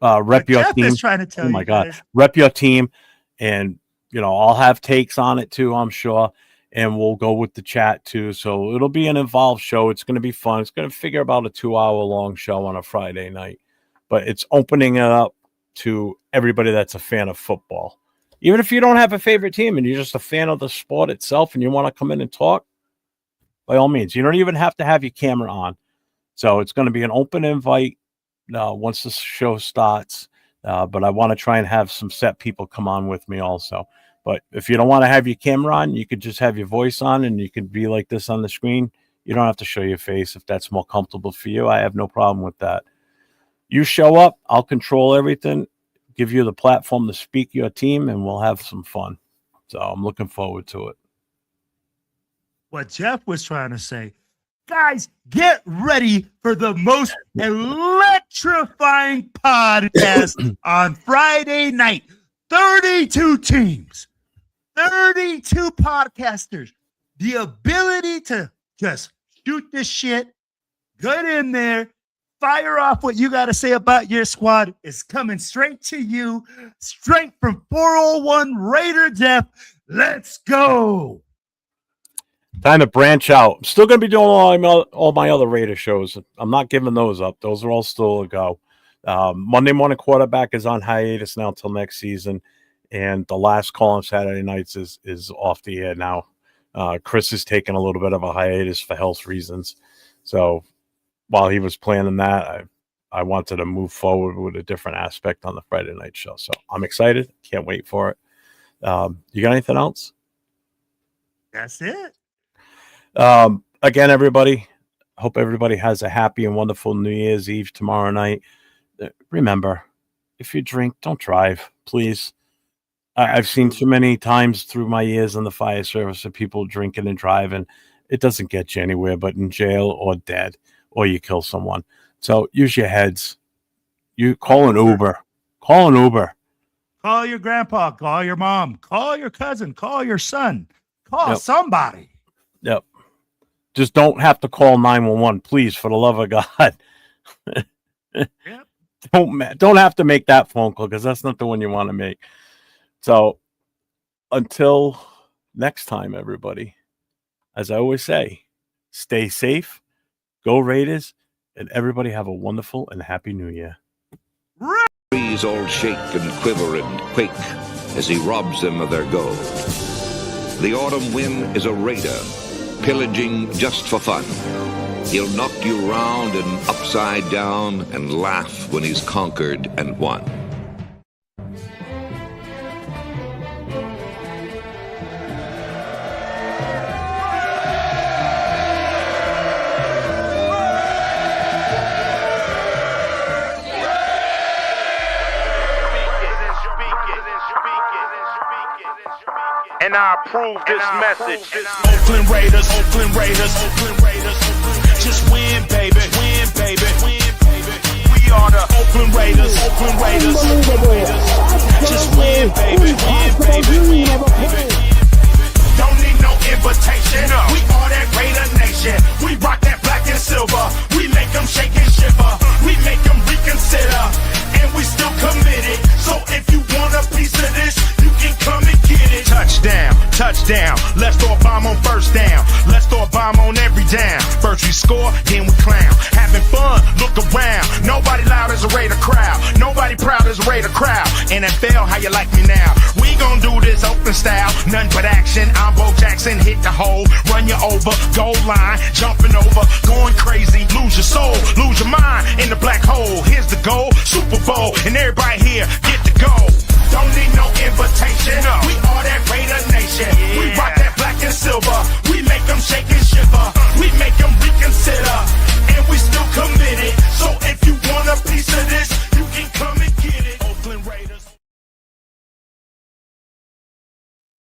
Rep your Jeff team. is trying to tell oh my you God. guys. Rep your team. And, you know, I'll have takes on it too, I'm sure. And we'll go with the chat too. So it'll be an involved show. It's going to be fun. It's going to figure about a 2-hour long show on a Friday night. But it's opening it up to everybody that's a fan of football. Even if you don't have a favorite team and you're just a fan of the sport itself and you want to come in and talk, by all means. You don't even have to have your camera on. So it's going to be an open invite once the show starts. But I want to try and have some set people come on with me also. But if you don't want to have your camera on, you could just have your voice on and you could be like this on the screen. You don't have to show your face if that's more comfortable for you. I have no problem with that. You show up, I'll control everything, give you the platform to speak your team, and we'll have some fun. So I'm looking forward to it. What Jeff was trying to say, guys, get ready for the most electrifying podcast on Friday night. 32 teams, 32 podcasters, the ability to just shoot this shit, get in there, fire off what you got to say about your squad is coming straight to you, straight from 401 Raider Jeff. Let's go. Time to branch out. I'm still going to be doing all my other Raider shows. I'm not giving those up. Those are all still a go. Monday Morning Quarterback is on hiatus now until next season. And the last call on Saturday nights is off the air now. Chris is taking a little bit of a hiatus for health reasons. So while he was planning that, I wanted to move forward with a different aspect on the Friday night show. So I'm excited. Can't wait for it. You got anything else? That's it. Again, everybody, hope everybody has a happy and wonderful New Year's Eve tomorrow night. Remember, if you drink, don't drive, please. I've seen too many times through my years in the fire service of people drinking and driving. It doesn't get you anywhere but in jail or dead, or you kill someone. So use your heads. You call an Uber. Call an Uber. Call your grandpa. Call your mom. Call your cousin. Call your son. Call somebody. Yep. Just don't have to call 911, please, for the love of God. Yep. Don't have to make that phone call because that's not the one you want to make. So until next time, everybody, as I always say, stay safe, go Raiders, and everybody have a wonderful and happy New Year. Trees all shake and quiver and quake as he robs them of their gold. The autumn wind is a raider, pillaging just for fun. He'll knock you round and upside down and laugh when he's conquered and won. Speak it. and I approve this message. Oakland Raiders, Oakland Raiders, Oakland Raiders. Just win, baby, win, baby, win, baby. We are the Oakland Raiders, Oakland Raiders, Oakland Raiders. Just win, baby, win, baby, win, baby. Don't need no invitation. We are that Raider Nation. We rock that black and silver. We make them shake and shiver. We make them reconsider. And we still committed. So if you want a piece of this, you can come and get it. Touchdown, touchdown. Let's throw a bomb on first down. Let's throw a bomb on every down. First we score, then we clown. Having fun, look around. Nobody loud as a Raider crowd. Nobody proud as a Raider crowd. NFL, how you like me now? We gon' do this open style. Nothing but action. I'm Bo Jackson, hit the hole, run you over, goal line, jumping over, going crazy, lose your soul, lose your mind in the black hole. Here's the goal, Super Bowl, and everybody here get to go. Don't need no invitation. We are that Raider Nation. We rock that black and silver. We make them shake and shiver. We make them reconsider, and we still committed. So if you want a piece of this,